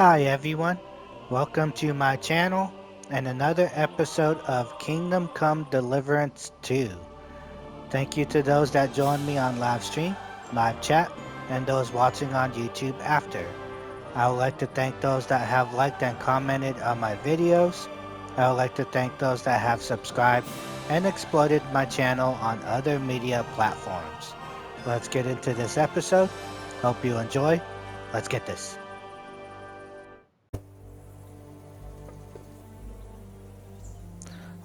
Hi everyone, welcome to my channel and another episode of Kingdom Come Deliverance II. Thank you to those that joined me on live stream, live chat, and those watching on YouTube after. I would like to thank those that have liked and commented on my videos. I would like to thank those that have subscribed and exploited my channel on other media platforms. Let's get into this episode. Hope you enjoy. Let's get this.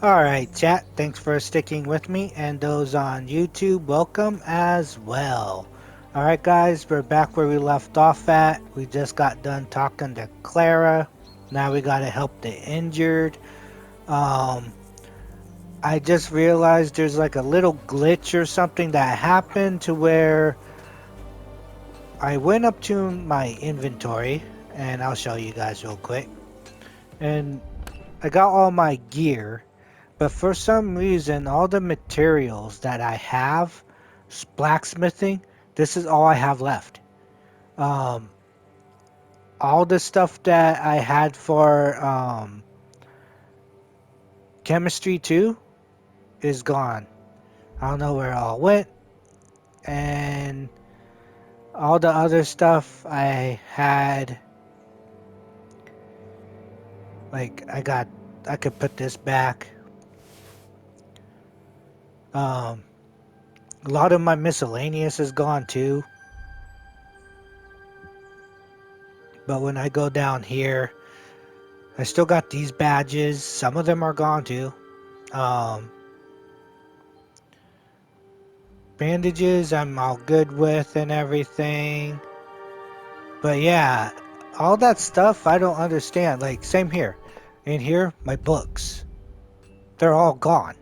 Alright chat, thanks for sticking with me, and those on YouTube, welcome as well. Alright guys, we're back where we left off at. We just got done talking to Clara. Now we gotta help the injured. I just realized there's like a little glitch or something that happened to where I went up to my inventory, and I'll show you guys real quick. And I got all my gear. But for some reason, all the materials that I have, blacksmithing, this is all I have left. All the stuff that I had for chemistry too is gone. I don't know where it all went. And all the other stuff I had, like I could put this back. A lot of my miscellaneous is gone too. But when I go down here, I still got these badges. Some of them are gone too. Bandages I'm all good with and everything. But yeah, all that stuff I don't understand. Like, same here. In here, my books. They're all gone.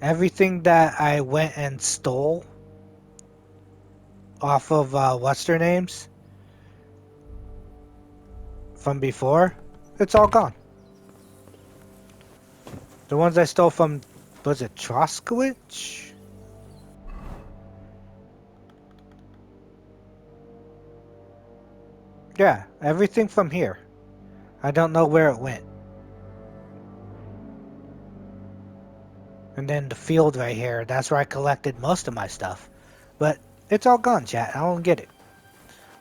Everything that I went and stole off of what's their names from before, it's all gone. The ones I stole from, was it Troskowich? Yeah, everything from here. I don't know where it went. And then the field right here, that's where I collected most of my stuff. But it's all gone, chat. I don't get it.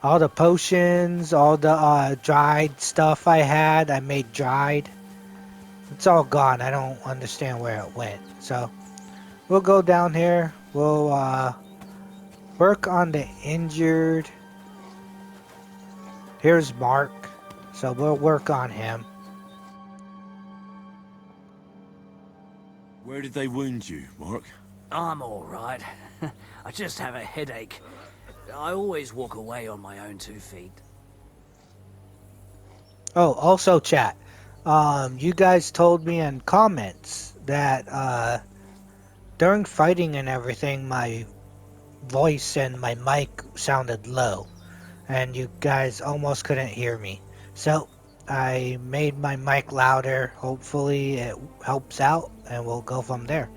All the potions, all the dried stuff I had, I made dried. It's all gone. I don't understand where it went. So we'll go down here. We'll work on the injured. Here's Mark. So we'll work on him. Where did they wound you, Mark? I'm all right. I just have a headache. I always walk away on my own 2 feet. Oh, also chat. You guys told me in comments that during fighting and everything, my voice and my mic sounded low, and you guys almost couldn't hear me. So I made my mic louder. Hopefully it helps out, and we'll go from there.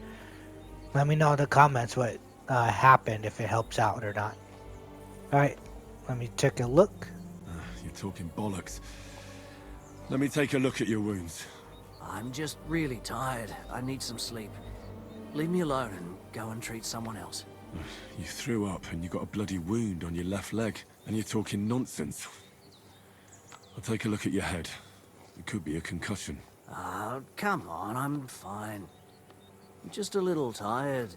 Let me know in the comments what happened, if it helps out or not. Alright, let me take a look. You're talking bollocks. Let me take a look at your wounds. I'm just really tired. I need some sleep. Leave me alone and go and treat someone else. You threw up and you got a bloody wound on your left leg, and you're talking nonsense. I'll take a look at your head. It could be a concussion. Oh, come on, I'm fine. I'm just a little tired.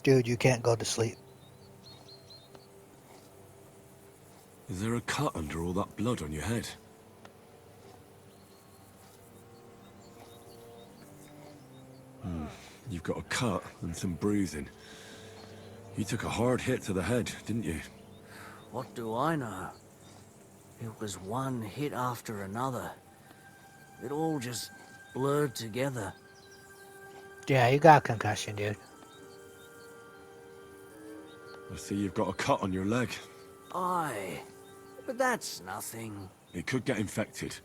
Dude, you can't go to sleep. Is there a cut under all that blood on your head? You've got a cut and some bruising. You took a hard hit to the head, didn't you? What do I know? It was one hit after another. It all just blurred together. Yeah, you got a concussion, dude. I see you've got a cut on your leg. Aye, but that's nothing. It could get infected.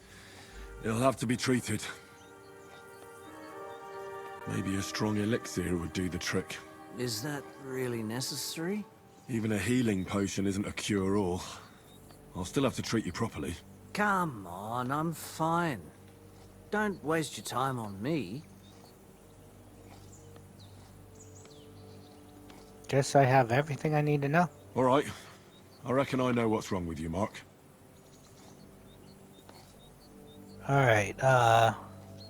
It'll have to be treated. Maybe a strong elixir would do the trick. Is that really necessary? Even a healing potion isn't a cure-all. I'll still have to treat you properly. Come on, I'm fine. Don't waste your time on me. Guess I have everything I need to know. All right. I reckon I know what's wrong with you, Mark. Alright,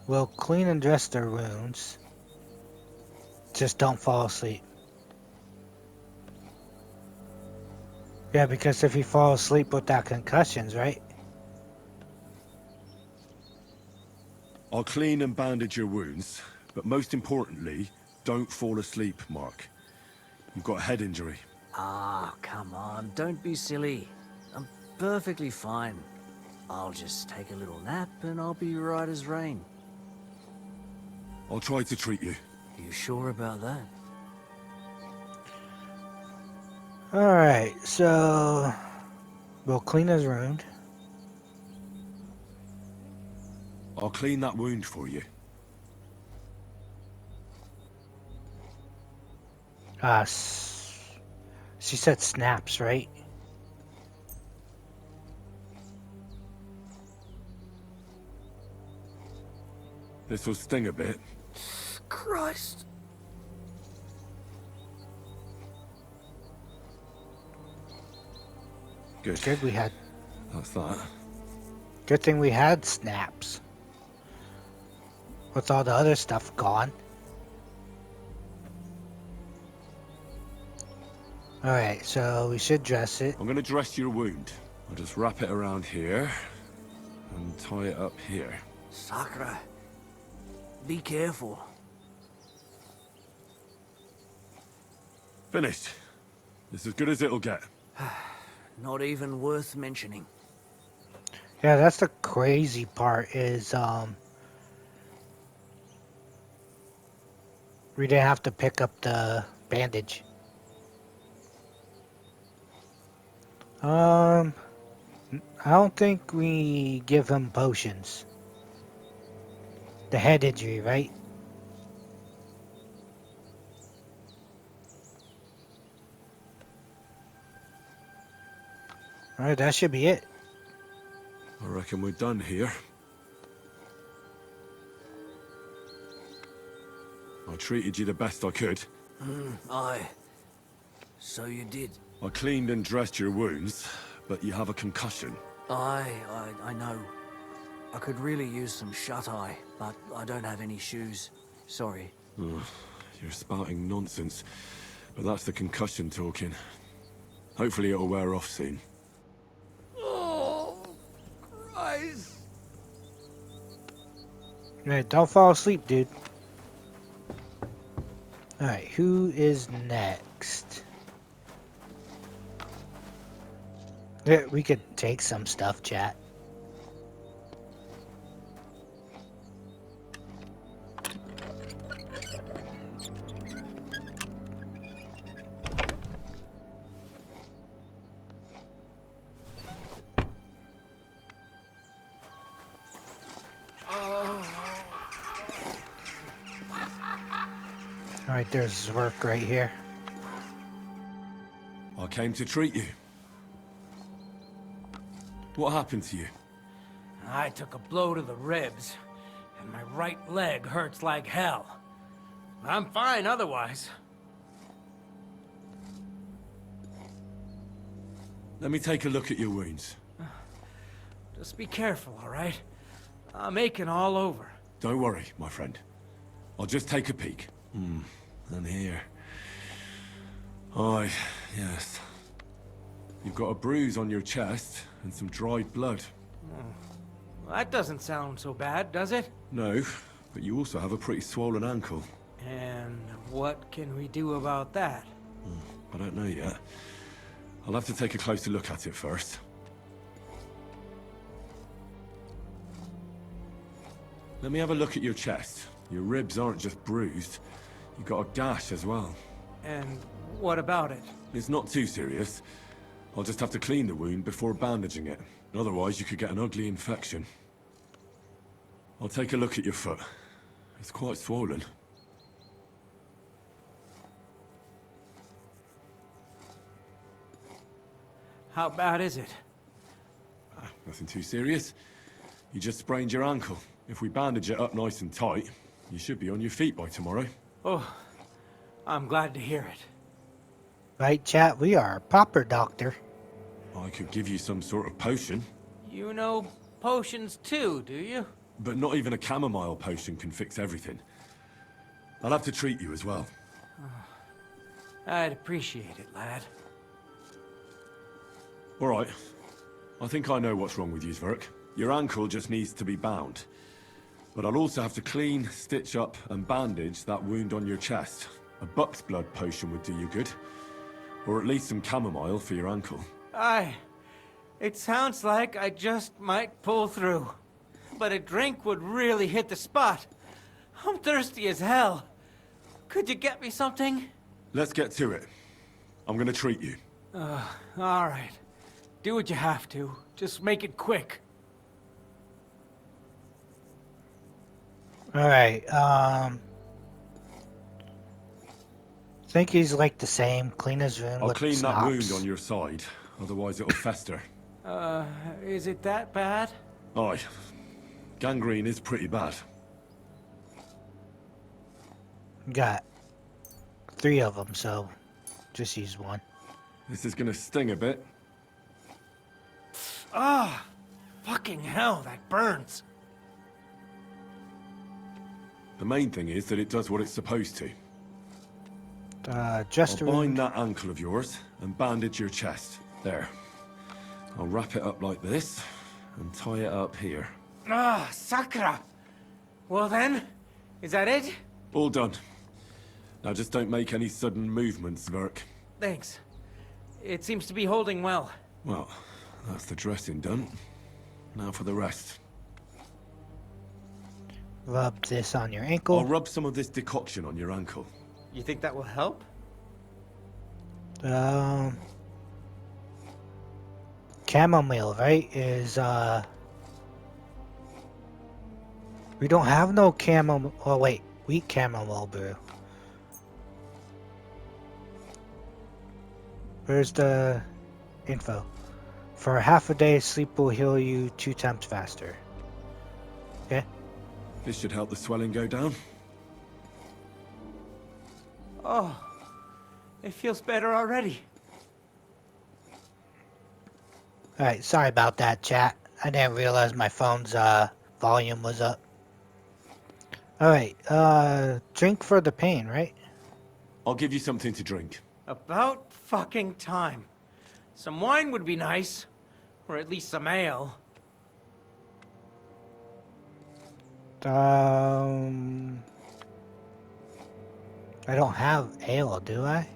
we'll clean and dress their wounds. Just don't fall asleep. Yeah, because if you fall asleep without concussions, right? I'll clean and bandage your wounds, but most importantly, don't fall asleep, Mark. You've got a head injury. Ah, come on, don't be silly. I'm perfectly fine. I'll just take a little nap and I'll be right as rain. I'll try to treat you. You sure about that? Alright, so we'll clean his wound. I'll clean that wound for you. She said snaps, right? This will sting a bit. Christ. Good. Good we had. That's that. Good thing we had snaps. With all the other stuff gone. Alright, so we should dress it. I'm gonna dress your wound. I'll just wrap it around here and tie it up here. Sakra. Be careful. Finished. It's as good as it'll get. Not even worth mentioning. Yeah, that's the crazy part is, we didn't have to pick up the bandage. I don't think we give him potions. The head injury, right? Alright, that should be it. I reckon we're done here. I treated you the best I could. Aye. So you did. I cleaned and dressed your wounds, but you have a concussion. I know. I could really use some shut-eye, but I don't have any shoes. Sorry. You're spouting nonsense, but that's the concussion talking. Hopefully it'll wear off soon. Oh, Christ. Alright, don't fall asleep, dude. Alright, who is next? Yeah, we could take some stuff, chat. Alright, there's work right here. I came to treat you. What happened to you? I took a blow to the ribs, and my right leg hurts like hell. I'm fine otherwise. Let me take a look at your wounds. Just be careful, all right? I'm aching all over. Don't worry, my friend. I'll just take a peek. And here. Aye, yes. You've got a bruise on your chest and some dried blood. Well, that doesn't sound so bad, does it? No, but you also have a pretty swollen ankle. And what can we do about that? I don't know yet. I'll have to take a closer look at it first. Let me have a look at your chest. Your ribs aren't just bruised. You've got a gash as well. And what about it? It's not too serious. I'll just have to clean the wound before bandaging it. Otherwise, you could get an ugly infection. I'll take a look at your foot. It's quite swollen. How bad is it? Nothing too serious. You just sprained your ankle. If we bandage it up nice and tight, you should be on your feet by tomorrow. Oh, I'm glad to hear it. Right, chat? We are a proper doctor. I could give you some sort of potion, You know potions too, do you? but not even a chamomile potion can fix everything. I'll have to treat you as well. I'd appreciate it, lad. All right. I think I know what's wrong with you, Zverk. Your ankle just needs to be bound. But I'll also have to clean, stitch up, and bandage that wound on your chest. A buck's blood potion would do you good. Or at least some chamomile for your ankle. It sounds like I just might pull through. But a drink would really hit the spot. I'm thirsty as hell. Could you get me something? Let's get to it. I'm gonna treat you. All right. Do what you have to. Just make it quick. All right. Think he's like the same. Clean his wound I'll with clean that wound schnapps. on your side, otherwise it'll fester. Is it that bad? Aye. Gangrene is pretty bad. Got 3 of them, so just use one. This is gonna sting a bit. Fucking hell, that burns. The main thing is that it does what it's supposed to. Just I'll a bind wound. that ankle of yours and bandage your chest. There. I'll wrap it up like this and tie it up here. Sakra. Well then, is that it? All done. Now just don't make any sudden movements, Zverk. Thanks. It seems to be holding well. Well, that's the dressing done. Now for the rest. Rub this on your I'll ankle. rub some of this decoction on your ankle. You think that will help? Chamomile, right? Is we don't have no chamomile. Oh wait, wheat chamomile brew. Where's the info? For half a day, sleep will heal you 2 times faster. Okay. This should help the swelling go down. Oh, it feels better already. Alright, sorry about that, chat. I didn't realize my phone's volume was up. Alright, drink for the pain, right? I'll give you something to drink. About fucking time. Some wine would be nice. Or at least some ale. I don't have ale, do I?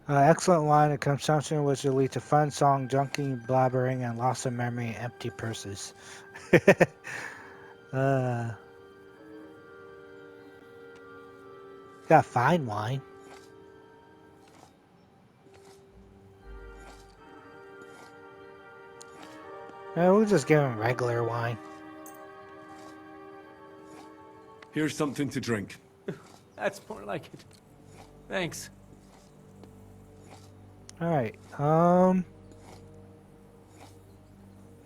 Excellent wine and consumption which will lead to fun song, junking, blabbering, and loss of memory and empty purses. Got fine wine. We'll just give him regular wine. Here's something to drink. That's more like it. Thanks. Alright,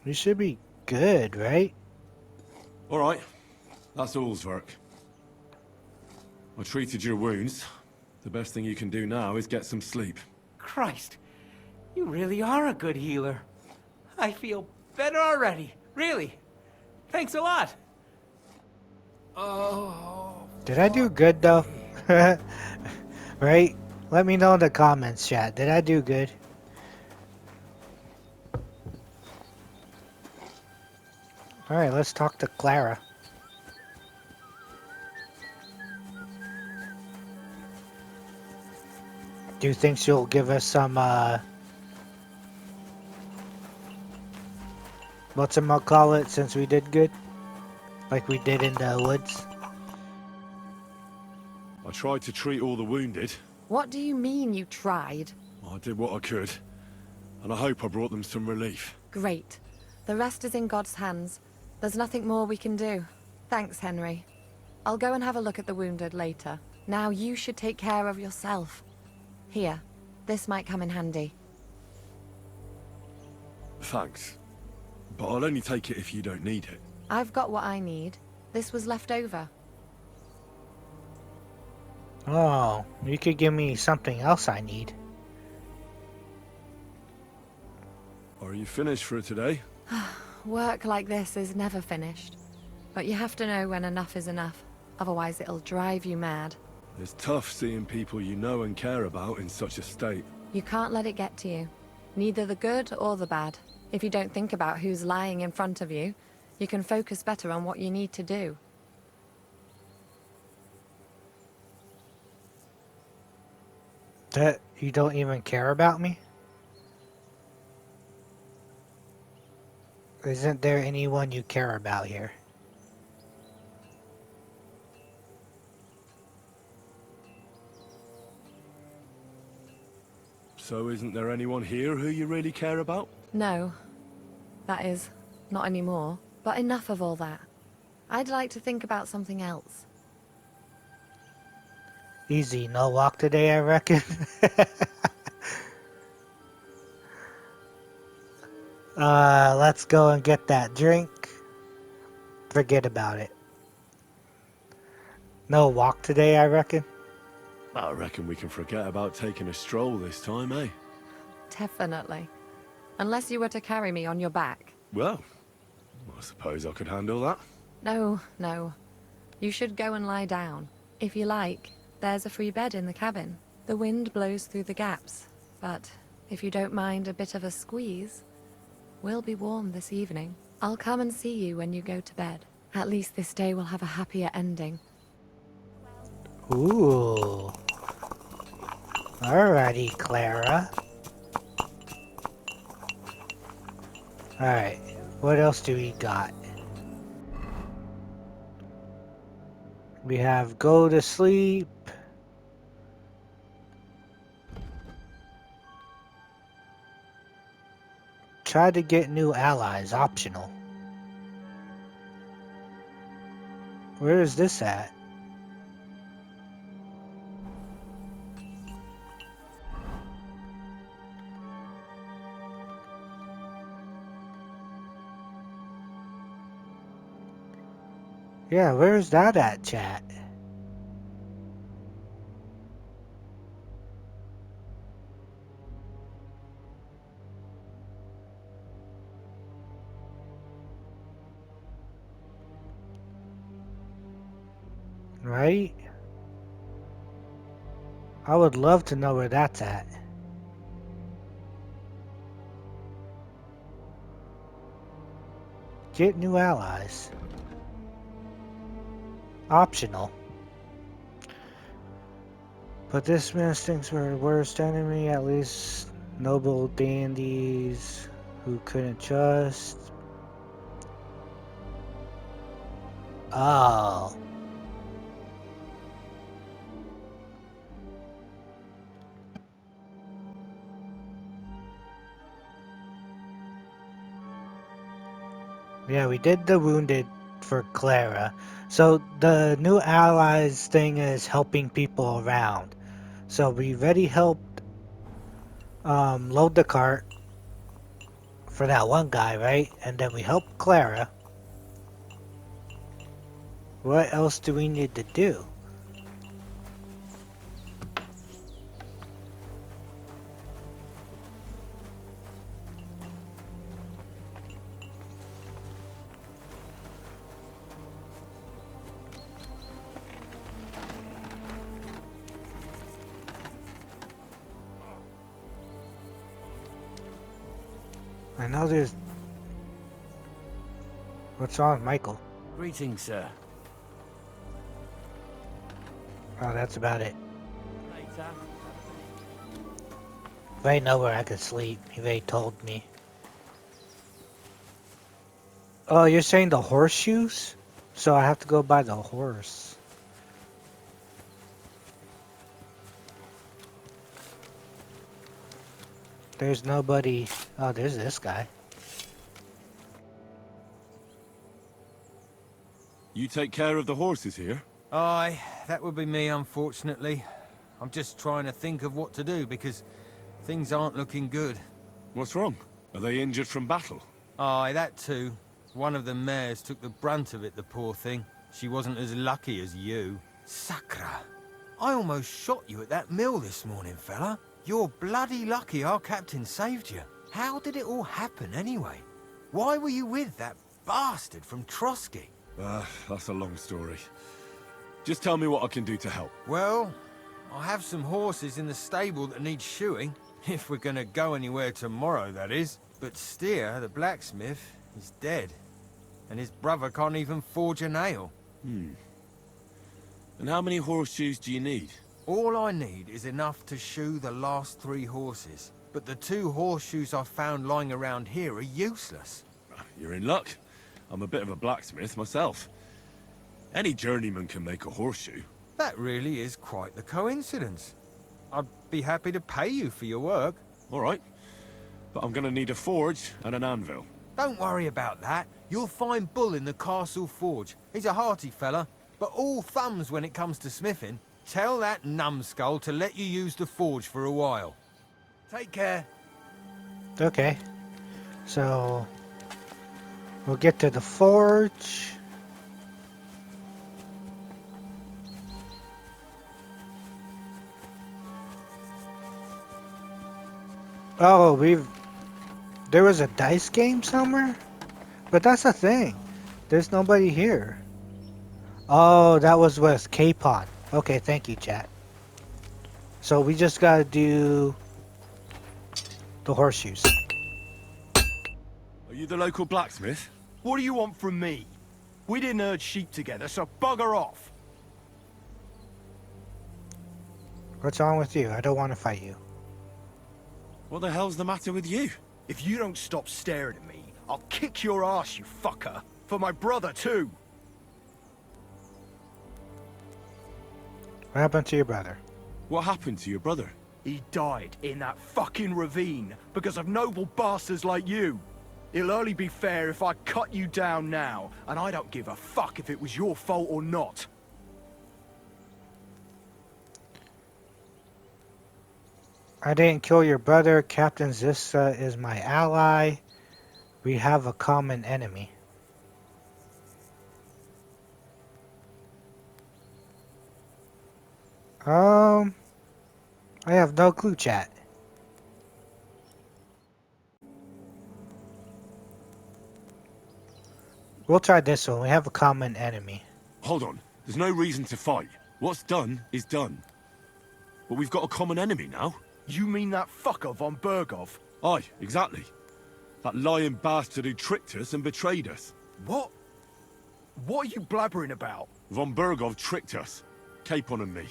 we should be good, right? Alright. That's all, Zverk. I treated your wounds. The best thing you can do now is get some sleep. Christ, you really are a good healer. I feel better already. Really. Thanks a lot. Oh. Did I do good though? Right? Let me know in the comments, chat. Did I do good? Alright, let's talk to Clara. Do you think she'll give us some, whatchamacallit, since we did good? Like we did in the woods? I tried to treat all the wounded. What do you mean you tried? I did what I could. And I hope I brought them some relief. Great. The rest is in God's hands. There's nothing more we can do. Thanks, Henry. I'll go and have a look at the wounded later. Now you should take care of yourself. Here, this might come in handy. Thanks. But I'll only take it if you don't need it. I've got what I need. This was left over. Oh, you could give me something else I need. Are you finished for today? Work like this is never finished. But you have to know when enough is enough. Otherwise it'll drive you mad. It's tough seeing people you know and care about in such a state. You can't let it get to you. Neither the good or the bad. If you don't think about who's lying in front of you, you can focus better on what you need to do. That you don't even care about me? Isn't there anyone you care about here? So isn't there anyone here who you really care about? No. That is, not anymore. But enough of all that. I'd like to think about something else. Easy, no walk today, I reckon. Let's go and get that drink. Forget about it. No walk today, I reckon. I reckon we can forget about taking a stroll this time, eh? Definitely. Unless you were to carry me on your back. Well, I suppose I could handle that. No, no. You should go and lie down. If you like, there's a free bed in the cabin. The wind blows through the gaps, but if you don't mind a bit of a squeeze, we'll be warm this evening. I'll come and see you when you go to bed. At least this day will have a happier ending. Ooh. Alrighty, Clara. Alright, what else do we got? We have go to sleep. Try to get new allies, optional. Where is this at? Yeah, where's that at, chat? Right? I would love to know where that's at. Get new allies. Optional. But this man thinks we're the worst enemy, at least noble dandies who couldn't trust. Oh. Yeah, we did the wounded for Clara. So the new allies thing is helping people around. So we already helped load the cart for that one guy, right? And then we helped Clara. What else do we need to do? I know there's... What's wrong, Michael? Greetings, sir. Oh, that's about it. Later. If I know where I could sleep, he already told me. Oh, you're saying the horseshoes? So I have to go buy the horse. There's nobody... Oh, there's this guy. You take care of the horses here? Aye, that would be me, unfortunately. I'm just trying to think of what to do, because things aren't looking good. What's wrong? Are they injured from battle? Aye, that too. One of the mares took the brunt of it, the poor thing. She wasn't as lucky as you. Sacra. I almost shot you at that mill this morning, fella. You're bloody lucky our captain saved you. How did it all happen, anyway? Why were you with that bastard from Trotsky? That's a long story. Just tell me what I can do to help. Well, I have some horses in the stable that need shoeing. If we're gonna go anywhere tomorrow, that is. But Steer, the blacksmith, is dead. And his brother can't even forge a nail. And how many horseshoes do you need? All I need is enough to shoe the last 3 horses. But the 2 horseshoes I found lying around here are useless. You're in luck. I'm a bit of a blacksmith myself. Any journeyman can make a horseshoe. That really is quite the coincidence. I'd be happy to pay you for your work. All right. But I'm gonna need a forge and an anvil. Don't worry about that. You'll find Bull in the castle forge. He's a hearty fella, but all thumbs when it comes to smithing. Tell that numbskull to let you use the forge for a while. Take care. Okay. So we'll get to the forge. Oh, there was a dice game somewhere? But that's the thing. There's nobody here. Oh, that was with K-Pod. Okay, thank you, chat. So we just gotta do the horseshoes. Are you the local blacksmith? What do you want from me? We didn't herd sheep together, so bugger off. What's wrong with you? I don't want to fight you. What the hell's the matter with you? If you don't stop staring at me, I'll kick your ass, you fucker. For my brother, too. What happened to your brother? What happened to your brother? He died in that fucking ravine because of noble bastards like you. It'll only be fair if I cut you down now, and I don't give a fuck if it was your fault or not. I didn't kill your brother. Captain Zissa is my ally. We have a common enemy. I have no clue, chat. We'll try this one. We have a common enemy. Hold on. There's no reason to fight. What's done is done. But we've got a common enemy now. You mean that fucker von Bergov? Aye, exactly. That lying bastard who tricked us and betrayed us. What? What are you blabbering about? Von Bergov tricked us. Capon and me.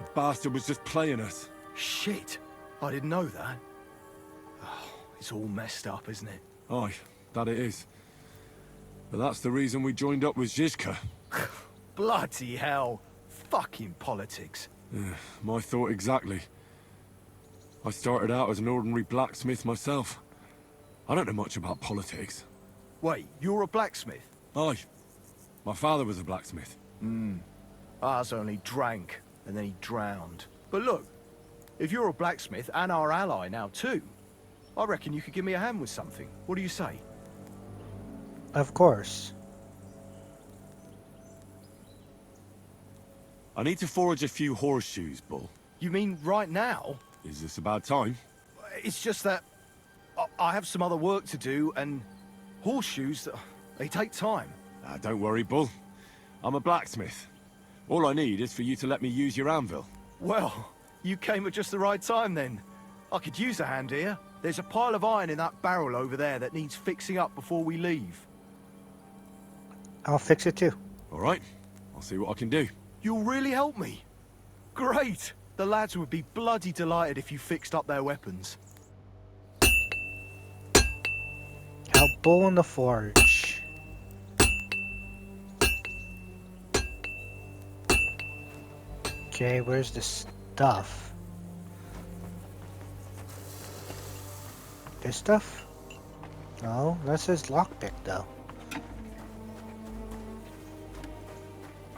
The bastard was just playing us. Shit. I didn't know that. Oh, it's all messed up, isn't it? Aye, that it is. But that's the reason we joined up with Zizka. Bloody hell. Fucking politics. Yeah, my thought exactly. I started out as an ordinary blacksmith myself. I don't know much about politics. Wait, you're a blacksmith? Aye. My father was a blacksmith. Ours only drank, and then he drowned. But look, if you're a blacksmith and our ally now too, I reckon you could give me a hand with something. What do you say? Of course. I need to forge a few horseshoes, Bull. You mean right now? Is this about time? It's just that I have some other work to do, and horseshoes, they take time. Don't worry, Bull. I'm a blacksmith. All I need is for you to let me use your anvil. Well, you came at just the right time then. I could use a hand here. There's a pile of iron in that barrel over there that needs fixing up before we leave. I'll fix it too. All right. I'll see what I can do. You'll really help me. Great. The lads would be bloody delighted if you fixed up their weapons. Help Bull in the forge. Okay, where's the stuff? This stuff? No, that says lockpick though.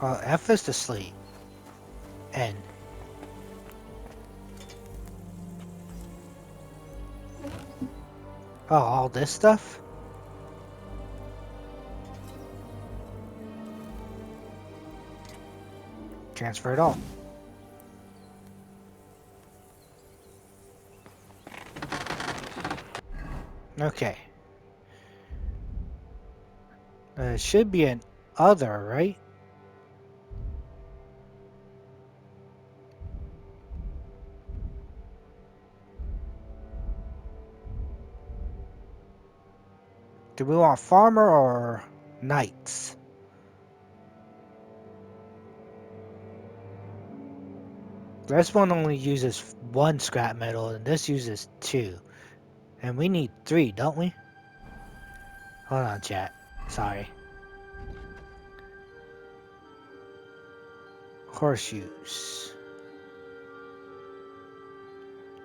F is to sleep. N. Oh, all this stuff? Transfer it all. Okay. It should be an other, right? Do we want farmer or knights? This one only uses 1 scrap metal and this uses 2. And we need 3, don't we? Hold on, chat. Sorry. Horseshoes.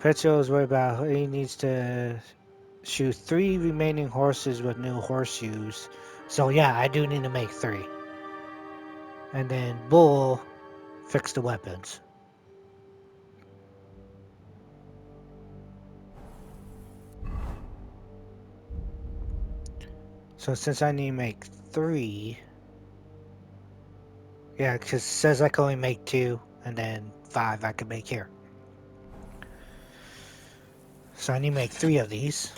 Petro is worried about he needs to shoot 3 remaining horses with new horseshoes. So yeah, I do need to make 3. And then Bull, fix the weapons. So since I need to make 3... Yeah, because it says I can only make 2, and then 5 I can make here. So I need to make 3 of these.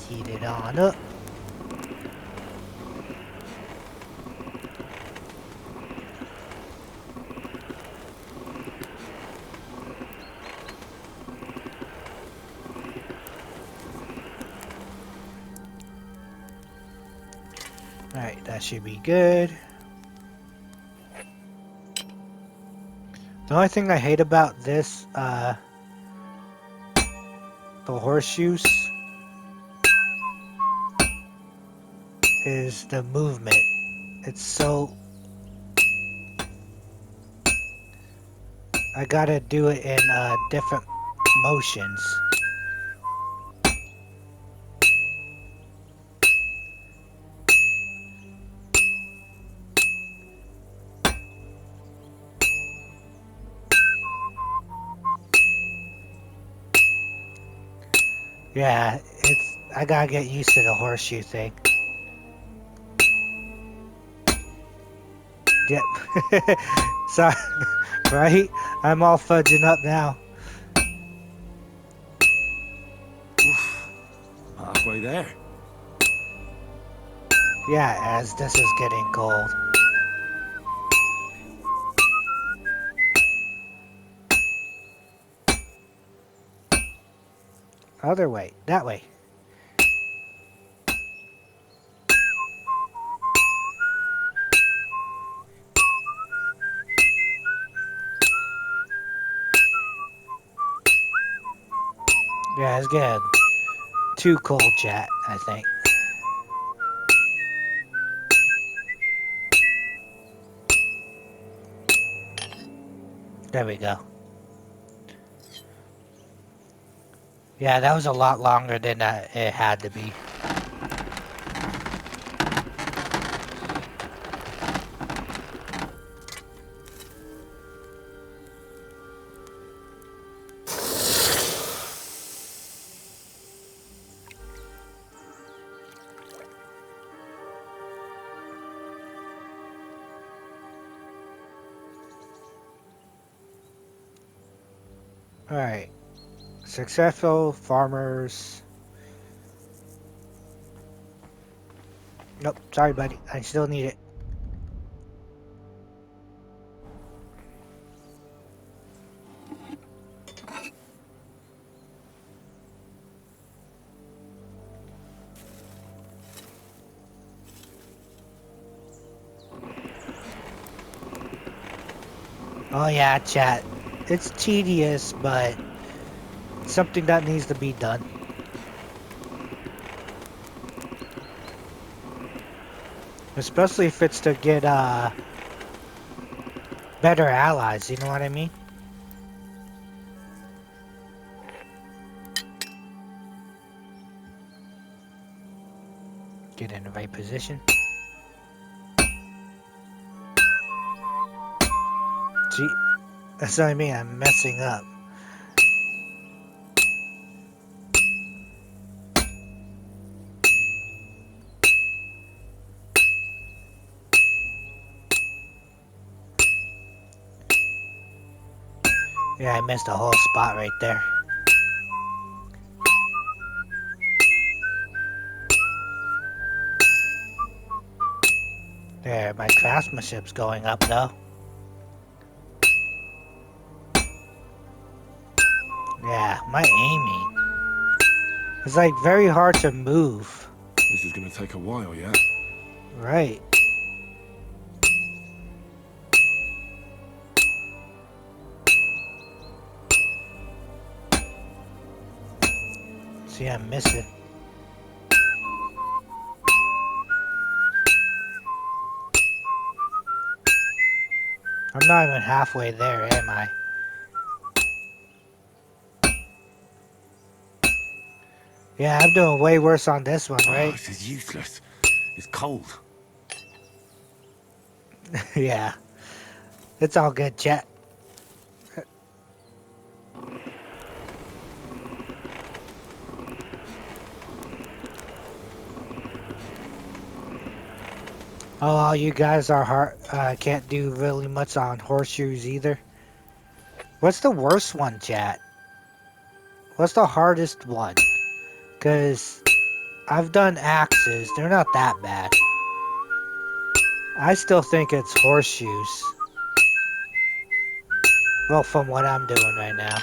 Heat it on up. Alright, that should be good. The only thing I hate about this, the horseshoes, is the movement. It's so... I gotta do it in different motions. Yeah, I gotta get used to the horseshoe thing. Yep. Sorry, right? I'm all fudging up now. Oof. Halfway there. Yeah, as this is getting cold. Other way, that way. Yeah, it's getting too cold, chat, I think. There we go. Yeah, that was a lot longer than it had to be. Alright. Successful farmers. Nope, sorry buddy. I still need it. Oh yeah, chat. It's tedious, but something that needs to be done. Especially if it's to get better allies, you know what I mean? Get in the right position. See, that's what I mean. I'm messing up. Yeah, I missed a whole spot right there. There, my craftsmanship's going up though. Yeah, my aiming. It's like very hard to move. This is gonna take a while, yeah? Right. See, I'm missing. I'm not even halfway there, am I? Yeah, I'm doing way worse on this one, Oh, right? this is useless. It's cold. Yeah. It's all good, chat. Oh, all you guys are can't do really much on horseshoes either. What's the worst one, chat? What's the hardest one? Because I've done axes. They're not that bad. I still think it's horseshoes. Well, from what I'm doing right now.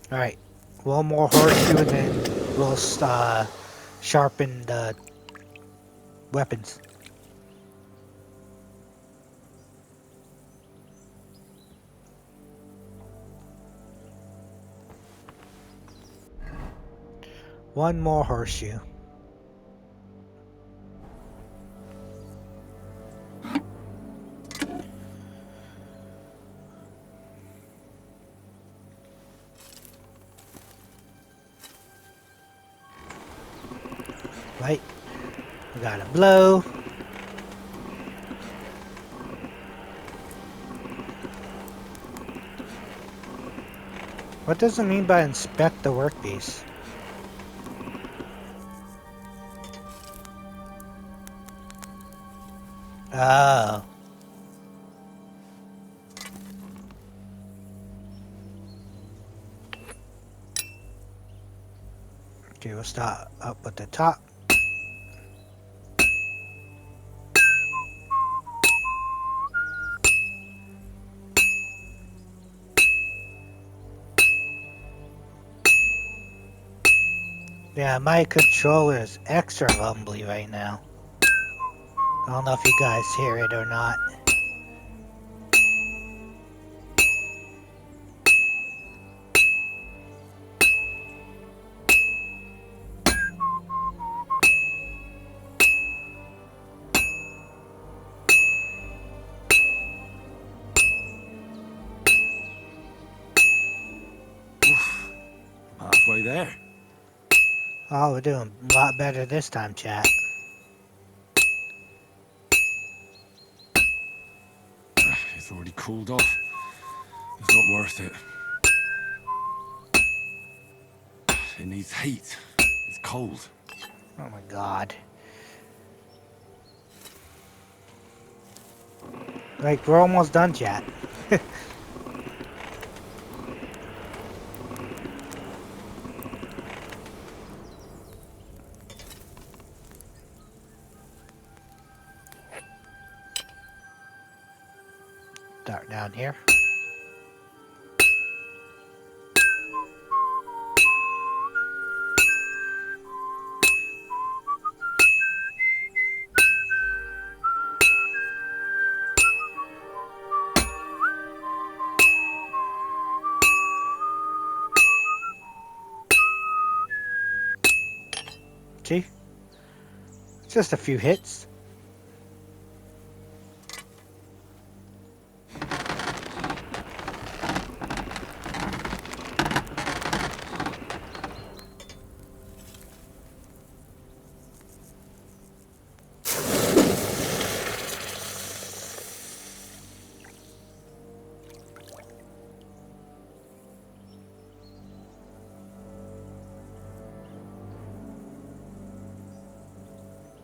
Alright. One more horseshoe and then we'll sharpen the weapons. One more horseshoe. Right. We got a blow. What does it mean by inspect the workpiece? Oh. Okay, we'll start up at the top. Yeah, my controller is extra rumbly right now. I don't know if you guys hear it or not. Oof. Halfway there. Oh, we're doing a lot better this time, chat. It's already cooled off. It's not worth it. It needs heat. It's cold. Oh my god. Like, we're almost done, chat. Start down here. See? Just a few hits.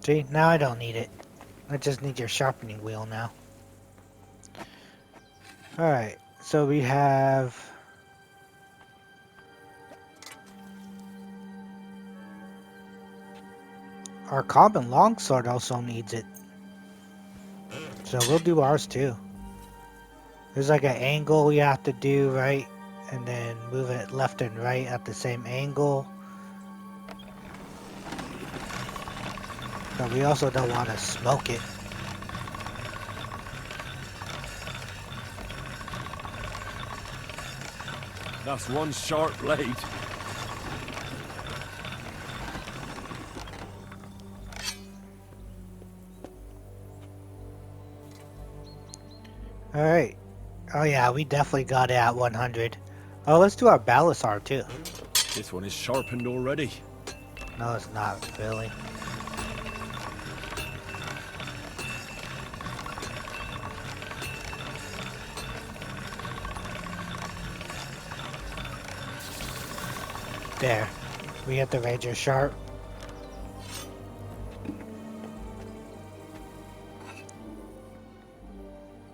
See, now I don't need it. I just need your sharpening wheel now. Alright, so we have... Our common longsword also needs it. So we'll do ours too. There's like an angle you have to do, right? And then move it left and right at the same angle. But we also don't want to smoke it. That's one sharp blade. Alright. Oh yeah, we definitely got it at 100. Oh, let's do our Balasar too. This one is sharpened already. No, it's not really. There. We get the Ranger Sharp.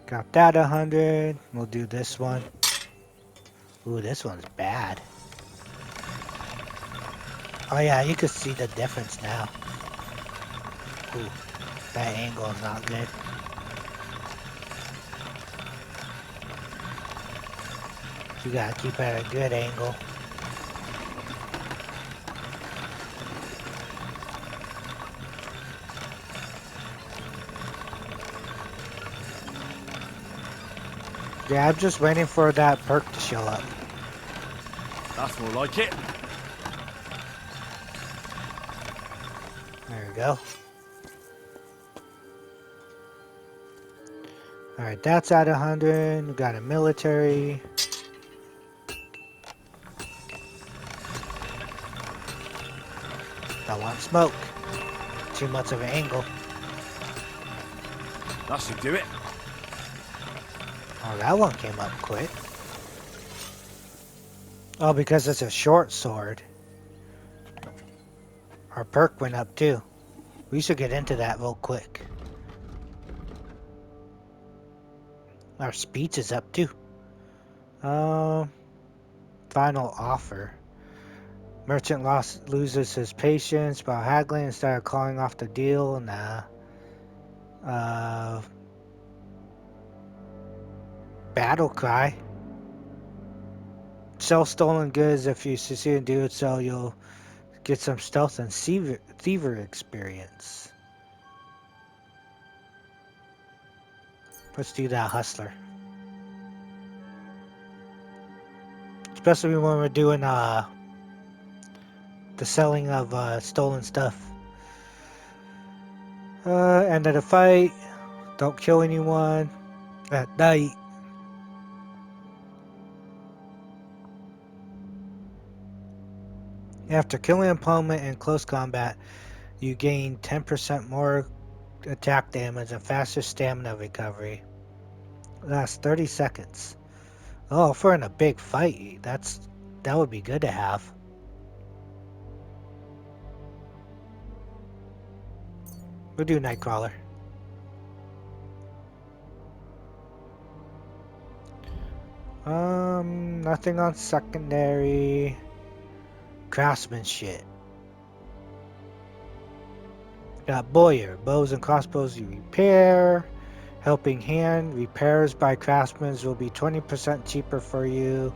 Got that 100. We'll do this one. Ooh, this one's bad. Oh yeah, you can see the difference now. Ooh, that angle is not good. You gotta keep it at a good angle. Yeah, I'm just waiting for that perk to show up. That's more like it. There we go. Alright, that's at 100. We got a military. Don't want smoke. Too much of an angle. That should do it. Oh, that one came up quick. Oh, because it's a short sword. Our perk went up too. We should get into that real quick. Our speech is up too. Final offer. Merchant loses his patience while haggling and started calling off the deal. Nah. Battle cry. Sell stolen goods. If you succeed in doing so, you'll get some stealth and thiever experience. Let's do that, hustler. Especially when we're doing the selling of stolen stuff. End of the fight. Don't kill anyone at night. After killing an opponent in close combat, you gain 10% more attack damage and faster stamina recovery. Lasts 30 seconds. Oh, if we're in a big fight, that would be good to have. We'll do Nightcrawler. Nothing on secondary. Craftsmanship. Got Boyer. Bows and crossbows you repair. Helping Hand. Repairs by craftsmen will be 20% cheaper for you.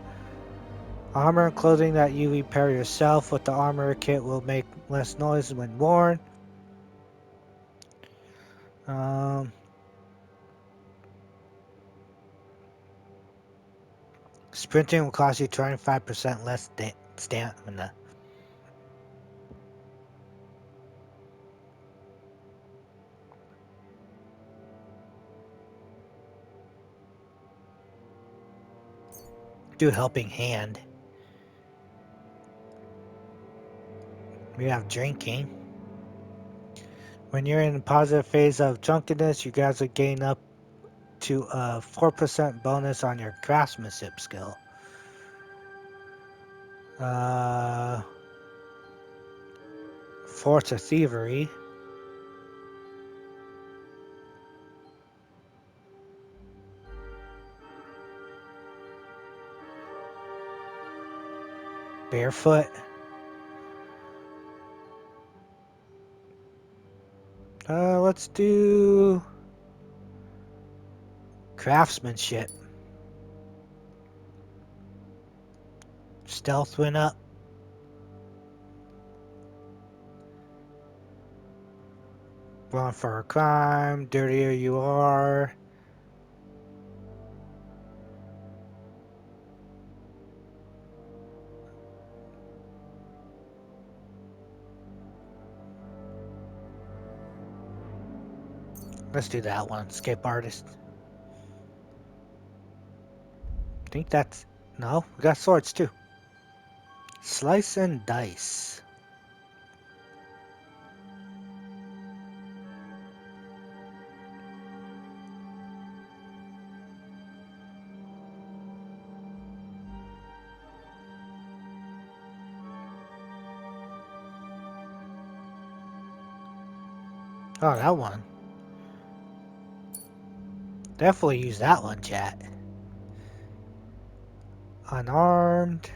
Armor and clothing that you repair yourself with the armor kit will make less noise when worn. Sprinting will cost you 25% less stamina. Do Helping Hand. We have Drinking. When you're in a positive phase of drunkenness, you guys will gain up to a 4% bonus on your craftsmanship skill. Force of Thievery. barefoot. Let's do craftsmanship. Stealth went up. Run for a crime. Dirtier you are. Let's do that one. Escape artist. I think that's... No, we got swords too. Slice and dice. Oh, that one. Definitely use that one, chat. Unarmed.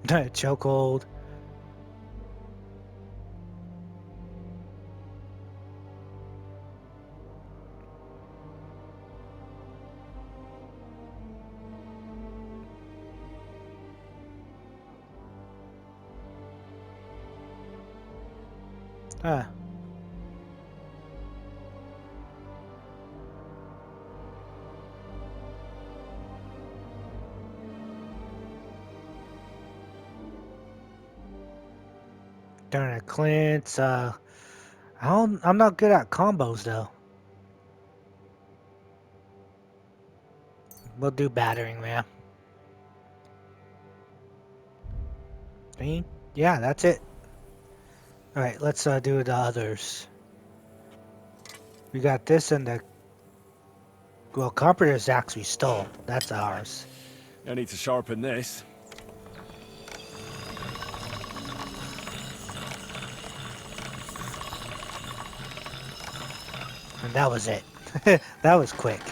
Chokehold. Ah. Darn it, Clint's, I'm not good at combos though. We'll do battering ram. Yeah, that's it. Alright, let's do the others. We got this and the... Well, Carpenter's axe we stole. That's ours. I need to sharpen this. And that was it. That was quick.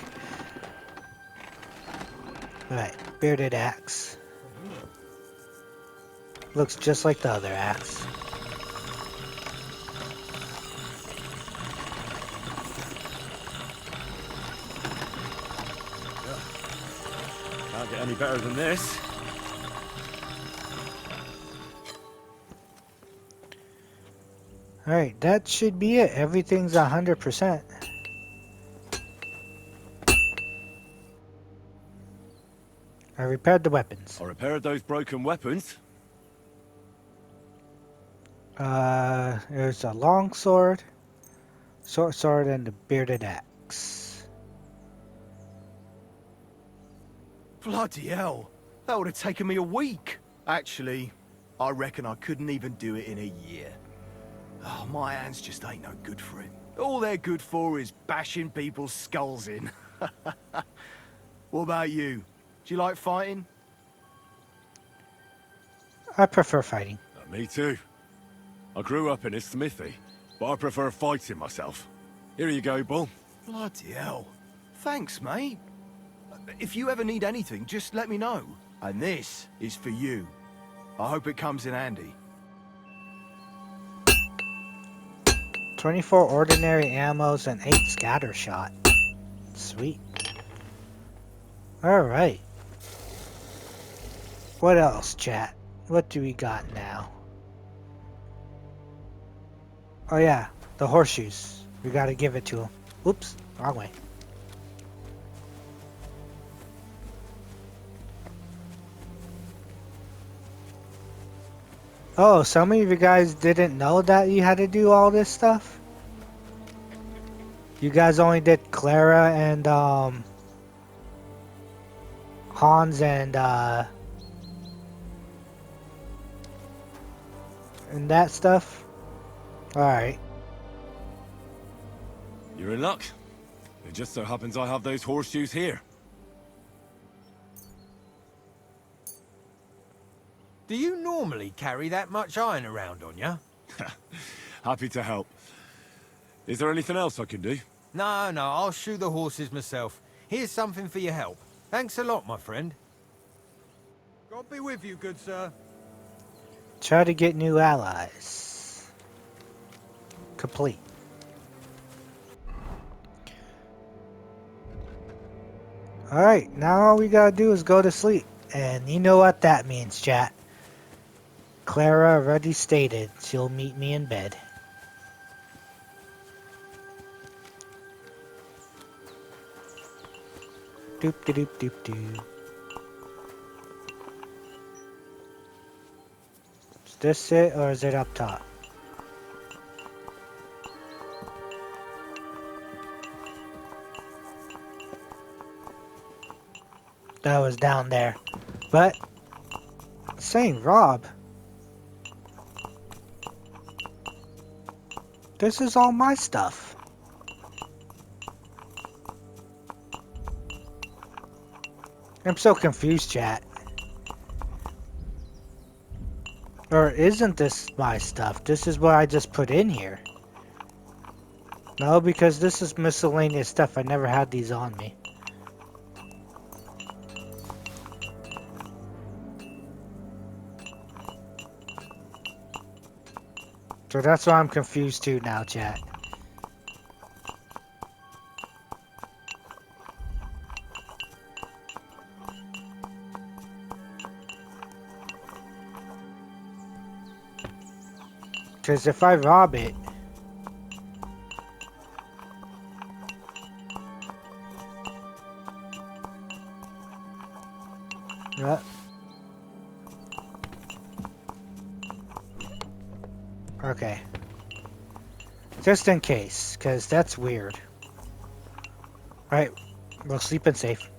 Alright, bearded axe. Looks just like the other axe. Can't get any better than this. Alright, that should be it. Everything's 100%. I repaired the weapons. I repaired those broken weapons. There's a long sword, short sword, and the bearded axe. Bloody hell. That would have taken me a week. Actually, I reckon I couldn't even do it in a year. Oh, my hands just ain't no good for it. All they're good for is bashing people's skulls in. What about you? Do you like fighting? I prefer fighting. Me too. I grew up in a smithy, but I prefer fighting myself. Here you go, Bull. Bloody hell. Thanks, mate. If you ever need anything, just let me know. And this is for you. I hope it comes in handy. 24 ordinary ammos and 8 scatter shot. Sweet. Alright. What else, chat? What do we got now? Oh yeah, the horseshoes. We gotta give it to him. Oops, wrong way. Oh, some of you guys didn't know that you had to do all this stuff? You guys only did Clara and Hans and that stuff? Alright. You're in luck. It just so happens I have those horseshoes here. Do you normally carry that much iron around on you? Happy to help. Is there anything else I can do? No, I'll shoe the horses myself. Here's something for your help. Thanks a lot, my friend. God be with you, good sir. Try to get new allies. Complete. Alright, now all we gotta do is go to sleep. And you know what that means, chat. Clara already stated she'll meet me in bed. Doop de doop doop doo. Is this it or is it up top? That was down there. But saying Rob. This is all my stuff. I'm so confused, chat. Or isn't this my stuff? This is what I just put in here. No, because this is miscellaneous stuff. I never had these on me. So that's why I'm confused too now, chat. Because if I rob it... Yep. Okay. Just in case, because that's weird. Alright, we'll sleep in safe.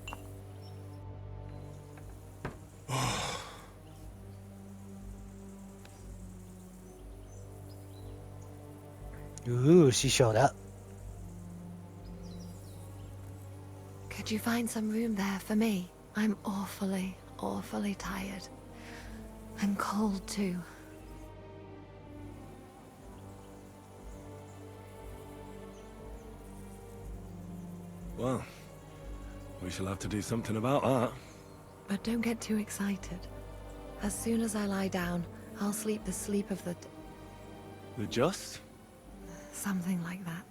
Ooh, she showed up. Could you find some room there for me? I'm awfully, awfully tired. I'm cold too. Well, we shall have to do something about that. But don't get too excited. As soon as I lie down, I'll sleep the sleep of the... The just? something like that.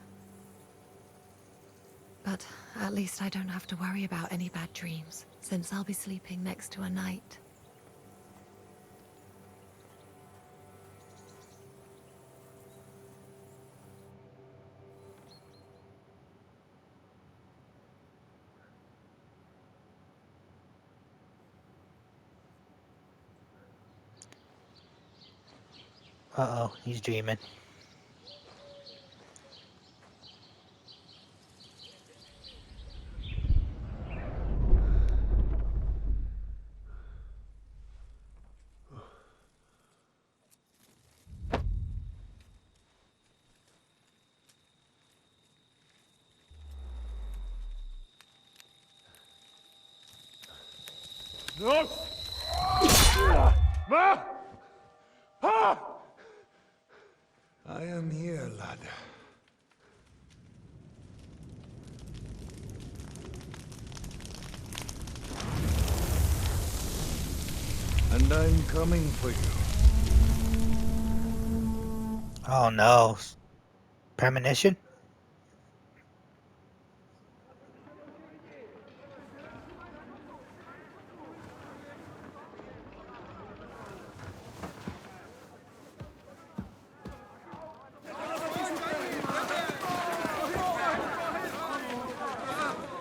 But at least I don't have to worry about any bad dreams, since I'll be sleeping next to a knight. Uh-oh, he's dreaming. No! Ma! Ah! I am here, lad. And I'm coming for you. Oh no. Premonition?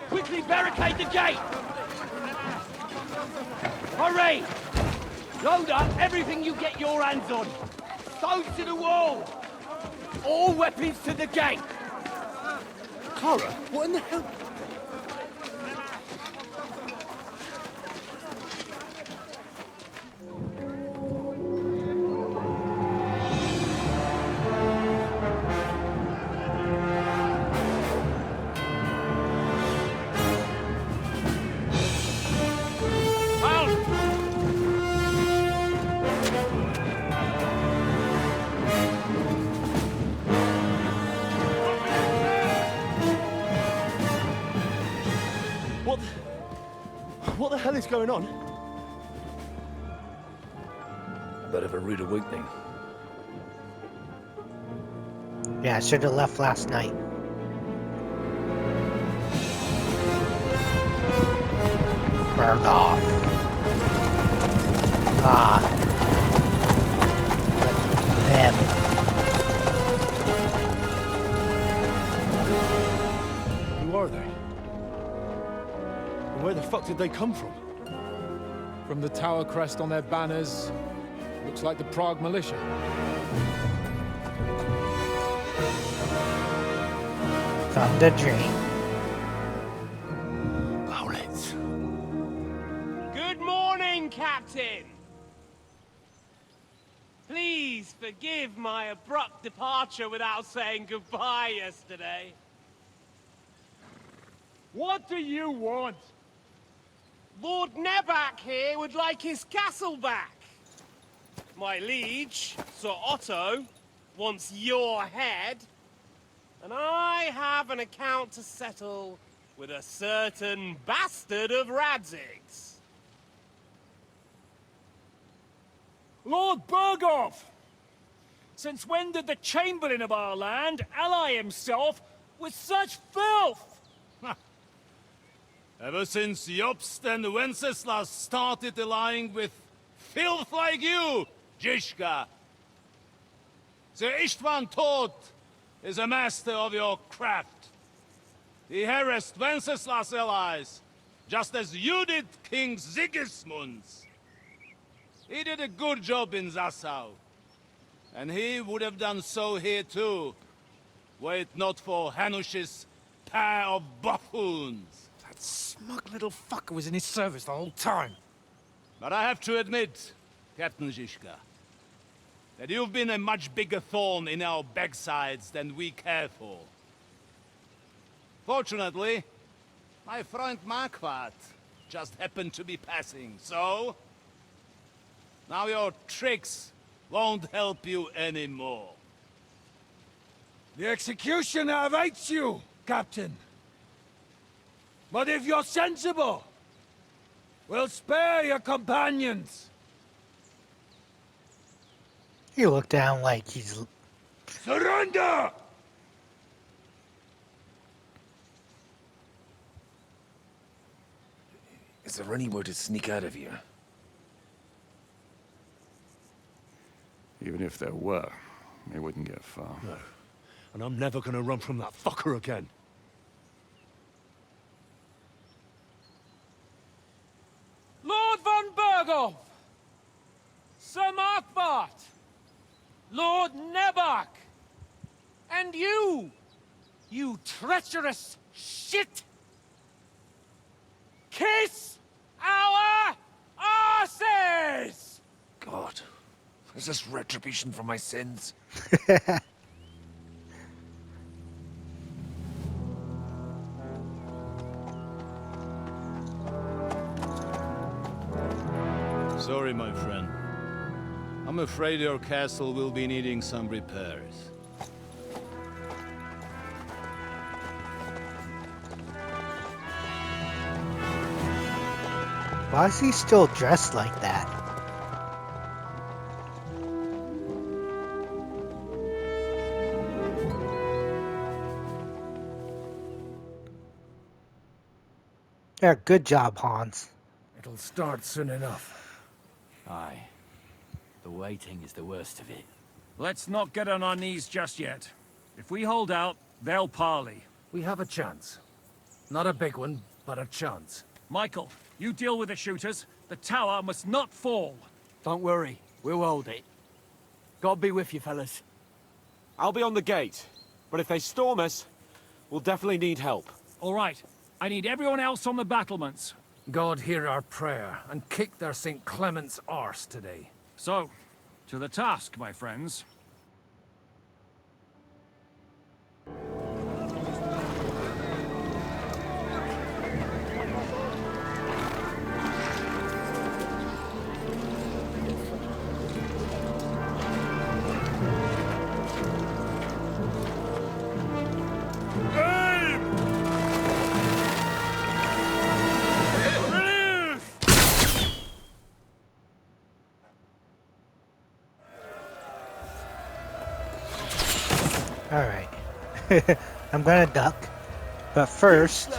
Quickly barricade the gate! Hurry! Load up everything you get your hands on. Stones to the wall! All weapons to the gate! Clara, what in the hell? hell is going on? Bit of a rude awakening. Yeah, I should have left last night. Burned off. Ah. Them. Who are they? And where the fuck did they come from? From the tower crest on their banners, looks like the Prague militia. From the dream. Bullets. Good morning, Captain! Please forgive my abrupt departure without saying goodbye yesterday. What do you want? Lord Nebak here would like his castle back. My liege, Sir Otto, wants your head. And I have an account to settle with a certain bastard of Radzig's. Lord Berghoff! Since when did the Chamberlain of our land ally himself with such filth? Ever since Jobst and Wenceslas started allying with filth like you, Zizka. Sir Istvan Tod is a master of your craft. He harassed Wenceslas' allies, just as you did King Sigismund's. He did a good job in Zassau, and he would have done so here too, were it not for Hanush's pair of buffoons. That smug little fucker was in his service the whole time. But I have to admit, Captain Zizka, that you've been a much bigger thorn in our backsides than we care for. Fortunately, my friend Marquardt just happened to be passing, so... now your tricks won't help you anymore. The executioner awaits you, Captain. But if you're sensible, we'll spare your companions. You look down like he's... Surrender! Is there any way to sneak out of here? Even if there were, it wouldn't get far. No. And I'm never gonna run from that fucker again. Lord von Berghoff! Sir Marquardt! Lord Nebak! And you! You treacherous shit! Kiss our asses! God, is this retribution for my sins? Sorry, my friend. I'm afraid your castle will be needing some repairs. Why is he still dressed like that? Yeah, good job, Hans. It'll start soon enough. Aye. The waiting is the worst of it. Let's not get on our knees just yet. If we hold out, they'll parley. We have a chance. Not a big one, but a chance. Michael, you deal with the shooters. The tower must not fall. Don't worry. We'll hold it. God be with you, fellas. I'll be on the gate. But if they storm us, we'll definitely need help. All right. I need everyone else on the battlements. God hear our prayer, and kick their St. Clement's arse today. So, to the task, my friends. Alright. I'm gonna duck. But first,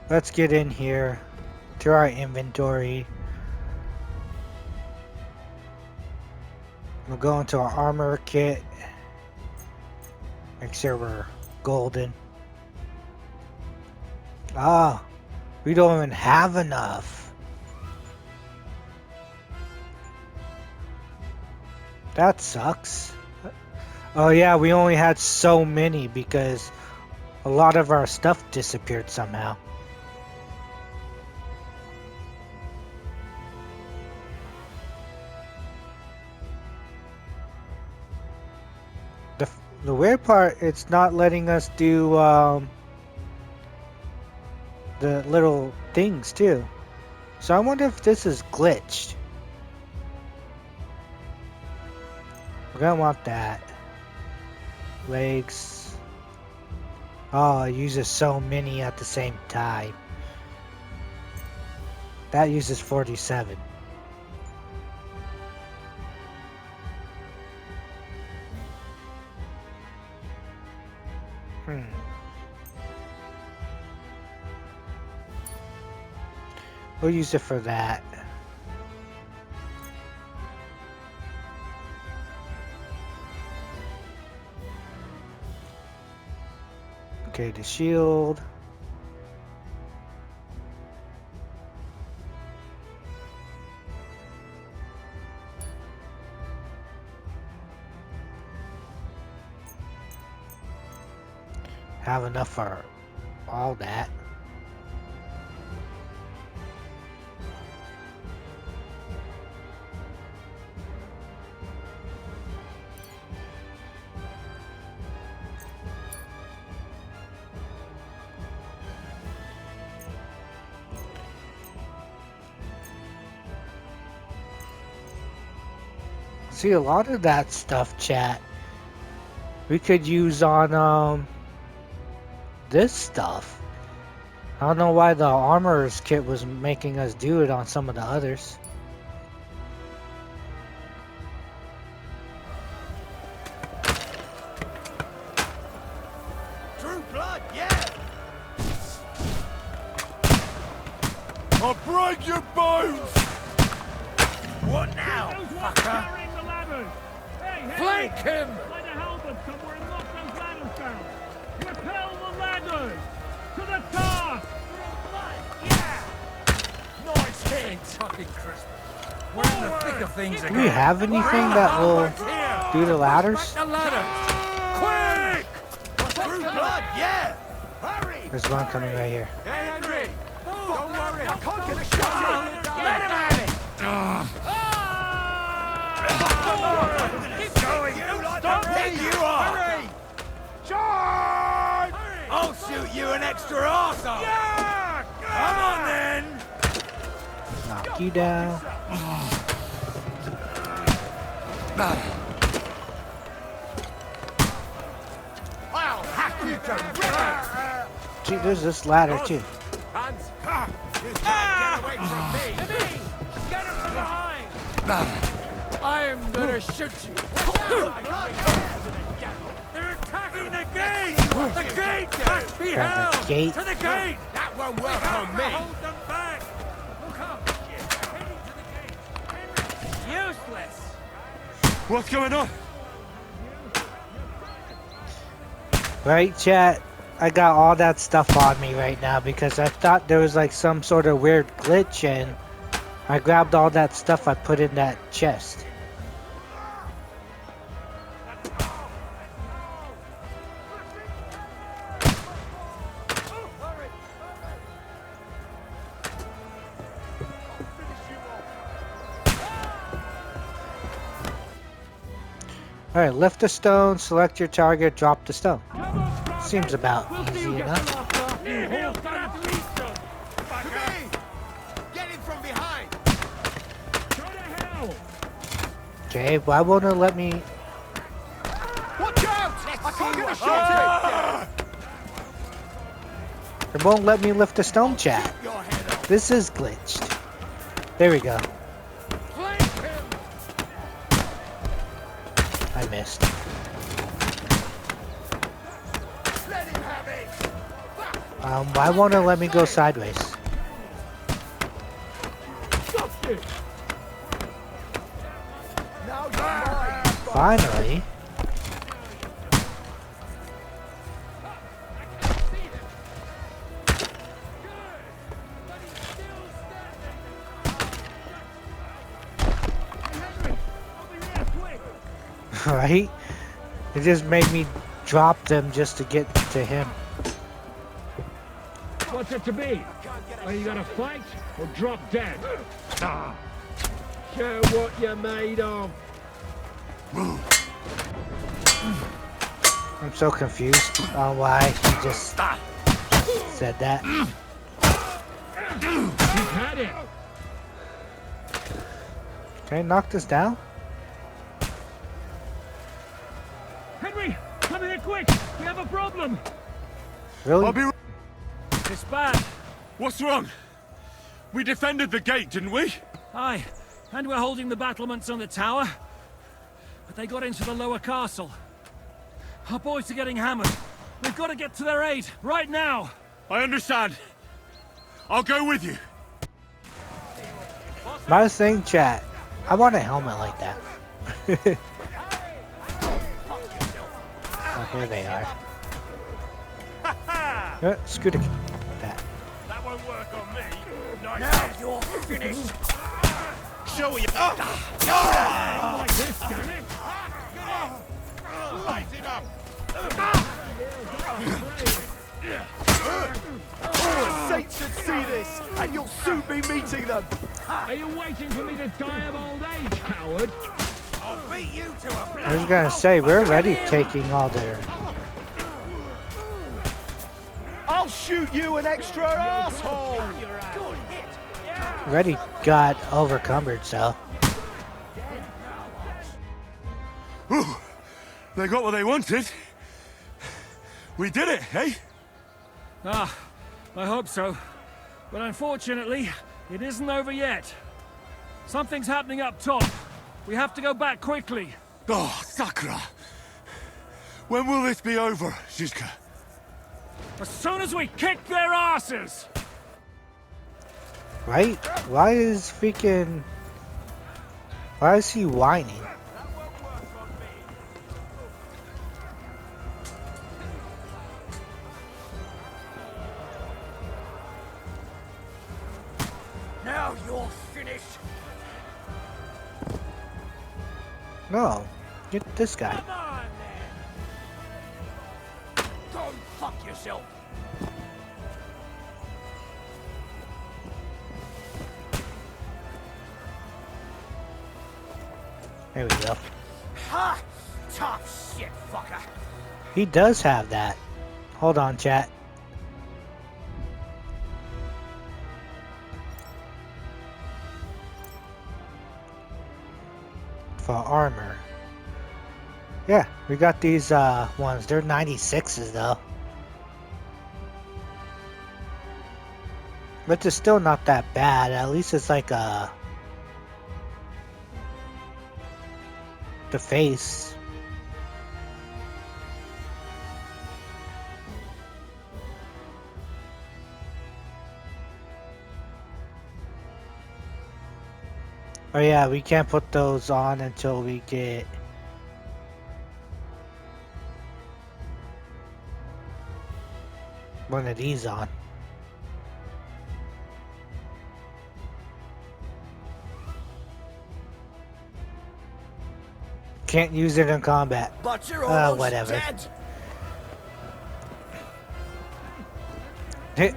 let's get in here to our inventory. We'll go into our armor kit. Make sure we're golden. Ah, we don't even have enough. That sucks. Oh yeah, we only had so many because a lot of our stuff disappeared somehow. The weird part, it's not letting us do the little things too. So I wonder if this is glitched. We're gonna want that. Legs. Oh, it uses so many at the same time. That uses 47. We'll use it for that. Okay, the shield. Have enough for all that. See, a lot of that stuff, chat, we could use on this stuff. I don't know why the armorer's kit was making us do it on some of the others. True blood, yeah! I'll break your bones! What now, fucker? Flank him! Find a halberd somewhere and knock those ladders down. Repel the ladders! To the task! Yeah! Nice hit! Fucking Christmas. We're in the thick of things again. Do we have anything that will do the ladders? Back the ladders! Quick! True blood, yeah! Hurry! There's one coming right here. Hey, Henry! Don't worry, I can't get a shot in! Let him have it! Keep going! Don't pick you off! Hurry! Charge! I'll shoot you an extra arsehole! Yeah! Come on then! Knock you down. I'll hack you to ribbons! Gee, there's this ladder too. Hands! Get away from me! Get him from behind! I am gonna shoot you. They're attacking the gate! The gate must be held! The gate? To the gate! That won't work on me! Hold them back! Look up! Heading to the gate! Useless! What's going on? Right, chat? I got all that stuff on me right now because I thought there was like some sort of weird glitch and I grabbed all that stuff I put in that chest. Alright, lift the stone, select your target, drop the stone. Seems about easy enough. Get in from behind! Okay, why won't it let me... Watch out! I can't get a shot in! It won't let me lift the stone, chat. This is glitched. There we go. I I missed. Why won't it let me go sideways? Finally. Right? It just made me drop them just to get to him. What's it to be? Are you gonna fight or drop dead? Ah. Show what you're made of. I'm so confused on why he just said that. You've had it. Can I knock this down? Henry, come here quick. We have a problem. Really? I'll be right. It's bad. What's wrong? We defended the gate, didn't we? Aye, and we're holding the battlements on the tower. But they got into the lower castle. Our boys are getting hammered. We've got to get to their aid, right now. I understand. I'll go with you. My thing, chat. I want a helmet like that. Oh, here they are. Scooter. That. That won't work on me. Now you're finished. Show you. Like this, damn it. Light it up. All the saints should see this, and you'll soon be meeting them. Are you waiting for me to die of old age, coward? I'll beat you to a I was gonna say, we're already taking all their... I'll shoot you an extra asshole. Already got overcumbered, so... Ooh, they got what they wanted. We did it, eh? Ah, I hope so. But unfortunately, it isn't over yet. Something's happening up top. We have to go back quickly. Oh, Sakura. When will this be over, Zizka? As soon as we kick their asses! Right? Why is freaking... Why is he whining? Now you're finished. No. Get this guy. Come on, then. Go fuck yourself. There we go. Ha! Tough shit, fucker. He does have that. Hold on, chat. For armor. Yeah, we got these ones. They're 96s though. But it's still not that bad. At least it's like the face. Oh yeah, we can't put those on until we get one of these on. Can't use it in combat. But you're almost whatever. dead.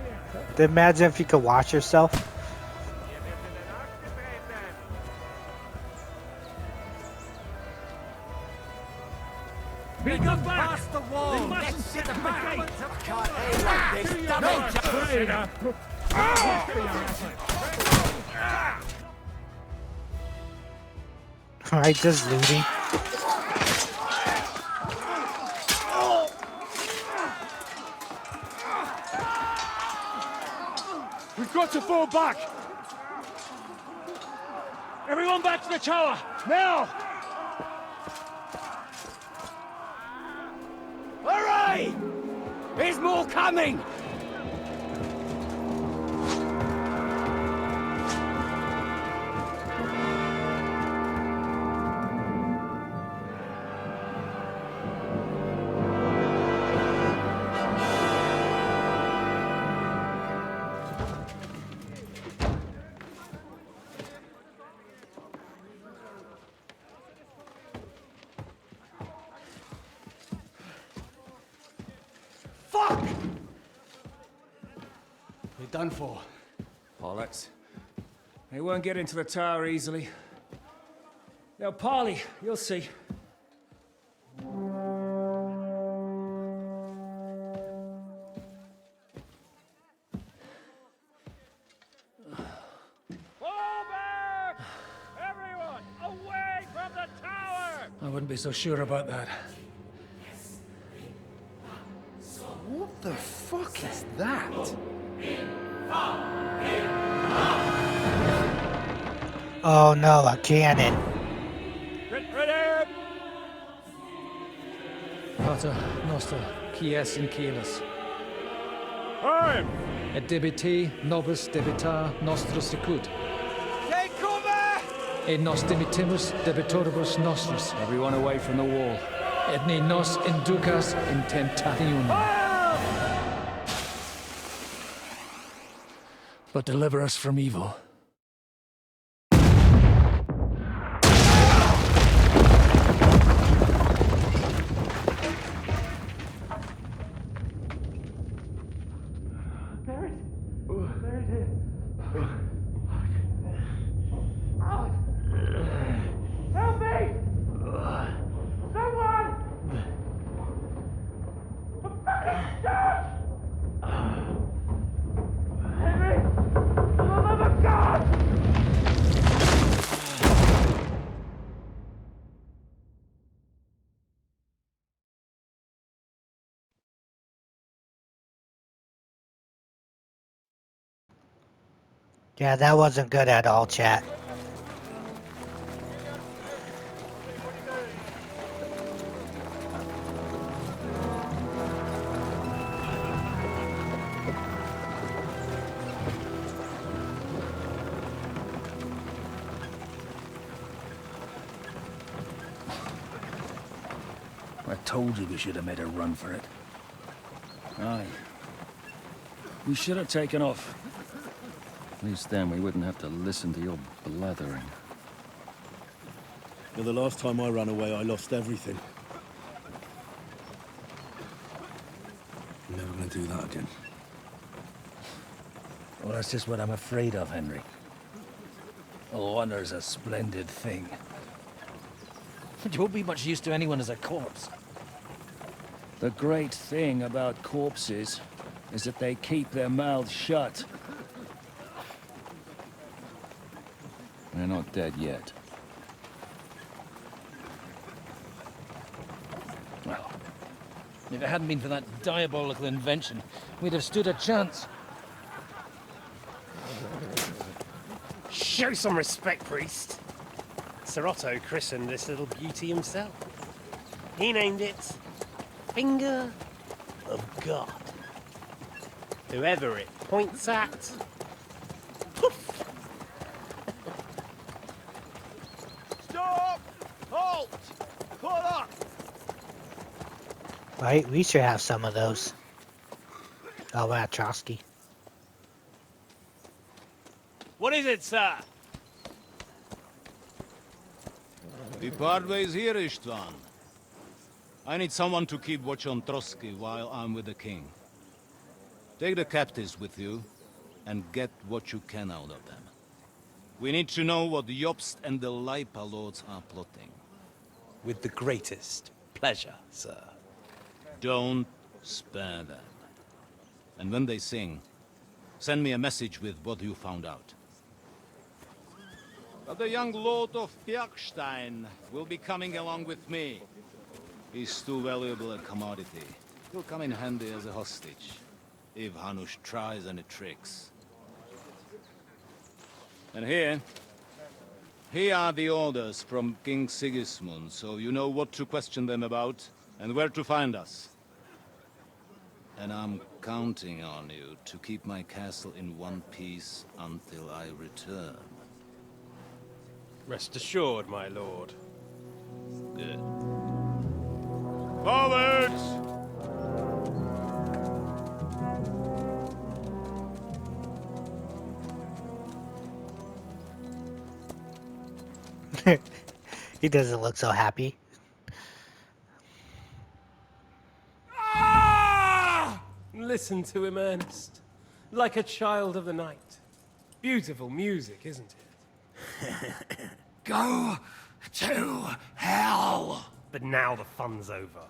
Imagine if you could watch yourself. Be good back! Past the wall. They mustn't Get get the the back. gate. I can't aim like this. Alright, just looting. We've got to fall back! Everyone back to the tower, now! There's more coming! Fuck! You're done for. Bollocks. They won't get into the tower easily. They'll parley, you'll see. I wouldn't be so sure about that. What the fuck is that? Oh no, a cannon. Ready! Pater Noster, Quies in Caelus. Time! Et debiti nobis debitar nostros sicut. Take cover! Et nos dimitimus debitoribus nostris. Everyone away from the wall. Et ne nos inducas in tentationem. But deliver us from evil. Help me! Someone! I'm fucking stuck! Henry! For the love of God! Yeah, that wasn't good at all, chat. I told you we should have made a run for it. Aye. We should have taken off. At least then we wouldn't have to listen to your blathering. Well, the last time I ran away, I lost everything. I'm never gonna do that again. Well, that's just what I'm afraid of, Henry. Honor's a splendid thing. But you won't be much use to anyone as a corpse. The great thing about corpses is that they keep their mouths shut. They're not dead yet. Well, if it hadn't been for that diabolical invention, we'd have stood a chance. Show some respect, priest. Sir Otto christened this little beauty himself. He named it Finger of God. Whoever it points at, poof! Stop! Halt! Pull up! Right, we should have some of those. Oh, wow, Trotsky. What is it, sir? We part ways here, Istvan. I need someone to keep watch on Trotsky while I'm with the king. Take the captives with you, and get what you can out of them. We need to know what Jobst and the Leipa lords are plotting. With the greatest pleasure, sir. Don't spare them. And when they sing, send me a message with what you found out. But the young lord of Bjergstein will be coming along with me. He's too valuable a commodity. He'll come in handy as a hostage, if Hanush tries any tricks. And here are the orders from King Sigismund, so you know what to question them about, and where to find us. And I'm counting on you to keep my castle in one piece until I return. Rest assured, my lord. Good. Forwards! He doesn't look so happy. Listen to him, Ernest. Like a child of the night. Beautiful music, isn't it? Go to hell! But now the fun's over.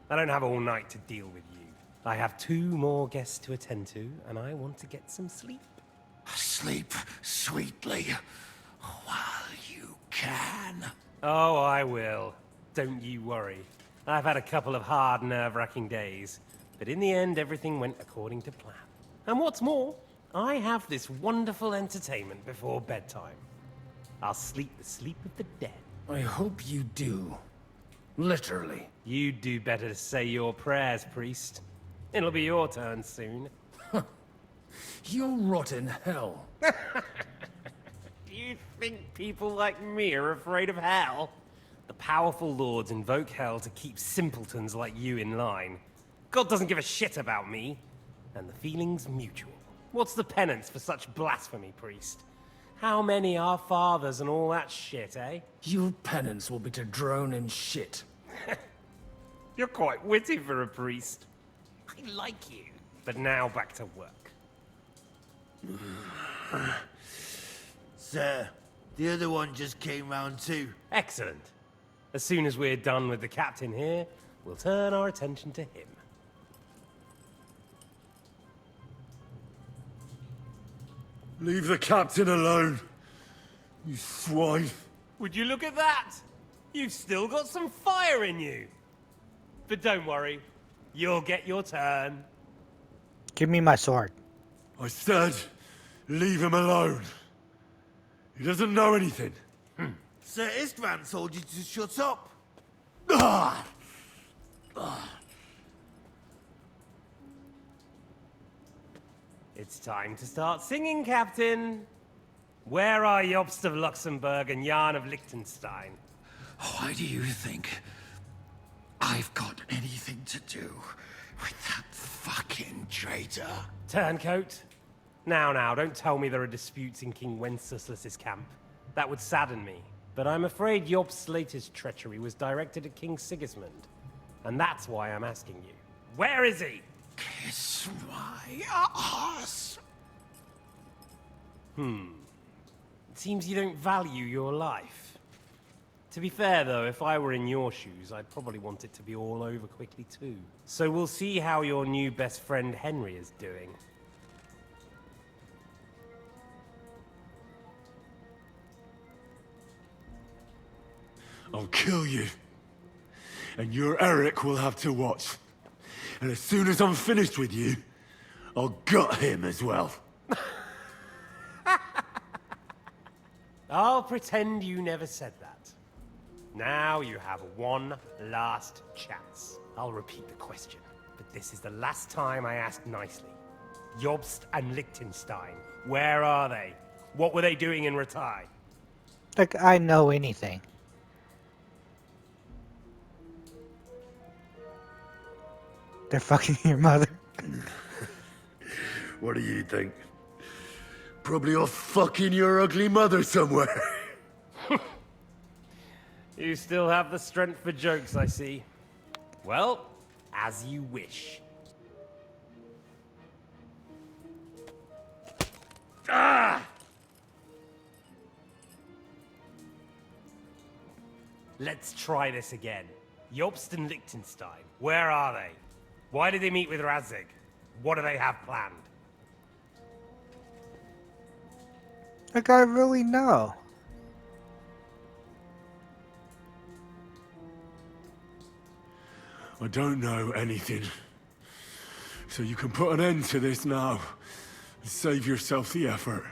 I don't have all night to deal with you. I have 2 more guests to attend to, and I want to get some sleep. Sleep sweetly while you can. Oh, I will. Don't you worry. I've had a couple of hard, nerve-wracking days, but in the end, everything went according to plan. And what's more, I have this wonderful entertainment before bedtime. I'll sleep the sleep of the dead. I hope you do. Literally. You'd do better to say your prayers, priest. It'll be your turn soon. You'll rot in hell. Do you think people like me are afraid of hell? The powerful lords invoke hell to keep simpletons like you in line. God doesn't give a shit about me. And the feeling's mutual. What's the penance for such blasphemy, priest? How many are fathers and all that shit, eh? Your penance will be to drown in shit. You're quite witty for a priest. I like you. But now back to work. Sir, the other one just came round too. Excellent. As soon as we're done with the captain here, we'll turn our attention to him. Leave the captain alone, you swine. Would you look at that? You've still got some fire in you. But don't worry, you'll get your turn. Give me my sword. I said, leave him alone. He doesn't know anything. Sir Istvan told you to shut up. Ah! It's time to start singing, Captain. Where are Jobst of Luxembourg and Jan of Liechtenstein? Why do you think I've got anything to do with that fucking traitor? Turncoat. Now, don't tell me there are disputes in King Wenceslas's camp. That would sadden me. But I'm afraid Jobst's latest treachery was directed at King Sigismund. And that's why I'm asking you. Where is he? Kiss my ass. It seems you don't value your life. To be fair, though, if I were in your shoes, I'd probably want it to be all over quickly, too. So we'll see how your new best friend Henry is doing. I'll kill you. And your Eric will have to watch. And as soon as I'm finished with you, I'll gut him as well. I'll pretend you never said that. Now you have one last chance. I'll repeat the question, but this is the last time I ask nicely. Jobst and Liechtenstein, where are they? What were they doing in Ratai? Like I know anything. They're fucking your mother. What do you think? Probably off fucking your ugly mother somewhere. You still have the strength for jokes, I see. Well, as you wish. Ah! Let's try this again. Jobst and Liechtenstein, where are they? Why did they meet with Radzig? What do they have planned? Like I really know. I don't know anything. So you can put an end to this now. And save yourself the effort.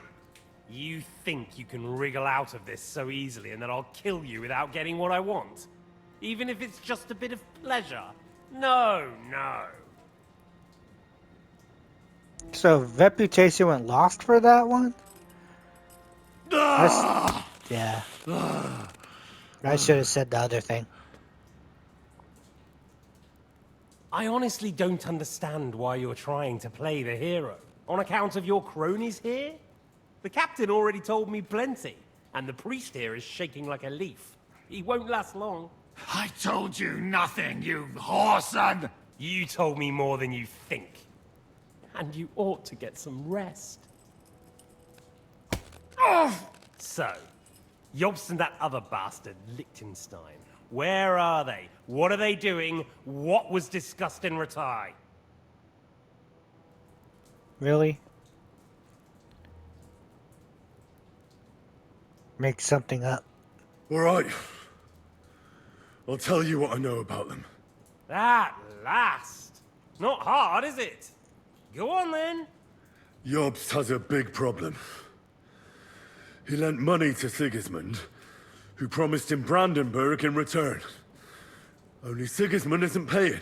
You think you can wriggle out of this so easily and that I'll kill you without getting what I want? Even if it's just a bit of pleasure? No. So reputation went lost for that one? Yeah. I should have said the other thing. I honestly don't understand why you're trying to play the hero. On account of your cronies here? The captain already told me plenty, and the priest here is shaking like a leaf. He won't last long. I told you nothing, you whoreson! You told me more than you think. And you ought to get some rest. So, Jobst and that other bastard, Liechtenstein. Where are they? What are they doing? What was discussed in Ratai? Really? Make something up. Alright. I'll tell you what I know about them. At last! Not hard, is it? Go on then. Jobst has a big problem. He lent money to Sigismund, who promised him Brandenburg in return. Only Sigismund isn't paying,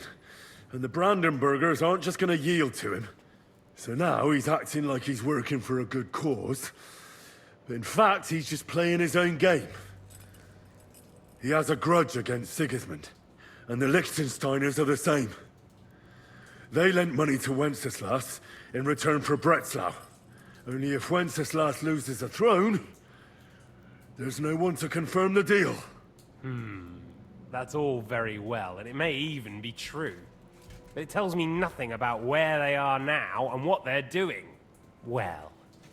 and the Brandenburgers aren't just gonna yield to him. So now he's acting like he's working for a good cause, but in fact he's just playing his own game. He has a grudge against Sigismund, and the Liechtensteiners are the same. They lent money to Wenceslas in return for Breslau. Only if Wenceslas loses the throne, there's no one to confirm the deal. That's all very well, and it may even be true. But it tells me nothing about where they are now and what they're doing. Well,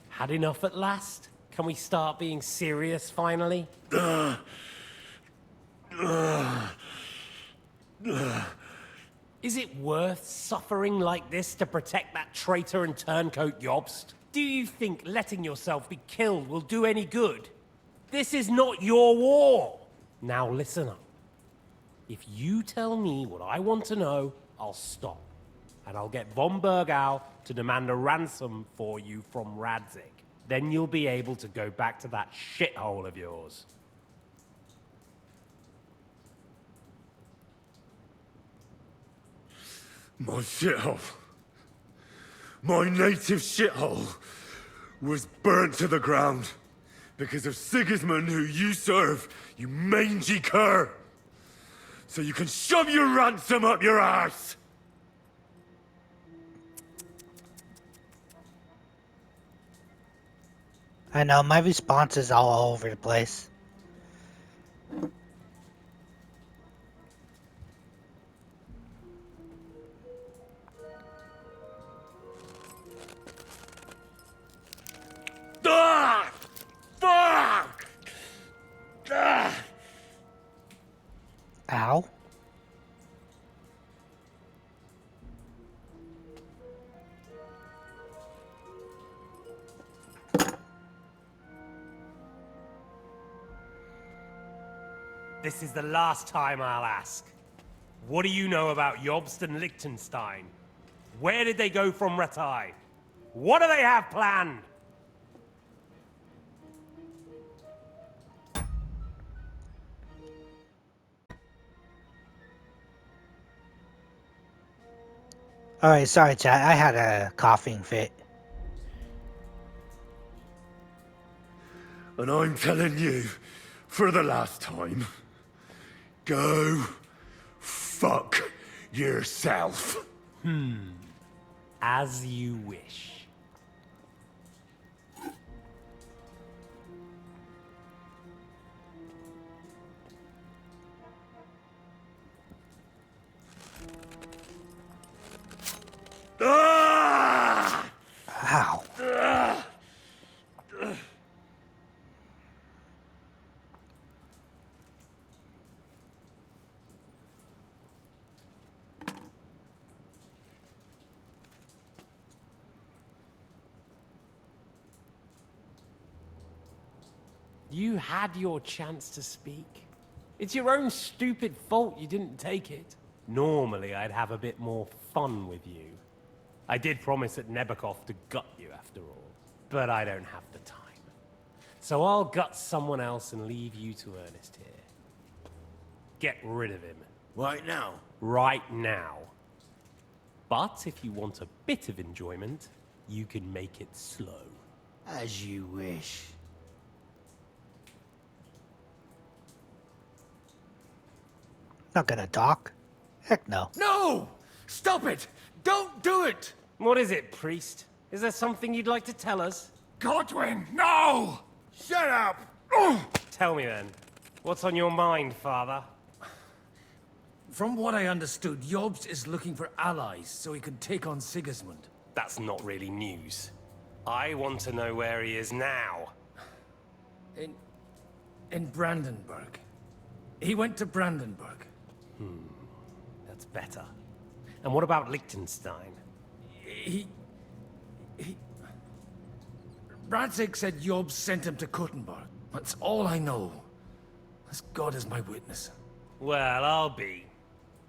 had enough at last? Can we start being serious finally? Is it worth suffering like this to protect that traitor and turncoat Jobst? Do you think letting yourself be killed will do any good? This is not your war! Now listen up. If you tell me what I want to know, I'll stop. And I'll get von Bergau to demand a ransom for you from Radzig. Then you'll be able to go back to that shithole of yours. My shithole. My native shithole was burnt to the ground because of Sigismund, who you serve, you mangy cur. So you can shove your ransom up your ass! I know, my response is all over the place. Ah! Fuck! Ah! Ow. This is the last time I'll ask. What do you know about Jobst and Liechtenstein? Where did they go from Ratai? What do they have planned? Alright, sorry chat, I had a coughing fit. And I'm telling you, for the last time, go fuck yourself. As you wish. Ah! Ow. You had your chance to speak. It's your own stupid fault you didn't take it. Normally, I'd have a bit more fun with you. I did promise at Nebakov to gut you after all, but I don't have the time. So I'll gut someone else and leave you to Ernest here. Get rid of him. Right now? Right now. But if you want a bit of enjoyment, you can make it slow. As you wish. Not gonna talk. Heck no. No! Stop it! Don't do it! What is it, priest? Is there something you'd like to tell us? Godwin, no! Shut up! Tell me then. What's on your mind, father? From what I understood, Jobst is looking for allies so he can take on Sigismund. That's not really news. I want to know where he is now. In Brandenburg. He went to Brandenburg. That's better. And what about Liechtenstein? Radzig said Jobst sent him to Kuttenberg. That's all I know. As God is my witness. Well, I'll be.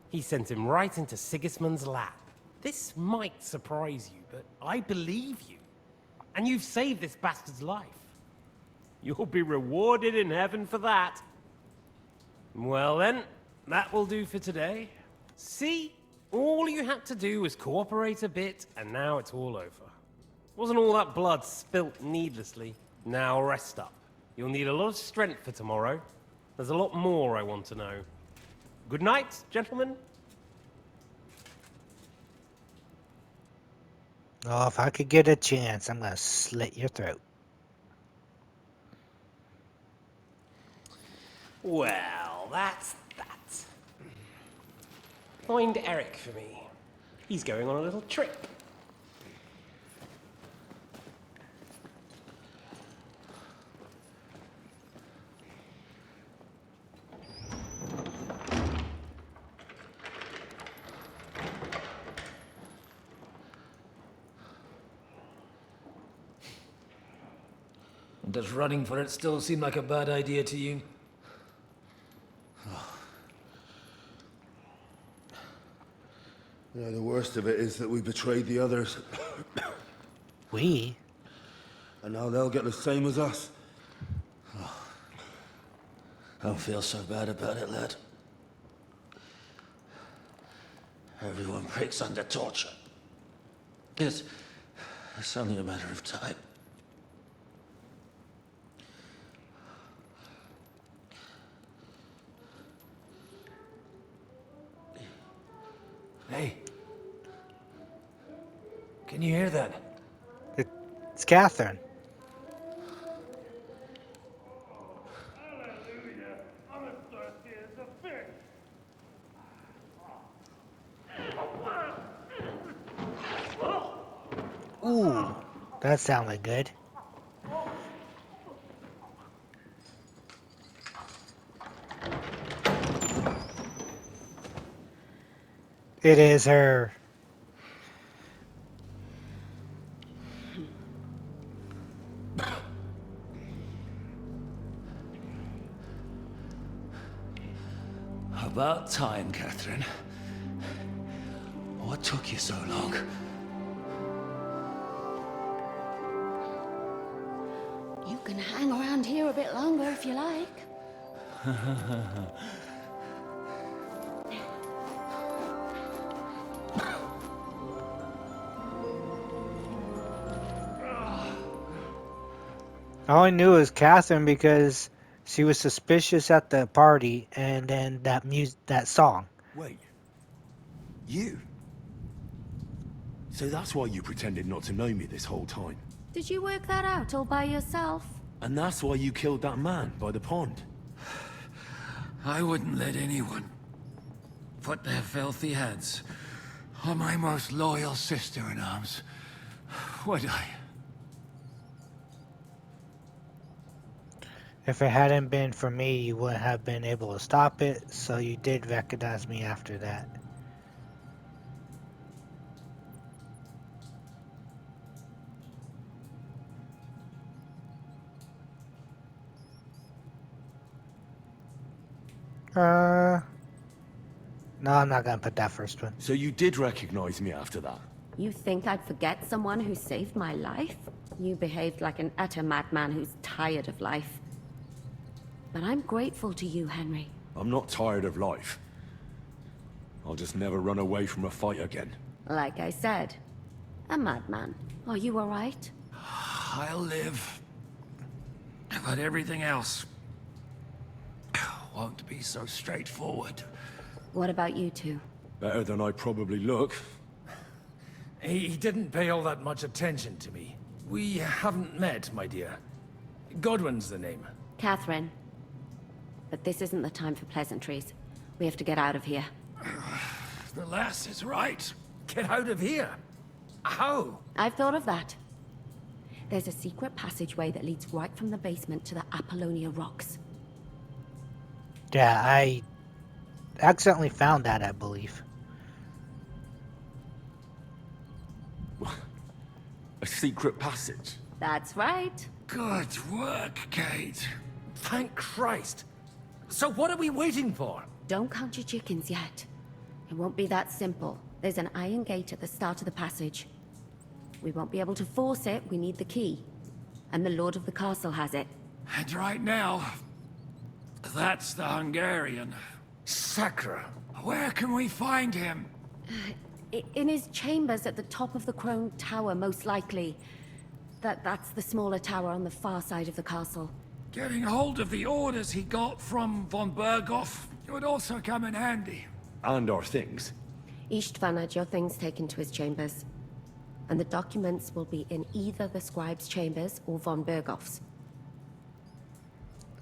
He sent him right into Sigismund's lap. This might surprise you, but I believe you. And you've saved this bastard's life. You'll be rewarded in heaven for that. Well then, that will do for today. See? All you had to do was cooperate a bit, and now it's all over. Wasn't all that blood spilt needlessly. Now rest up. You'll need a lot of strength for tomorrow. There's a lot more I want to know. Good night, gentlemen. Oh, if I could get a chance, I'm gonna slit your throat. Well, that's that. Find Eric for me. He's going on a little trip. Does running for it still seem like a bad idea to you? Yeah, the worst of it is that we betrayed the others. We? And now they'll get the same as us. Don't feel so bad about it, lad. Everyone breaks under torture. It's only a matter of time. Hey. Can you hear that? It's Catherine. Ooh, that sounded good. It is her. About time, Catherine. What took you so long? You can hang around here a bit longer if you like. All I knew was Catherine because she was suspicious at the party, and then that song. Wait. You? So that's why you pretended not to know me this whole time? Did you work that out all by yourself? And that's why you killed that man by the pond? I wouldn't let anyone put their filthy hands on my most loyal sister-in-arms, would I? If it hadn't been for me, you wouldn't have been able to stop it, so you did recognize me after that. No, I'm not gonna put that first one. So you did recognize me after that? You think I'd forget someone who saved my life? You behaved like an utter madman who's tired of life. But I'm grateful to you, Henry. I'm not tired of life. I'll just never run away from a fight again. Like I said, A madman. Are you alright? I'll live. But everything else won't be so straightforward. What about you two? Better than I probably look. He didn't pay all that much attention to me. We haven't met, my dear. Godwin's the name. Catherine. But this isn't the time for pleasantries. We have to get out of here. The lass is right. Get out of here? How? I've thought of that. There's a secret passageway that leads right from the basement to the Apollonia Rocks. Yeah, I accidentally found that, I believe. A secret passage? That's right. Good work, Kate. Thank Christ. So what are we waiting for? Don't count your chickens yet. It won't be that simple. There's an iron gate at the start of the passage. We won't be able to force it, we need the key. And the Lord of the Castle has it. And right now, that's the Hungarian. Sacre. Where can we find him? In his chambers at the top of the Crone Tower, most likely. That's the smaller tower on the far side of the castle. Getting hold of the orders he got from von Berghoff would also come in handy. And our things. Istvan had your things taken to his chambers. And the documents will be in either the scribe's chambers or von Berghoff's.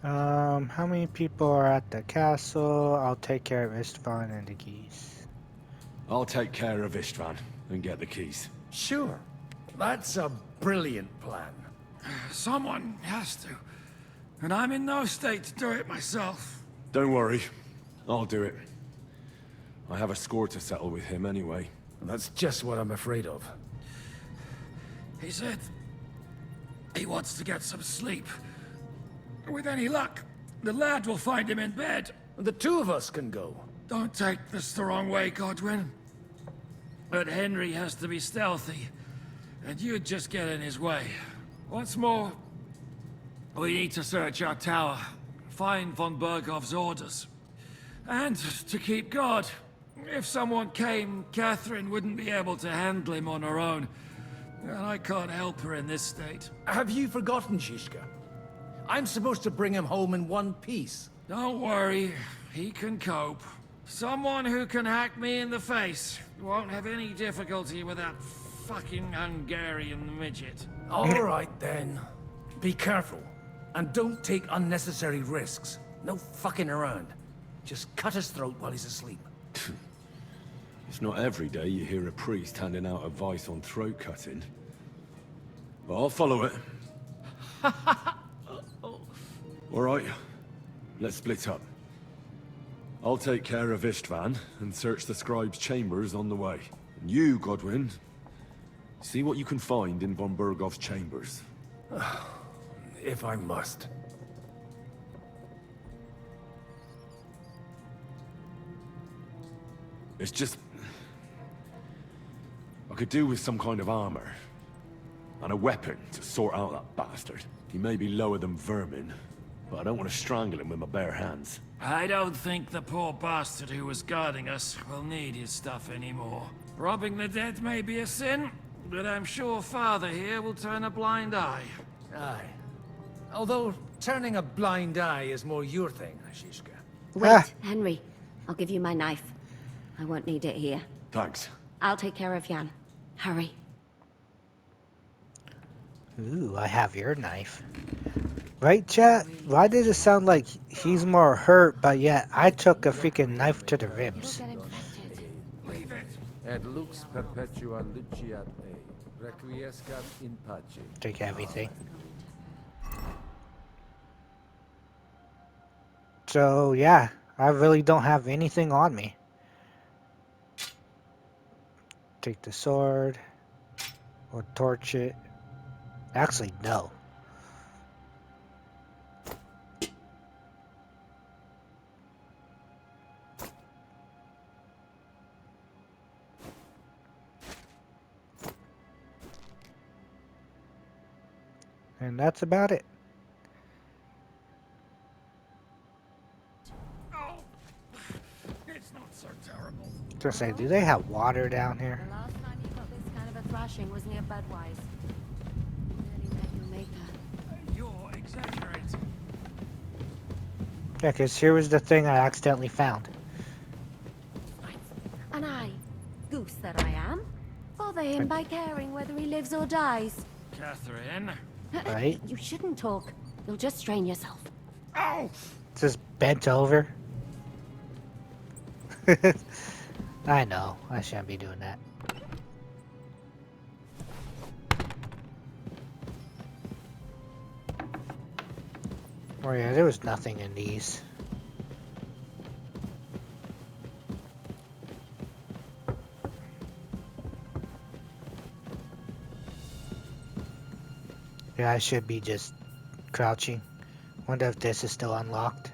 How many people are at the castle? I'll take care of Istvan and the keys. I'll take care of Istvan and get the keys. Sure. That's a brilliant plan. Someone has to. And I'm in no state to do it myself. Don't worry. I'll do it. I have a score to settle with him anyway. That's just what I'm afraid of. He said he wants to get some sleep. With any luck, the lad will find him in bed. The two of us can go. Don't take this the wrong way, Godwin. But Henry has to be stealthy, and you'd just get in his way. What's more, we need to search our tower, find von Berghoff's orders. And to keep guard. If someone came, Catherine wouldn't be able to handle him on her own. And I can't help her in this state. Have you forgotten, Shishka? I'm supposed to bring him home in one piece. Don't worry, he can cope. Someone who can hack me in the face won't have any difficulty with that fucking Hungarian midget. All right, then. Be careful. And don't take unnecessary risks. No fucking around. Just cut his throat while he's asleep. It's not every day you hear a priest handing out advice on throat cutting. But I'll follow it. All right, let's split up. I'll take care of Istvan and search the scribe's chambers on the way. And you, Godwin, see what you can find in von Berghoff's chambers. If I must. It's just... I could do with some kind of armor. And a weapon to sort out that bastard. He may be lower than vermin, but I don't want to strangle him with my bare hands. I don't think the poor bastard who was guarding us will need his stuff anymore. Robbing the dead may be a sin, but I'm sure Father here will turn a blind eye. Aye. Although, turning a blind eye is more your thing, Shishka. Wait, Henry. I'll give you my knife. I won't need it here. Thanks. I'll take care of Jan. Hurry. Ooh, I have your knife. Right, chat? Why did it sound like he's more hurt, but yet I took a freaking knife to the ribs? Et lux perpetua luciat me, requiescat in pace. Take everything. So, yeah, I really don't have anything on me. Take the sword. Or torch it. Actually, no. And that's about it. Oh, it's not so terrible. Just say, do they have water down here? The last time you got this kind of a thrashing was near Budweiser. Nearly met your maker. You're exaggerating. Yeah, because here was the thing I accidentally found. And I, goose that I am, bother him by caring whether he lives or dies. Catherine. Right? You shouldn't talk. You'll just strain yourself. Ow! It's just bent over. I know. I shouldn't be doing that. Oh yeah, there was nothing in these. Yeah, I should be just crouching. Wonder if this is still unlocked.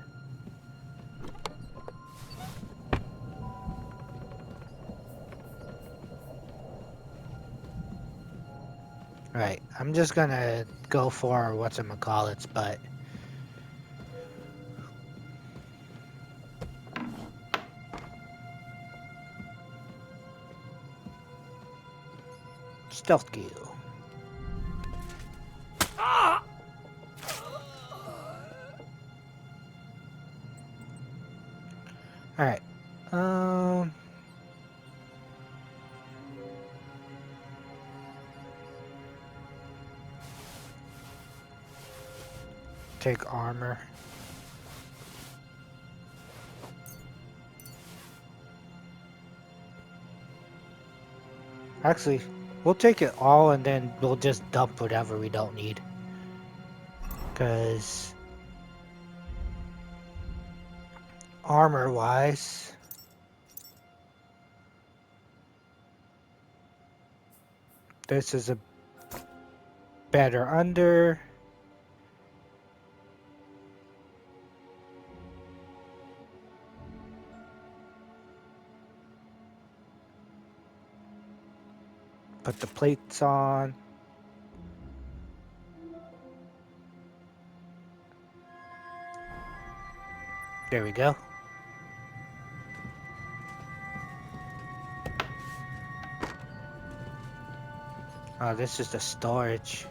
Right, I'm just gonna go for whatchamacallits, but stealth kill. Ah! Alright. Take armor. Actually, we'll take it all and then we'll just dump whatever we don't need. Because armor-wise, this is a better under. Put the plates on. There we go. Oh, this is the storage.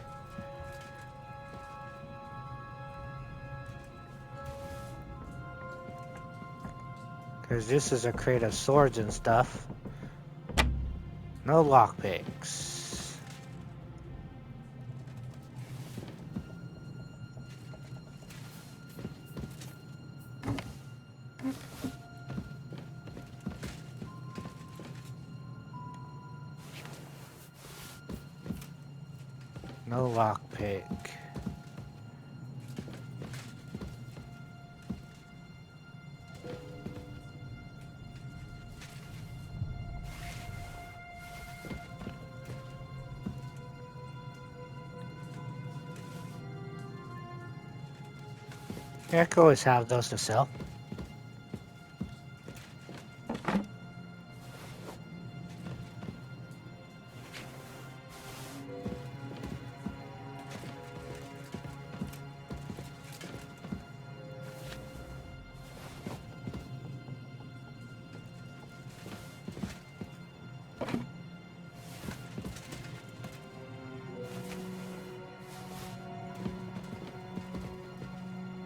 Because this is a crate of swords and stuff. No lockpicks. No lockpick. Yeah, I could always have those to sell.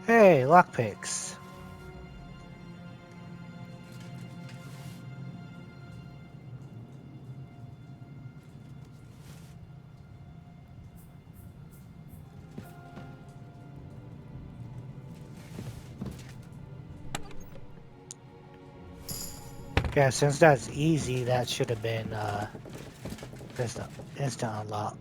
Hey, lockpicks. Yeah, since that's easy, that should have been just an instant unlock.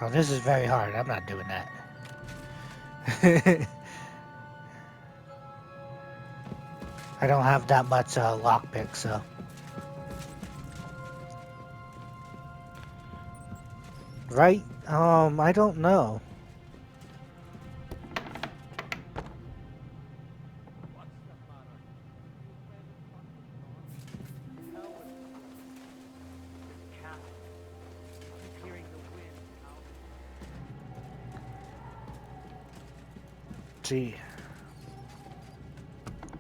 Oh, this is very hard. I'm not doing that. I don't have that much lockpick, so. Right? I don't know. See,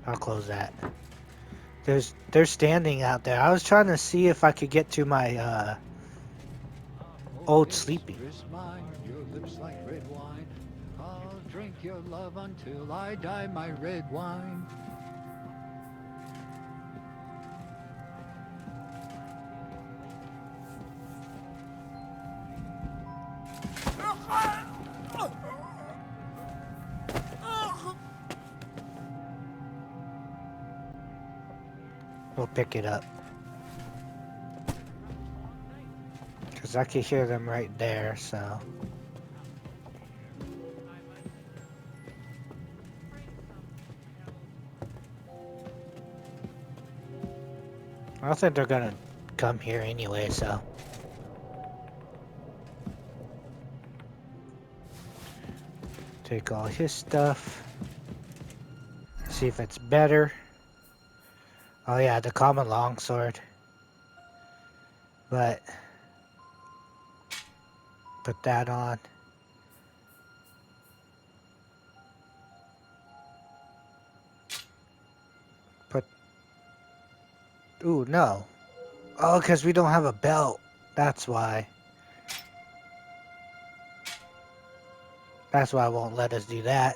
I'll close that. They're standing out there. I was trying to see if I could get to my old sleeping. Your lips like red wine. I'll drink your love until I die, my red wine. We'll pick it up. Because I can hear them right there, so. I don't think they're gonna come here anyway, so. Take all his stuff. See if it's better. Oh yeah, the common longsword. But put that on. Ooh, no. Oh, because we don't have a belt. That's why. That's why it won't let us do that.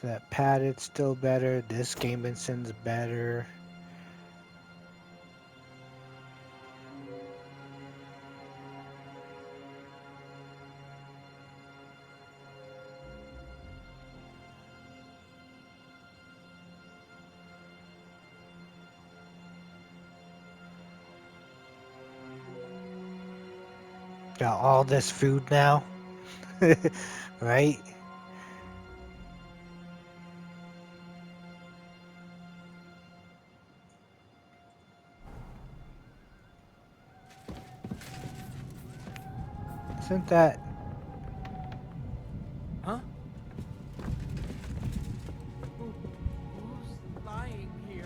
That padded still better. This Gambenson's better. Got all this food now. Right? Isn't that... Huh? Who's lying here?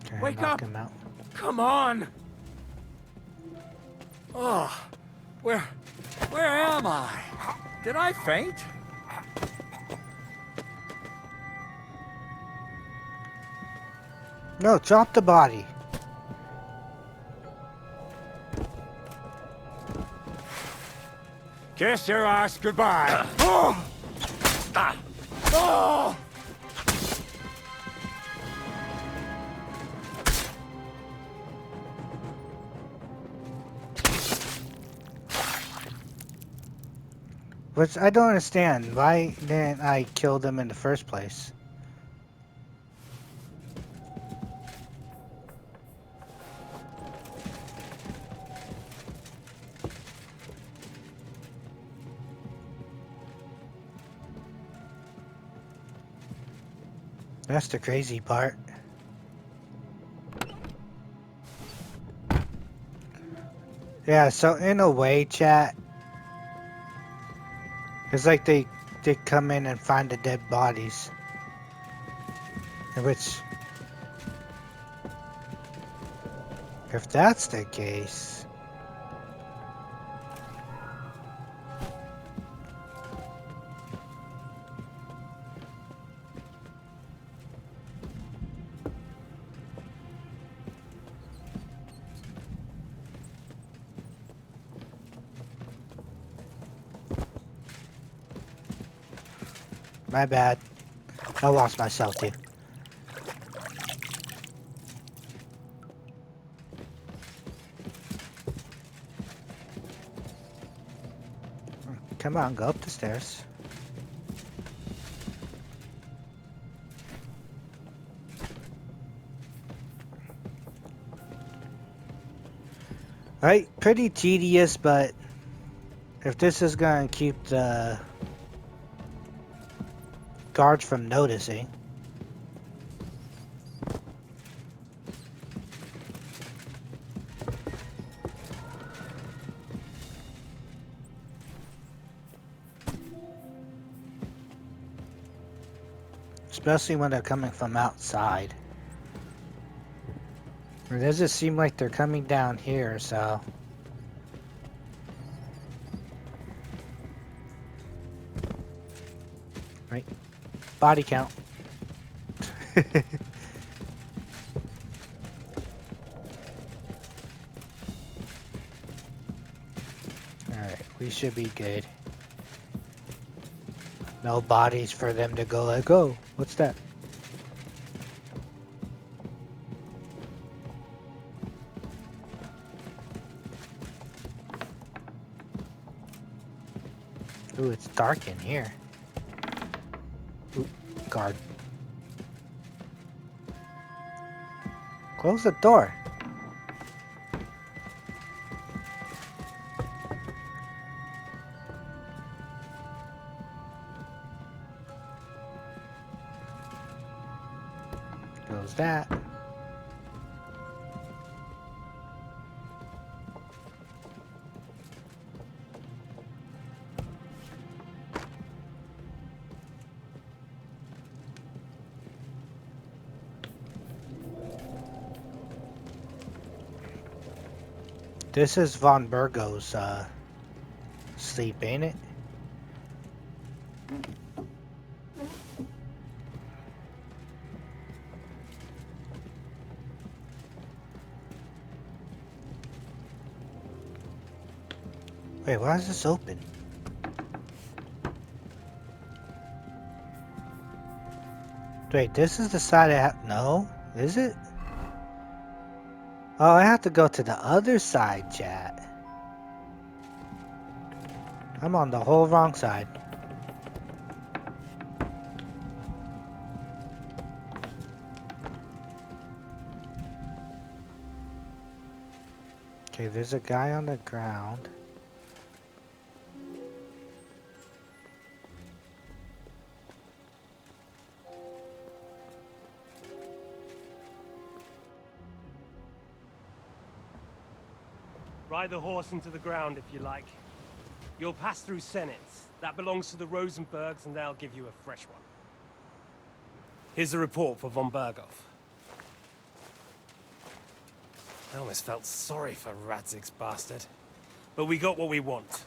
Okay, Wake knock up! him out. Come on! Oh, where am I? Did I faint? No, drop the body. Kiss your ass goodbye. Oh! Oh! Which I don't understand. Why didn't I kill them in the first place? That's the crazy part. Yeah, so in a way, chat, it's like they come in and find the dead bodies. In which, if that's the case, my bad. I lost myself too. Come on, go up the stairs. Right, pretty tedious, but if this is gonna keep the guards from noticing. Especially when they're coming from outside. It doesn't seem like they're coming down here, so... Right. Body count. Alright, we should be good. No bodies for them to go like, oh, what's that? Ooh, it's dark in here. Ooh, guard. Close the door. Goes that. This is Von Burgo's sleep, ain't it? Wait, why is this open? Wait, this is the side I have... No? Is it? Oh, I have to go to the other side, chat. I'm on the whole wrong side. Okay, there's a guy on the ground. Ride the horse into the ground if you like. You'll pass through Senates. That belongs to the Rosenbergs, and they'll give you a fresh one. Here's a report for von Berghoff. I almost felt sorry for Radzig's bastard. But we got what we want.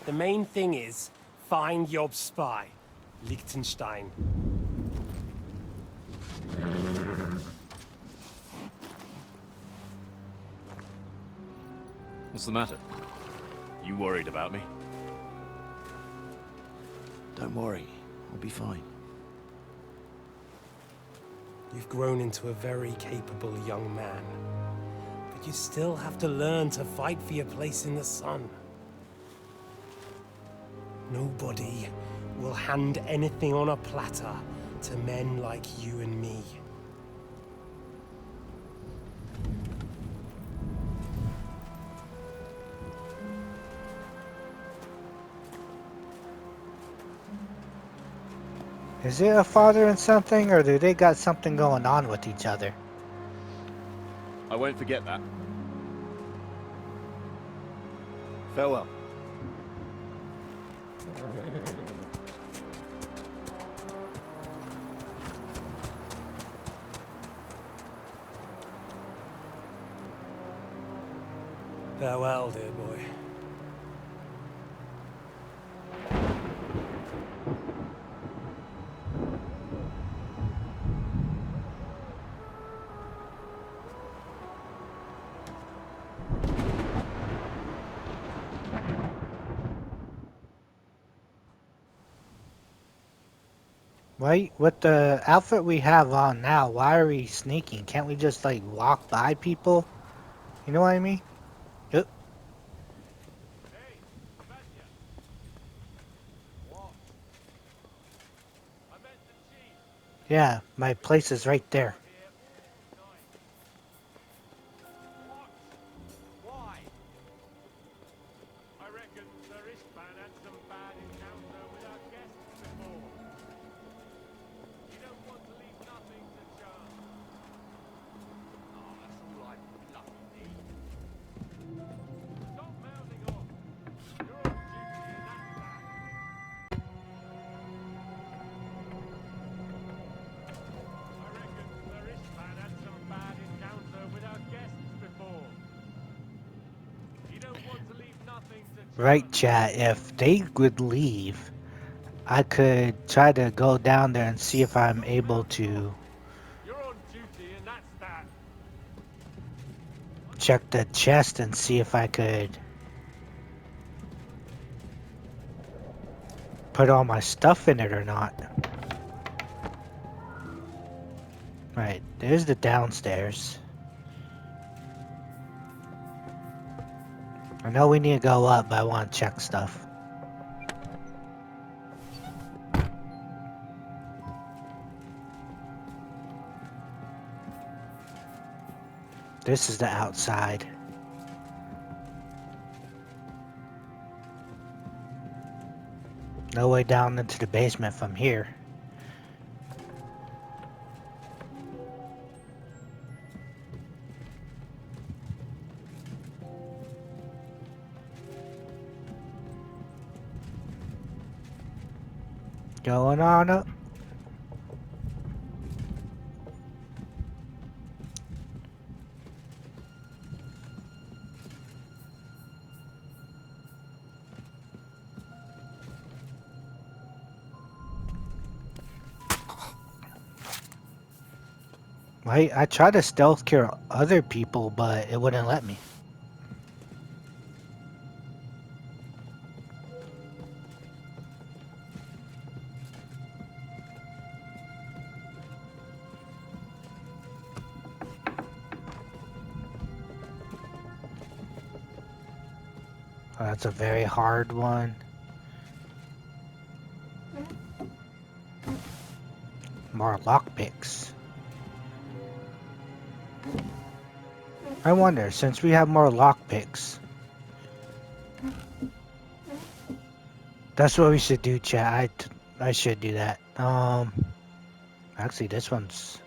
The main thing is, find Job's spy, Liechtenstein. What's the matter? You worried about me? Don't worry, I'll be fine. You've grown into a very capable young man. But you still have to learn to fight for your place in the sun. Nobody will hand anything on a platter to men like you and me. Is it a father and something, or do they got something going on with each other? I won't forget that. Farewell. Farewell, dear boy. Why, with the outfit we have on now, why are we sneaking? Can't we just, like, walk by people? You know what I mean? Yep. Yeah, my place is right there. Right, chat. If they would leave, I could try to go down there and see if I'm able to check the chest and see if I could put all my stuff in it or not. Right, there's the downstairs. I know we need to go up, but I want to check stuff. This is the outside. No way down into the basement from here. Going on up. I tried to stealth kill other people, but it wouldn't let me. Oh, that's a very hard one. More lockpicks. I wonder, since we have more lockpicks, that's what we should do, chat. I should do that. Actually, this one's...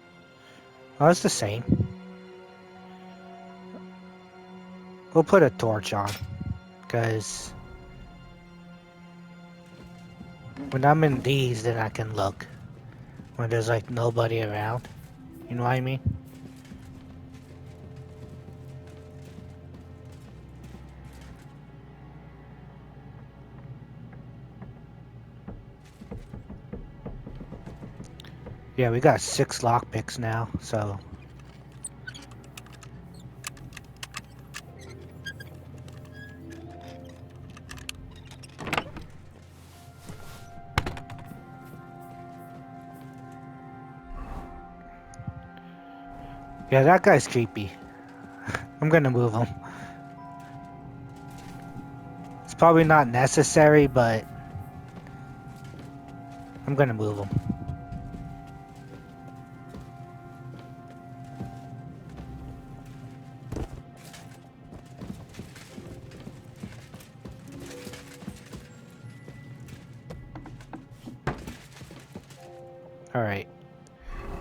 Oh, it's the same. We'll put a torch on, because when I'm in these, then I can look. When there's like nobody around. You know what I mean? Yeah, we got 6 lockpicks now, so... Yeah, that guy's creepy. I'm gonna move him. It's probably not necessary, but... I'm gonna move him. Alright.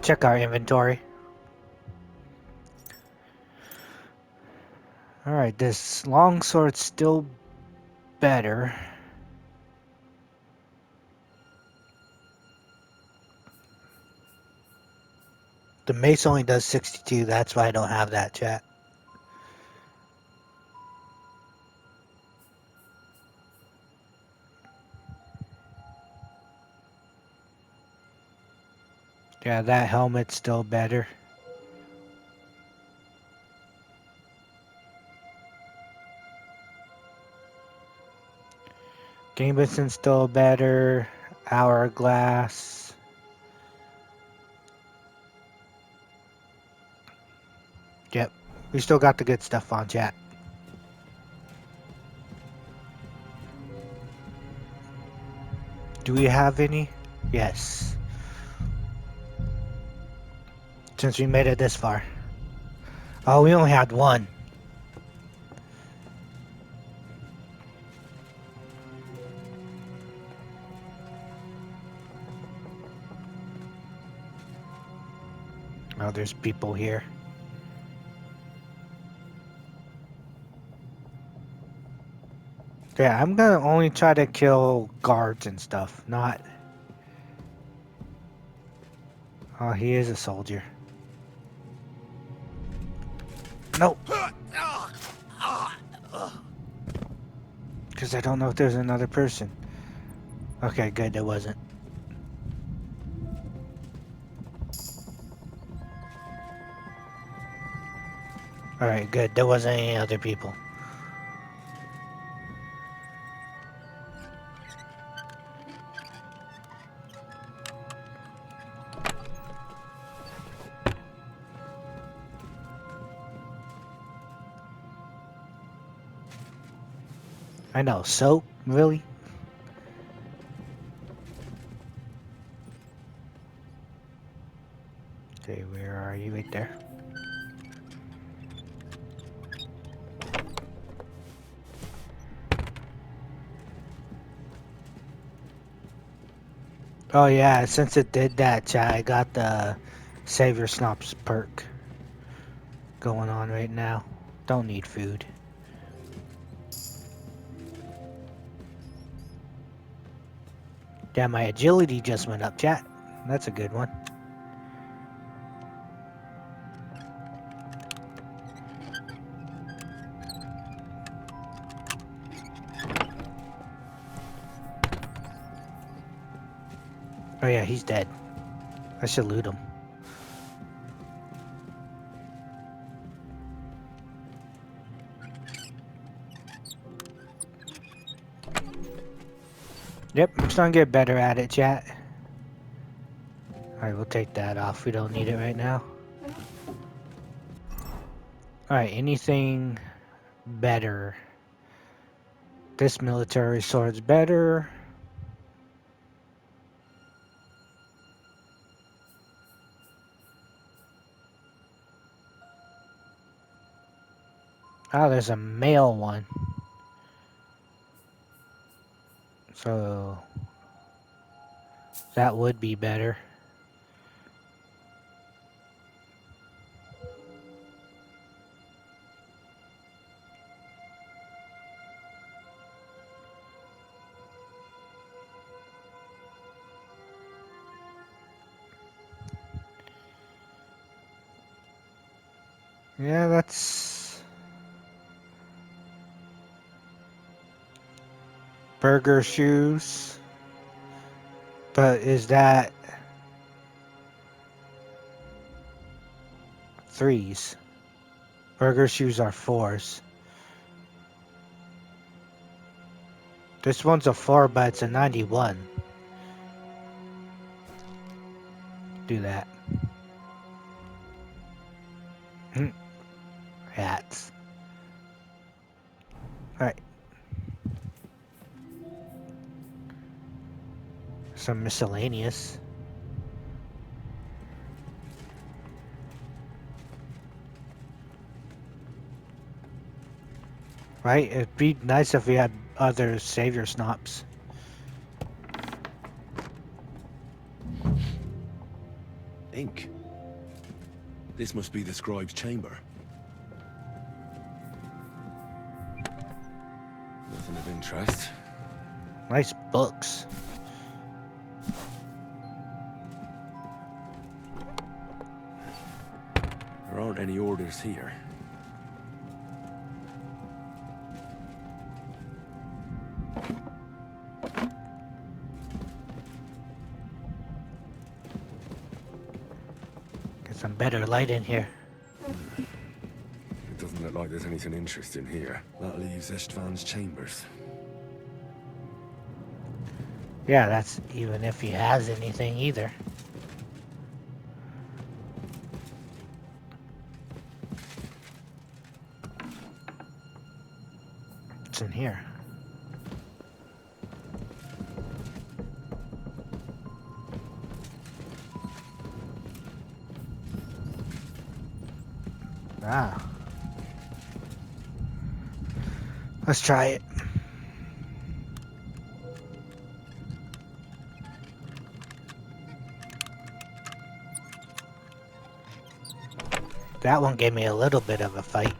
Check our inventory. Alright, this longsword's still better. The mace only does 62, that's why I don't have that, chat. Yeah, that helmet's still better. Gambeson's still better. Hourglass. Yep, we still got the good stuff on, chat. Do we have any? Yes. Since we made it this far. Oh, we only had one. Oh, there's people here. Yeah, I'm gonna only try to kill guards and stuff, not... Oh, he is a soldier. Nope. Because I don't know if there's another person. Okay, good, there wasn't. Alright, good, there wasn't any other people. I know, soap? Really? Okay, where are you? Right there. Oh yeah, since it did that, chat, I got the Save Your Snops perk going on right now. Don't need food. Yeah, my agility just went up, chat. That's a good one. Oh yeah, he's dead. I should loot him. Yep, I'm starting to get better at it, chat. Alright, we'll take that off. We don't need it right now. Alright, anything better? This military sword's better. Oh, there's a male one. So that would be better. Yeah, that's burger shoes. But is that 3s? Burger shoes are 4s. This one's a 4, but it's a 91. Do that. Hats. Alright. Some miscellaneous. Right? It'd be nice if we had other savior snops. Ink. This must be the scribe's chamber. Nothing of interest. Nice books. There aren't any orders here. Get some better light in here. It doesn't look like there's anything interesting here. That leaves Istvan's chambers. Yeah, that's even if he has anything either. What's in here? Ah. Let's try it. That one gave me a little bit of a fight.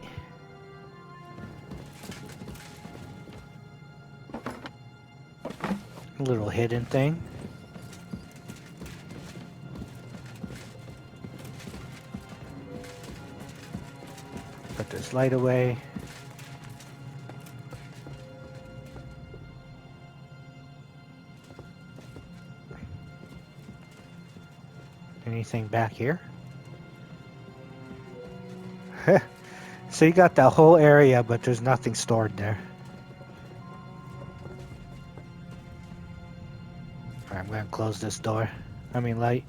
A little hidden thing. Put this light away. Anything back here? So you got that whole area, but there's nothing stored there. Alright, I'm gonna close this door. I mean light.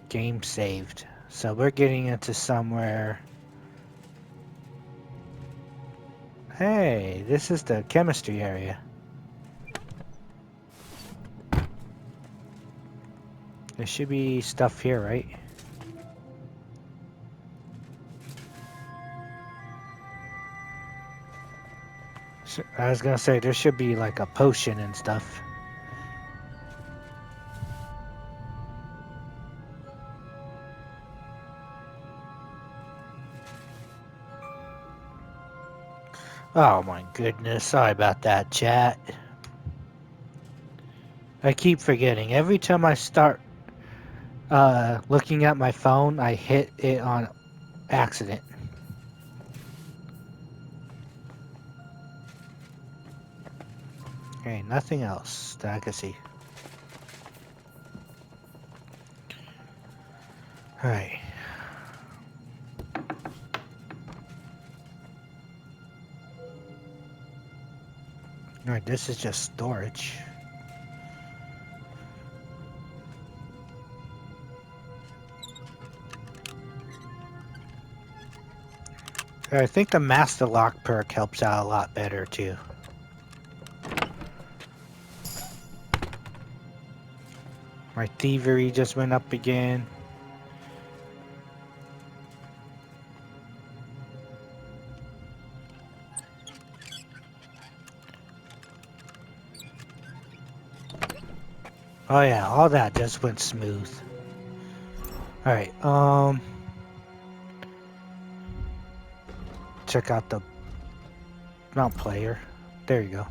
Game saved. So we're getting into somewhere. Hey, this is the chemistry area. There should be stuff here, right? So, I was gonna say, there should be like a potion and stuff. Oh my goodness, sorry about that, chat. I keep forgetting. Every time I start looking at my phone, I hit it on accident. Okay, nothing else that I can see. Alright. Alright, this is just storage. I think the Master Lock perk helps out a lot better too. My thievery just went up again. Oh yeah, all that just went smooth. Alright, check out the mount player. There you go.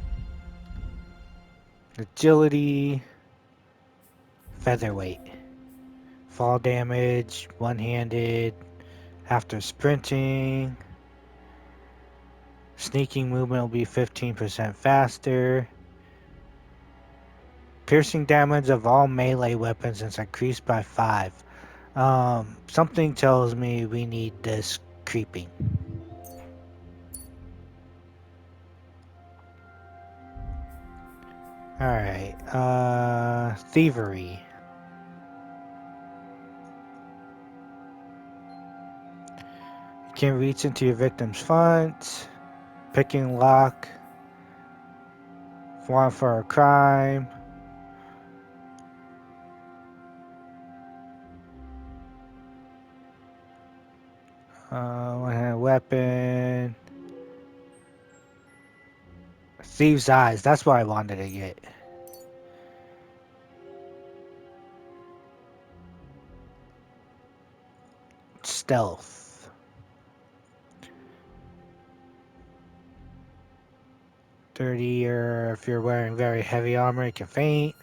Agility, featherweight, fall damage, one-handed, after sprinting, sneaking movement will be 15% faster. Piercing damage of all melee weapons is increased by 5. Something tells me we need this creeping. Alright, thievery. You can reach into your victim's front. Picking lock. Warrant for a crime. One-handed weapon. Thieves' eyes. That's what I wanted to get. Stealth. Dirty, or if you're wearing very heavy armor, you can faint.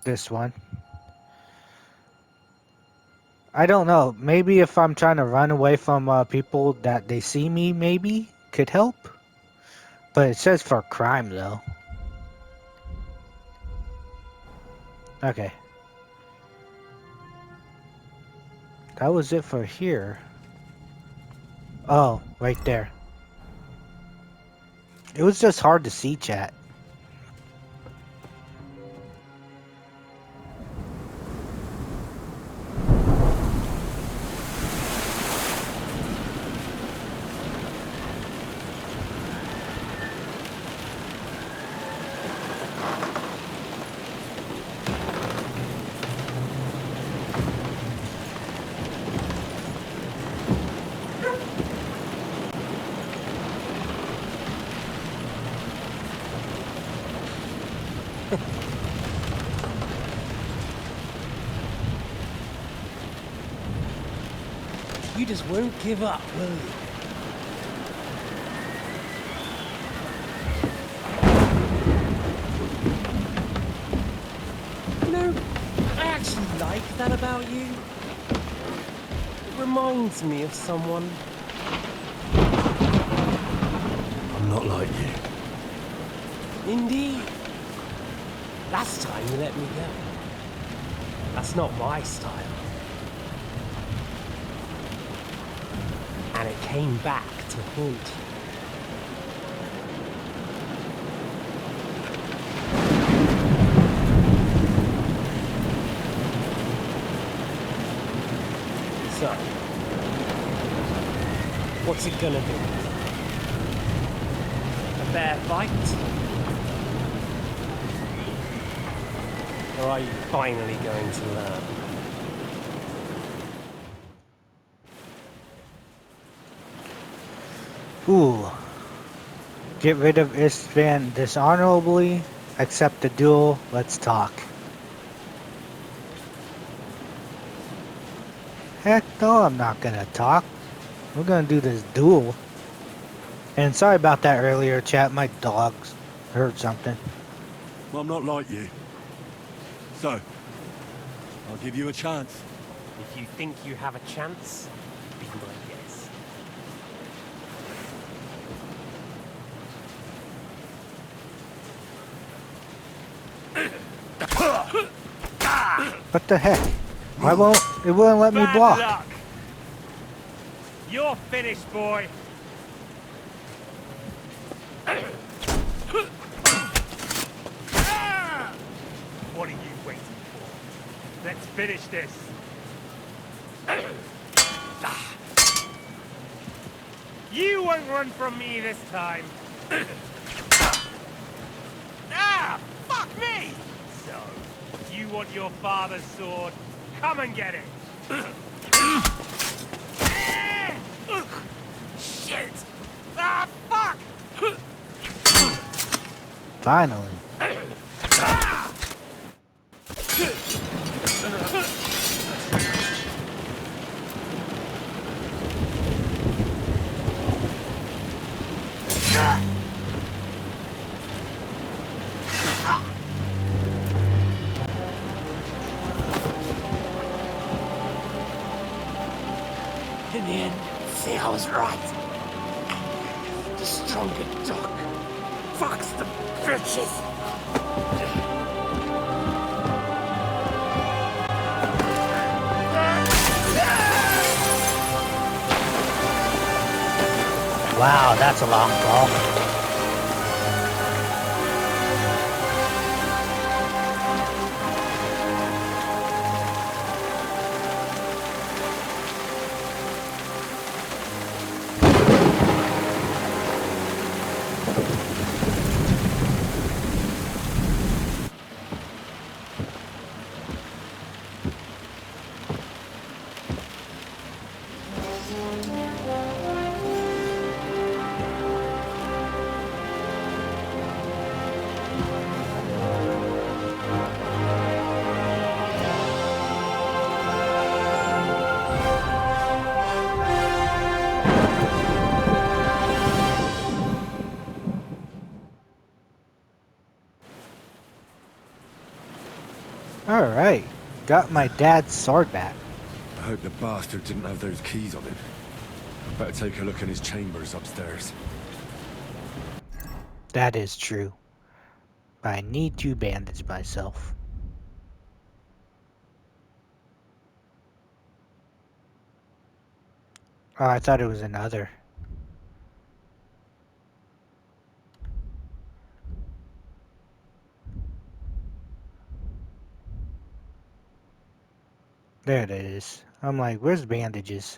This one. I don't know. Maybe if I'm trying to run away from people that they see me, maybe could help. But it says for crime, though. Okay. That was it for here. Oh, right there. It was just hard to see, chat. You just won't give up, will you? You know, I actually like that about you? It reminds me of someone. I'm not like you. Indeed. Last time you let me go. That's not my style. And it came back to haunt you. So, what's it gonna be? A fair fight? Or are you finally going to learn? Ooh. Get rid of Istvan dishonorably. Accept the duel. Let's talk. Heck no, I'm not gonna talk. We're gonna do this duel. And sorry about that earlier, chat. My dogs heard something. Well, I'm not like you. So, I'll give you a chance. If you think you have a chance, be my guest. What the heck? Why won't it wouldn't let me block? Bad luck. You're finished, boy. What are you waiting for? Let's finish this. You won't run from me this time. Ah! Fuck me! So, you want your father's sword? Come and get it! Shit! Ah, fuck! Finally. In the end, see, I was right. The stronger dog fucks the bitches. Wow, that's a long fall. Alright, got my dad's sword back. I hope the bastard didn't have those keys on him. Better take a look in his chambers upstairs. That is true. But I need to bandage myself. Oh, I thought it was another. There it is. I'm like, where's bandages?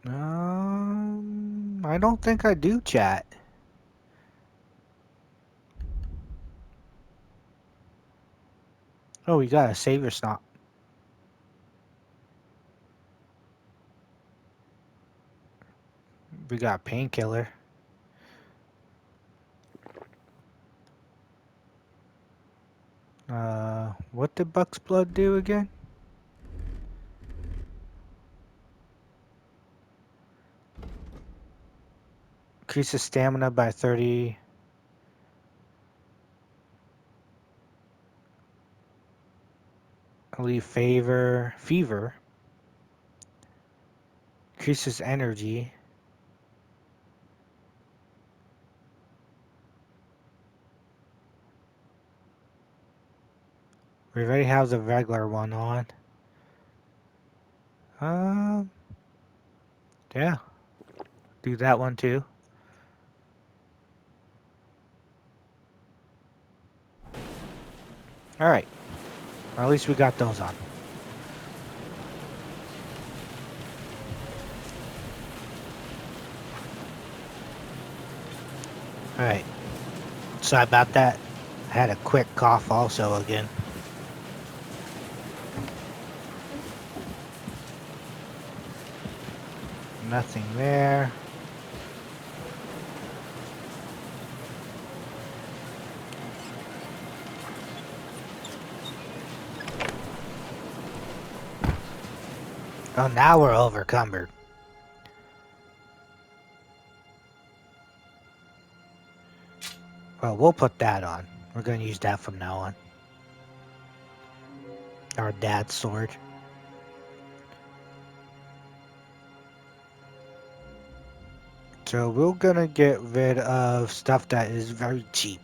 I don't think I do, chat. Oh, we got a saver snot. We got painkiller. What did Buck's blood do again? Increases stamina by 30. Relieve fever. Increases energy. We already have the regular one on. Yeah. Do that one too. Alright. Or at least we got those on. Alright. Sorry about that. I had a quick cough also again. Nothing there. Oh, now we're overcumbered. Well, we'll put that on. We're going to use that from now on. Our dad's sword. So we're going to get rid of stuff that is very cheap.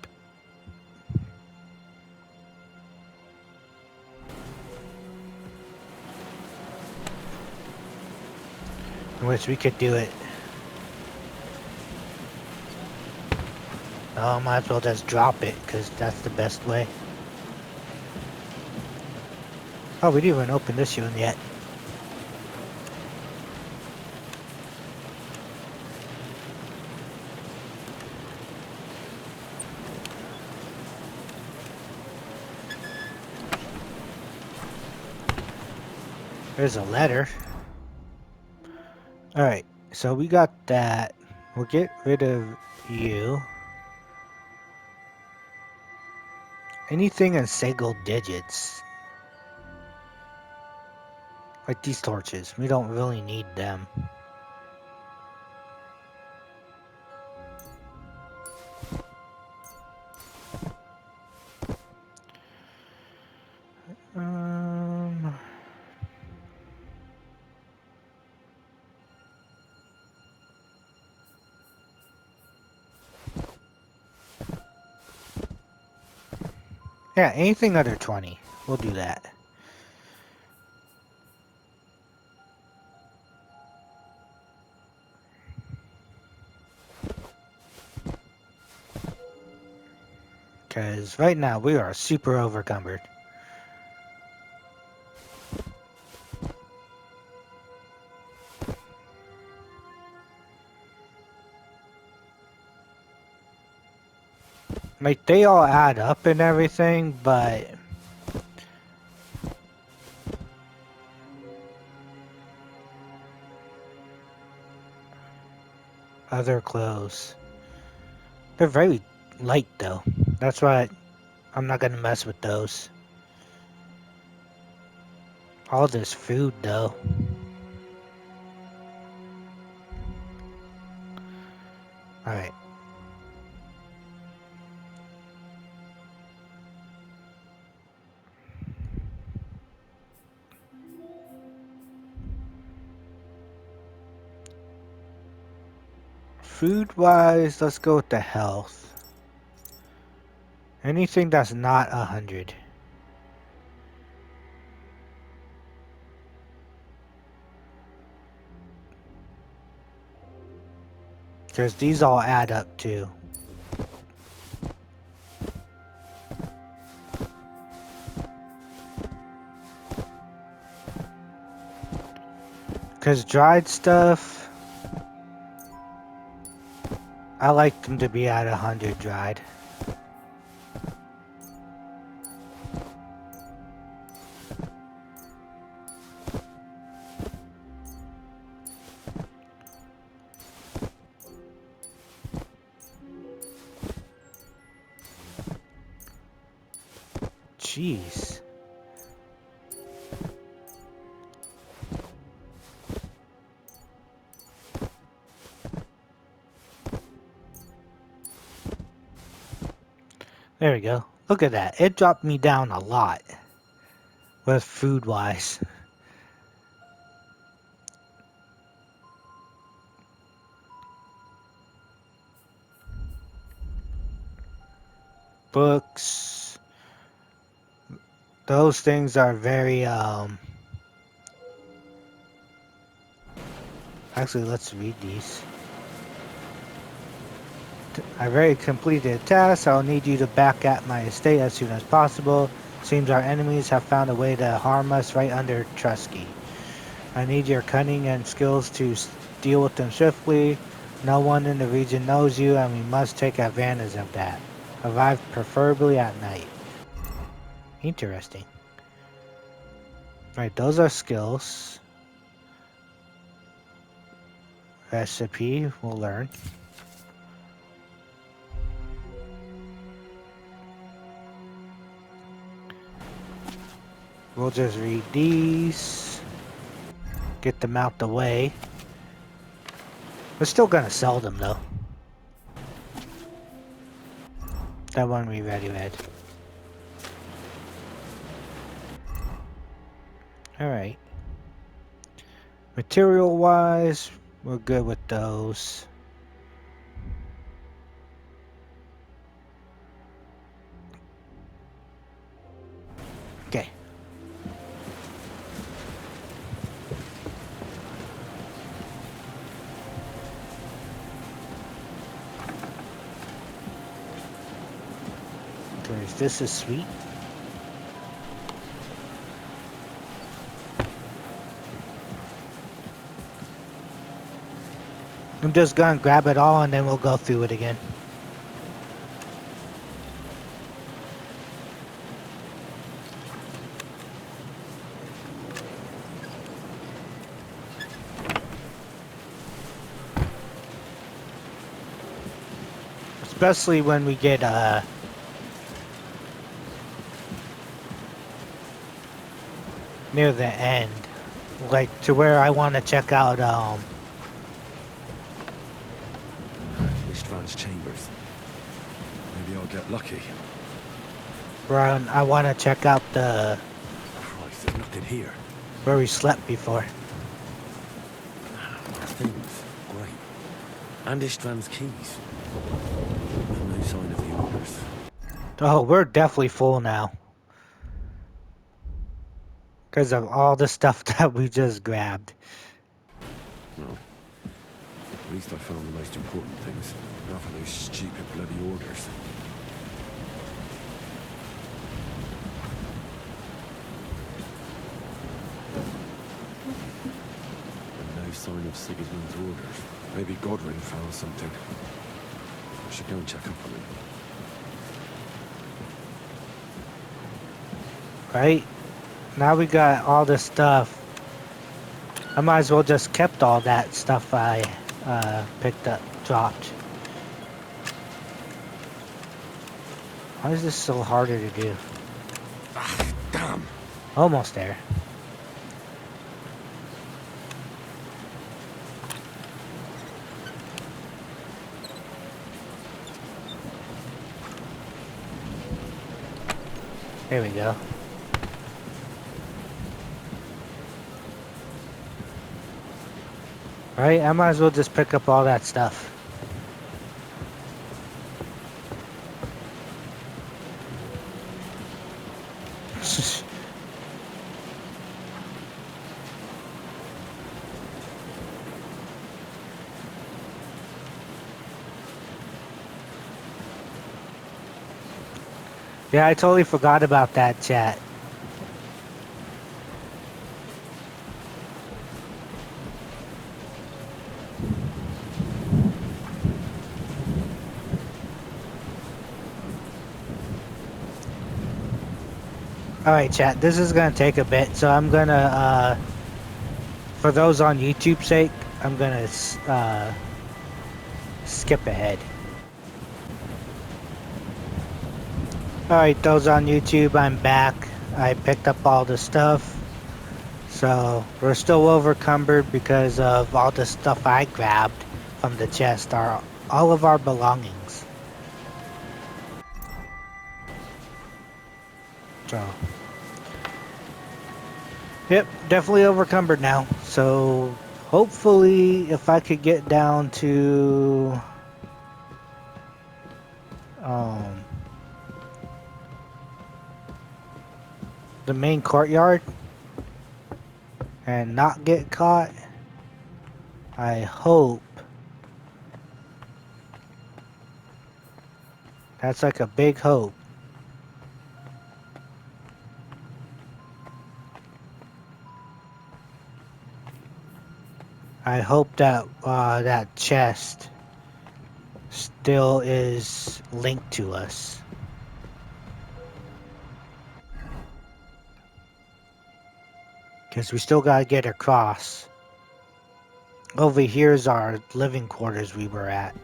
In which we could do it. Oh, might as well just drop it, because that's the best way. Oh, we didn't even open this one yet. There's a letter. Alright, so we got that. We'll get rid of you. Anything in single digits. Like these torches. We don't really need them. Yeah, anything under 20. We'll do that. Because right now we are super overcumbered. Like, they all add up and everything, but other clothes. They're very light, though. That's why I'm not gonna mess with those. All this food, though. Alright. Food-wise, let's go with the health. Anything that's not 100. Because these all add up too. Because dried stuff, I like them to be at 100 dried. Jeez. There we go. Look at that. It dropped me down a lot. With food-wise. Books. Those things are very, Actually, let's read these. I've already completed a task. I'll need you to back at my estate as soon as possible. Seems our enemies have found a way to harm us right under Trusky. I need your cunning and skills to deal with them swiftly. No one in the region knows you, and we must take advantage of that. Arrive preferably at night. Interesting. Right, those are skills. Recipe, we'll learn. We'll just read these. Get them out the way. We're still gonna sell them though. That one we already read. Alright. Material wise, we're good with those. Okay. This is sweet. I'm just gonna grab it all and then we'll go through it again. Especially when we get near the end, like to where I want to check out István's chambers. Maybe I'll get lucky. where I want to check out the Christ, there's nothing here. where we slept before. Things, great. And István's keys. No sign of the orders. Oh, we're definitely full now. Because of all the stuff that we just grabbed. Well, at least I found the most important things. Enough of those stupid bloody orders. And no sign of Sigismund's orders. Maybe Godwin found something. I should go and check up on him. Right? Now we got all this stuff. I might as well just kept all that stuff I picked up, dropped. Why is this so harder to do? Ah, damn. Almost there. There we go. Right, I might as well just pick up all that stuff. Yeah, I totally forgot about that, chat. Alright, chat, this is gonna take a bit, so I'm gonna, for those on YouTube's sake, I'm gonna, skip ahead. Alright, those on YouTube, I'm back. I picked up all the stuff. So, we're still overcumbered because of all the stuff I grabbed from the chest, all of our belongings. So, yep, definitely overcumbered now. So, hopefully, if I could get down to the main courtyard and not get caught, I hope. That's like a big hope. I hope that that chest still is linked to us. Because we still gotta get across. Over here's our living quarters we were at.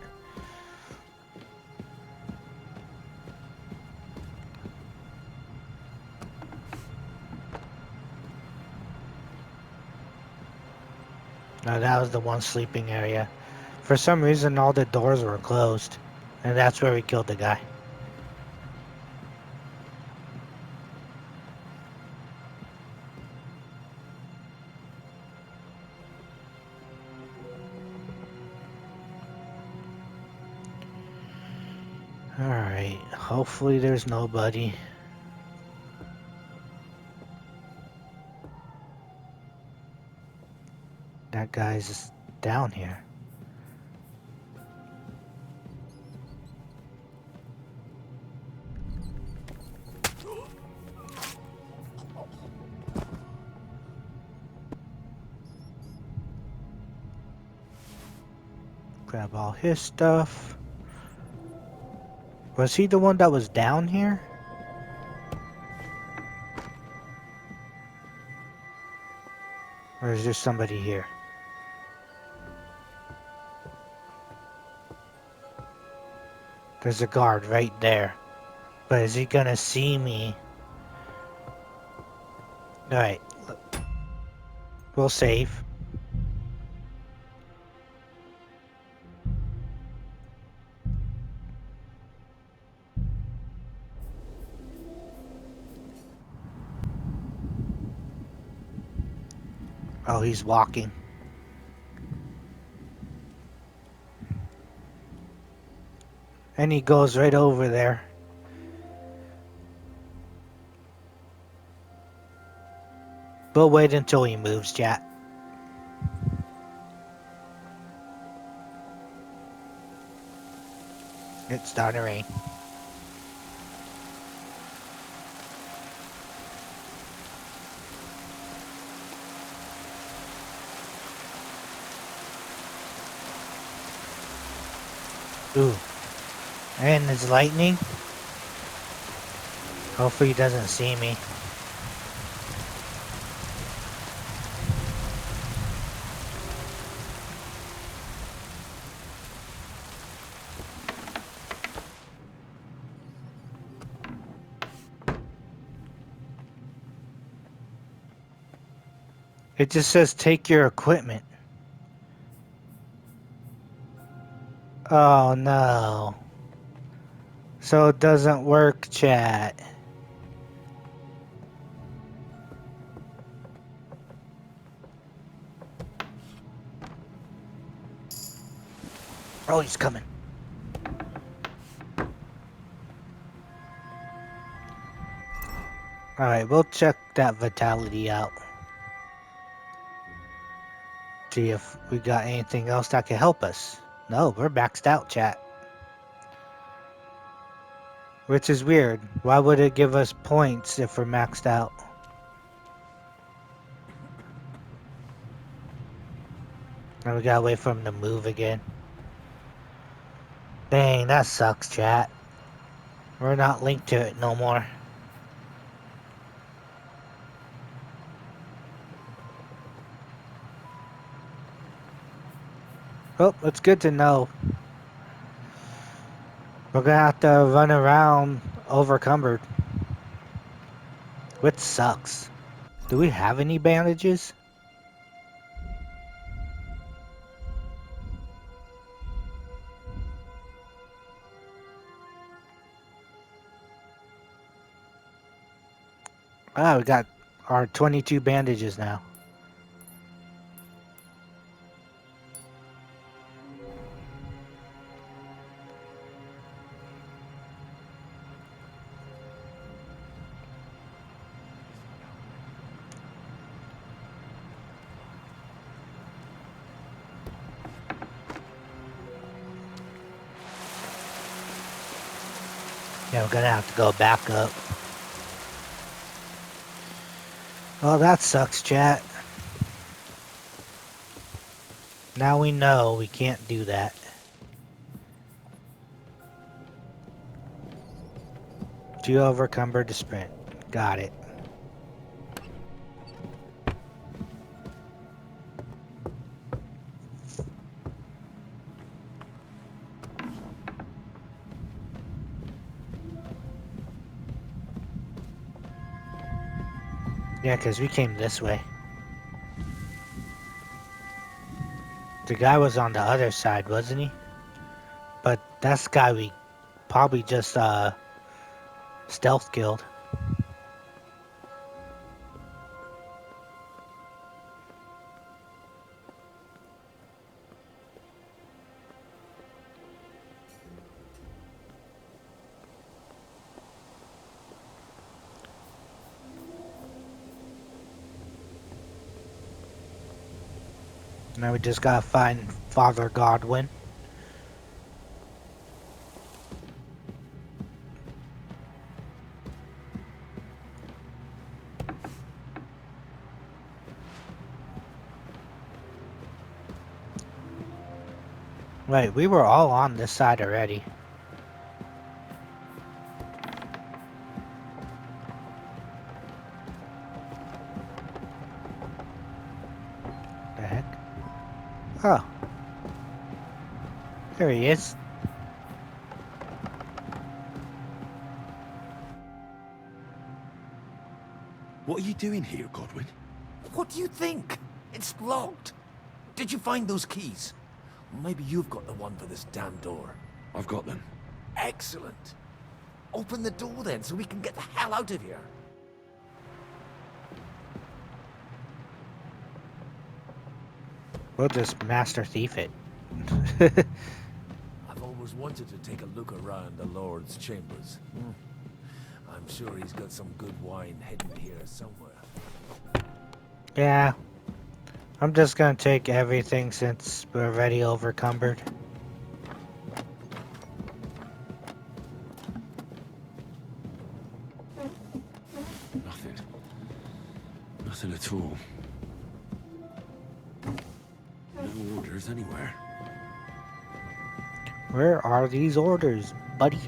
Now that was the one sleeping area. For some reason all the doors were closed. And that's where we killed the guy. Alright, hopefully there's nobody. That guy's down here. Grab all his stuff. Was he the one that was down here? Or is there somebody here? There's a guard right there. But is he gonna see me? Alright. We'll save. Oh, he's walking. And he goes right over there. We'll wait until he moves, chat. It's starting to rain. Ooh. And there's lightning. Hopefully he doesn't see me. It just says take your equipment. Oh no. So it doesn't work, chat. Oh, he's coming. Alright, we'll check that vitality out. See if we got anything else that can help us. No, we're maxed out, chat. Which is weird. Why would it give us points if we're maxed out? Now we gotta wait for him to move again. Dang, that sucks, chat. We're not linked to it no more. Oh, it's good to know. We're gonna have to run around overcumbered. Which sucks. Do we have any bandages? Ah, we got our 22 bandages now. Yeah, we're gonna have to go back up. Well, that sucks, chat. Now we know we can't do that. Too overcumbered to sprint. Got it. Yeah, because we came this way. The guy was on the other side, wasn't he? But that's the guy we probably just stealth killed. Now we just gotta find Father Godwin. Right, we were all on this side already. The heck? Oh. There he is. What are you doing here, Godwin? What do you think? It's locked. Did you find those keys? Maybe you've got the one for this damn door. I've got them. Excellent. Open the door then, so we can get the hell out of here. We'll just master thief it. I've always wanted to take a look around the Lord's chambers. I'm sure he's got some good wine hidden here somewhere. Yeah. I'm just gonna take everything since we're already overcumbered. Nothing. Nothing at all. No orders anywhere. Where are these orders, buddy?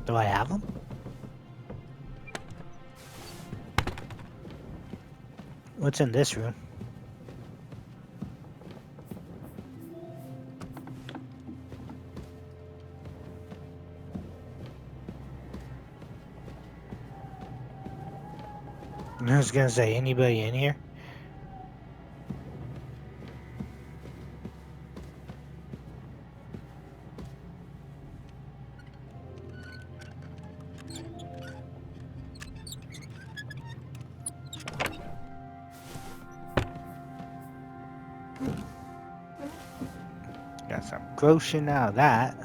Do I have them? What's in this room? I was gonna say, anybody in here? Got some groshing out of that.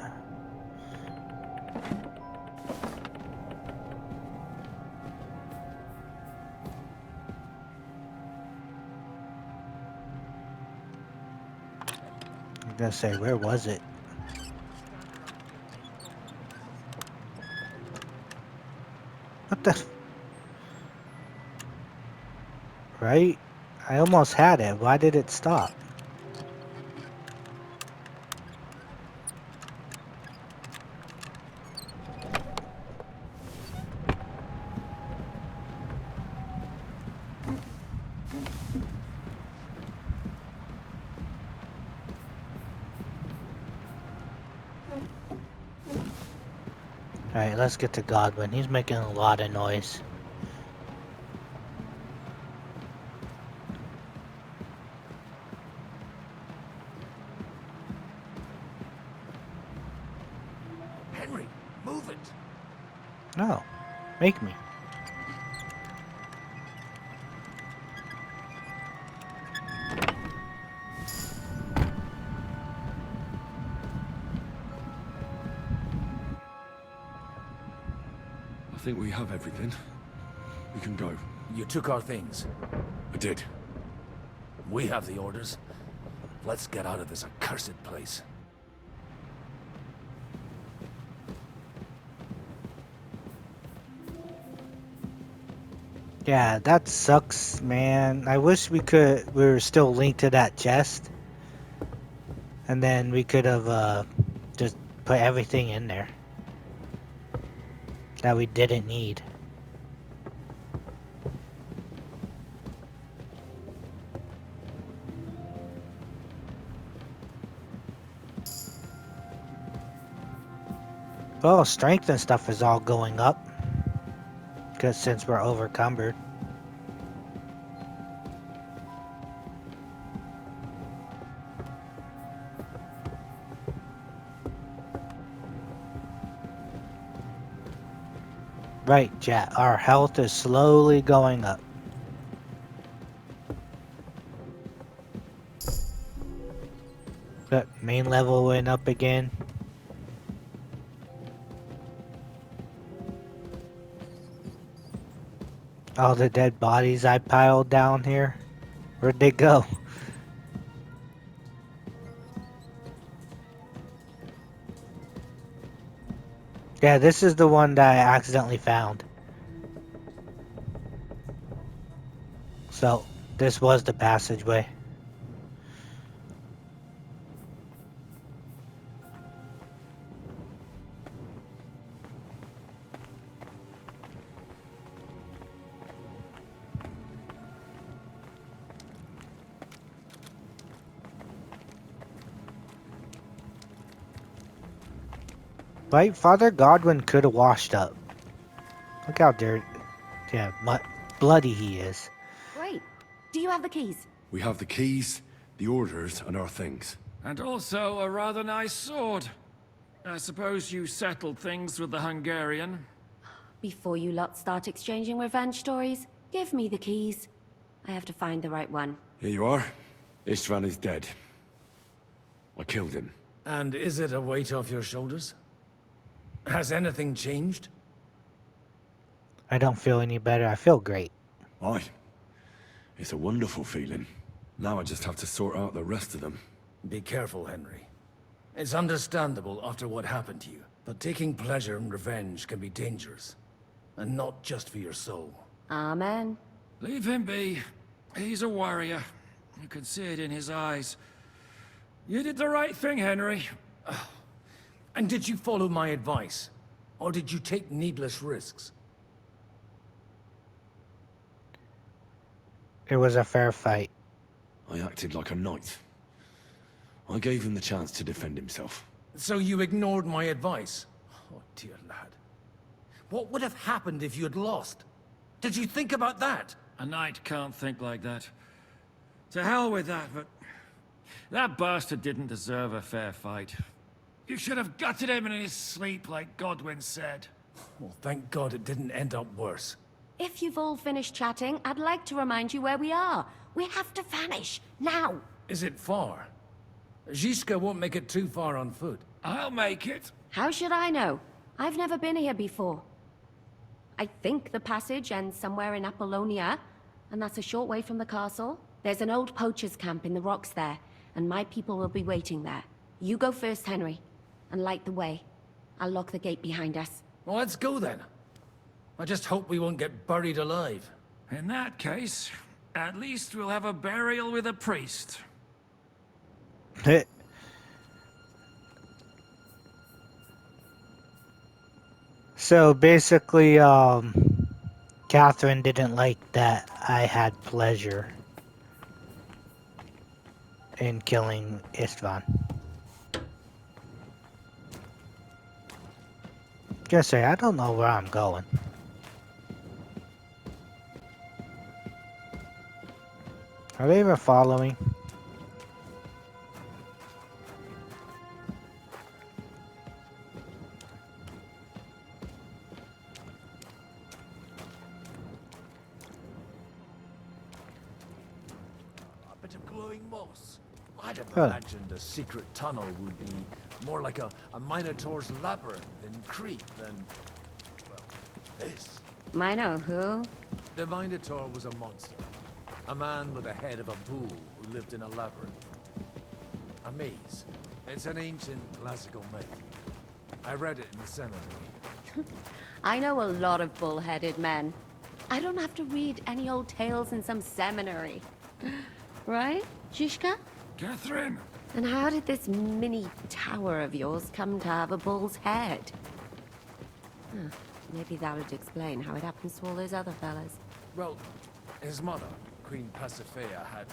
I'm gonna say, where was it? What the? Right? I almost had it. Why did it stop? Alright, let's get to Godwin. He's making a lot of noise. No. Make me. I think we have everything. We can go. You took our things. I did. We have the orders. Let's get out of this accursed place. Yeah, that sucks, man. I wish we were still linked to that chest. And then we could have just put everything in there that we didn't need. Well, strength and stuff is all going up. Because since we're overcumbered. Right, chat. Our health is slowly going up. But main level went up again. All the dead bodies I piled down here. Where'd they go? Yeah, this is the one that I accidentally found. So, this was the passageway. Right? Father Godwin could have washed up. Look how dirty, yeah, bloody he is. Great. Do you have the keys? We have the keys, the orders, and our things. And also a rather nice sword. I suppose you settled things with the Hungarian. Before you lot start exchanging revenge stories, give me the keys. I have to find the right one. Here you are. Istvan is dead. I killed him. And is it a weight off your shoulders? Has anything changed? I don't feel any better. I feel great. Aye. It's a wonderful feeling. Now I just have to sort out the rest of them. Be careful, Henry. It's understandable after what happened to you, but taking pleasure in revenge can be dangerous. And not just for your soul. Amen. Leave him be. He's a warrior. You can see it in his eyes. You did the right thing, Henry. And did you follow my advice? Or did you take needless risks? It was a fair fight. I acted like a knight. I gave him the chance to defend himself. So you ignored my advice? Oh, dear lad. What would have happened if you had lost? Did you think about that? A knight can't think like that. To hell with that, but... that bastard didn't deserve a fair fight. You should have gutted him in his sleep, like Godwin said. Well, thank God it didn't end up worse. If you've all finished chatting, I'd like to remind you where we are. We have to vanish, now! Is it far? Zizka won't make it too far on foot. I'll make it. How should I know? I've never been here before. I think the passage ends somewhere in Apollonia, and that's a short way from the castle. There's an old poacher's camp in the rocks there, and my people will be waiting there. You go first, Henry, and light the way. I'll lock the gate behind us. Well, let's go then. I just hope we won't get buried alive. In that case, at least we'll have a burial with a priest. So basically, Catherine didn't like that I had pleasure in killing Istvan. Just say, I don't know where I'm going. Are they even following? bit of glowing moss. I'd have Huh. imagined a secret tunnel would be more like a Minotaur's labyrinth in Crete than, well, this. Mino who? The Minotaur was a monster. A man with the head of a bull who lived in a labyrinth. A maze. It's an ancient classical myth. I read it in the seminary. I know a lot of bull-headed men. I don't have to read any old tales in some seminary. Right, Zizka? Catherine! And how did this mini tower of yours come to have a bull's head? Huh, maybe that would explain how it happens to all those other fellas. Well, his mother, Queen Pasiphae, had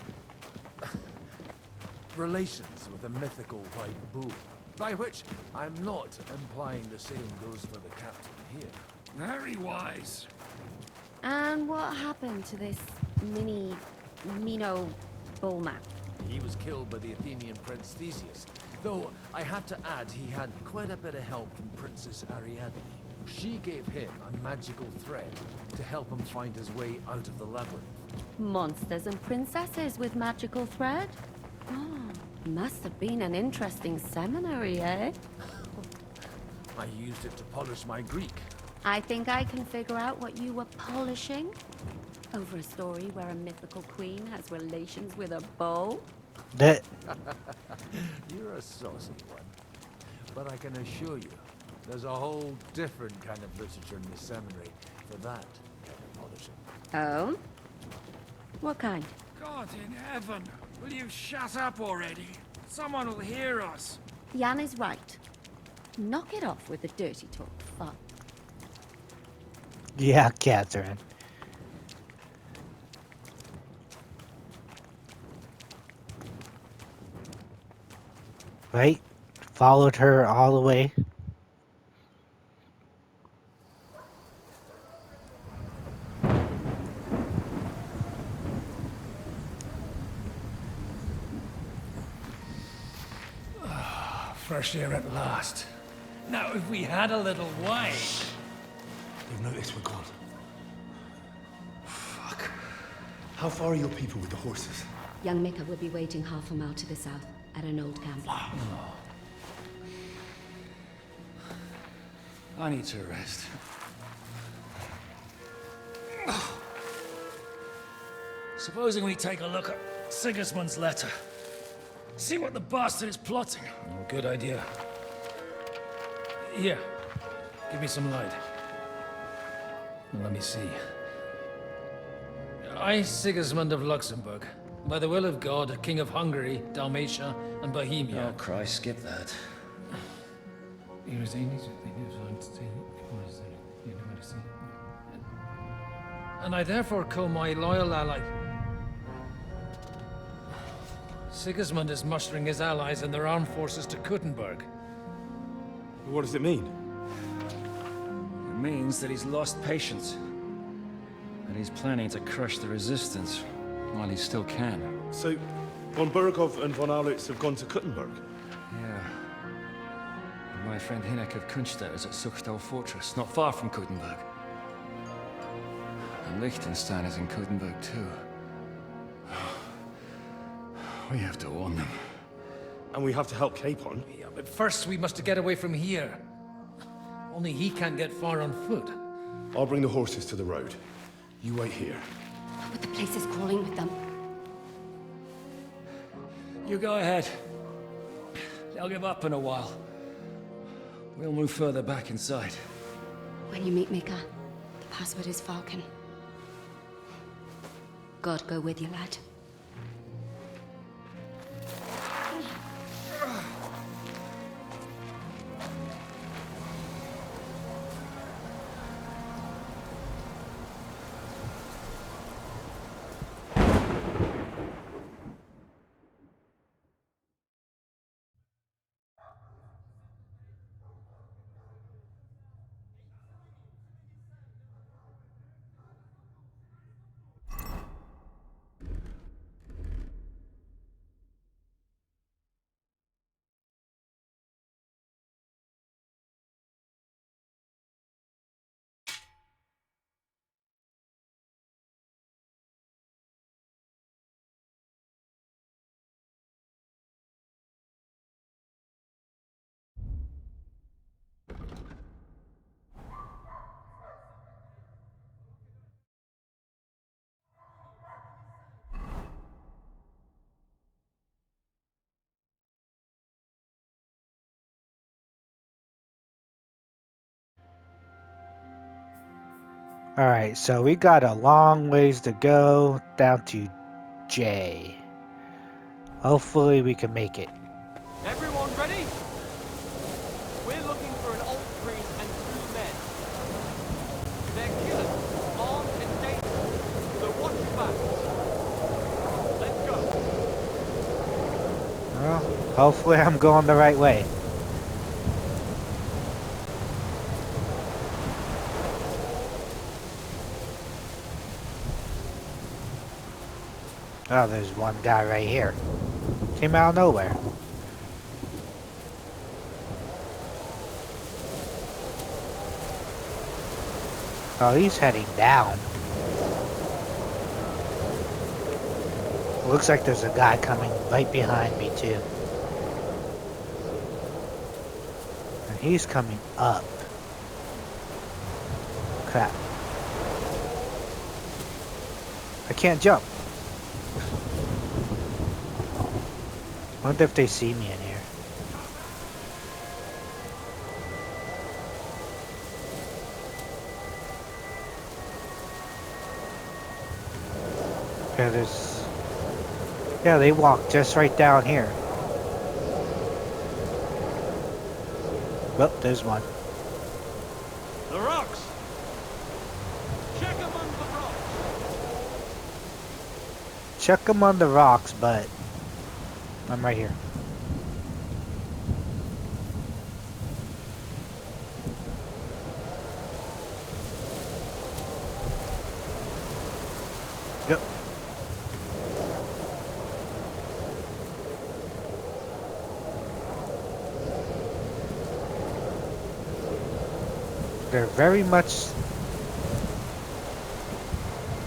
relations with a mythical white bull. By which, I'm not implying the same goes for the captain here. Very wise. And what happened to this Mino bullman? He was killed by the Athenian Prince Theseus, though I have to add he had quite a bit of help from Princess Ariadne. She gave him a magical thread to help him find his way out of the labyrinth. Monsters and princesses with magical thread? Oh, must have been an interesting seminary, eh? I used it to polish my Greek. I think I can figure out what you were polishing. Over a story where a mythical queen has relations with a bull? That. You're a saucy one. But I can assure you, there's a whole different kind of literature in the seminary for that kind of polishing. Oh? What kind? God in heaven, will you shut up already? Someone will hear us. Jan is right. Knock it off with the dirty talk, fuck. Yeah, Catherine. Right? Followed her all the way. Fresh air at last. Now, if we had a little wine... You've noticed we're gone. Fuck. How far are your people with the horses? Young Mika will be waiting half a mile to the south, at an old camp. I need to rest. Supposing we take a look at Sigismund's letter. See what the bastard is plotting. Oh, good idea. Here, give me some light. Well, let me see. I, Sigismund of Luxembourg, by the will of God, King of Hungary, Dalmatia, and Bohemia. Oh, Christ, skip that. And I therefore call my loyal ally... Sigismund is mustering his allies and their armed forces to Kuttenberg. What does it mean? It means that he's lost patience. And he's planning to crush the resistance while he still can. So, von Burgov and von Aulitz have gone to Kuttenberg? Yeah. And my friend Hinek of Kunstedt is at Suchtal Fortress, not far from Kuttenberg. And Liechtenstein is in Kuttenberg too. We have to warn them. And we have to help Capon? Yeah, but first we must get away from here. Only he can't get far on foot. I'll bring the horses to the road. You wait here. But the place is crawling with them. You go ahead. They'll give up in a while. We'll move further back inside. When you meet Mika, the password is Falcon. God go with you, lad. Alright, so we got a long ways to go down to J. Hopefully we can make it. Everyone ready? We're looking for an alt priest and 2 men. They're killers, armed and dangerous. So watch your back. Let's go. Well, hopefully I'm going the right way. Oh, there's one guy right here. Came out of nowhere. Oh, he's heading down. Looks like there's a guy coming right behind me too. And he's coming up. Crap. I can't jump. Wonder if they see me in here. Yeah, they walk just right down here. Well, there's one. The rocks! Check them on the rocks! Check them on the rocks, but I'm right here. Yep. They're very much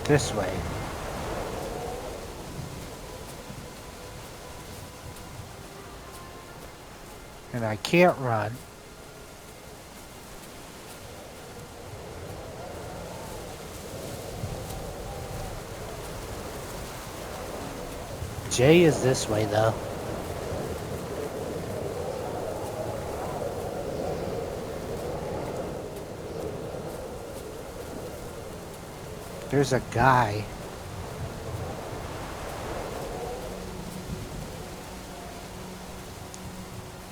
this way. And I can't run. J is this way though. There's a guy.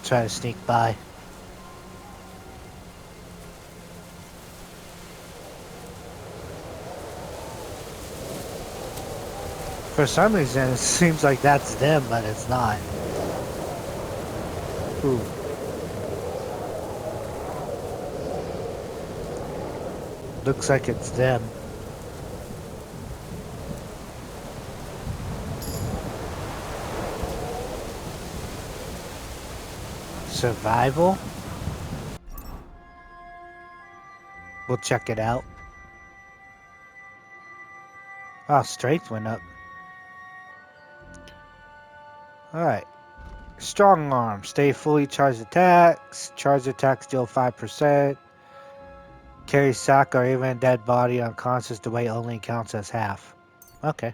Try to sneak by. For some reason, it seems like that's them, but it's not. Ooh. Looks like it's them. Survival? We'll check it out. Oh, strength went up. Alright. Strong arm. Stay fully charged attacks. Charged attacks deal 5%. Carry sack or even dead body unconscious. The weight only counts as half. Okay.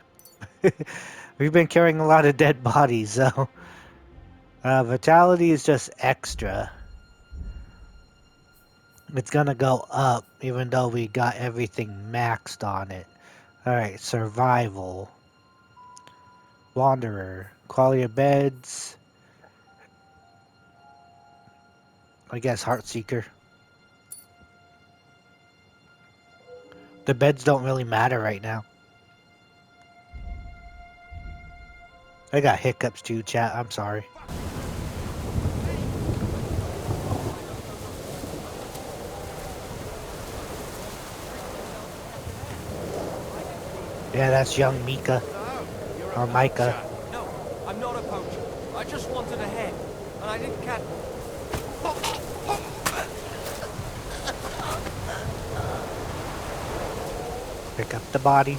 We've been carrying a lot of dead bodies, so... vitality is just extra. It's gonna go up, even though we got everything maxed on it. Alright, survival. Wanderer. Quality of beds. I guess Heartseeker. The beds don't really matter right now. I got hiccups too, chat. I'm sorry. Yeah, that's young Mika. Or Micah. No, I'm not a poacher. I just wanted a head, and I didn't catch. Pick up the body.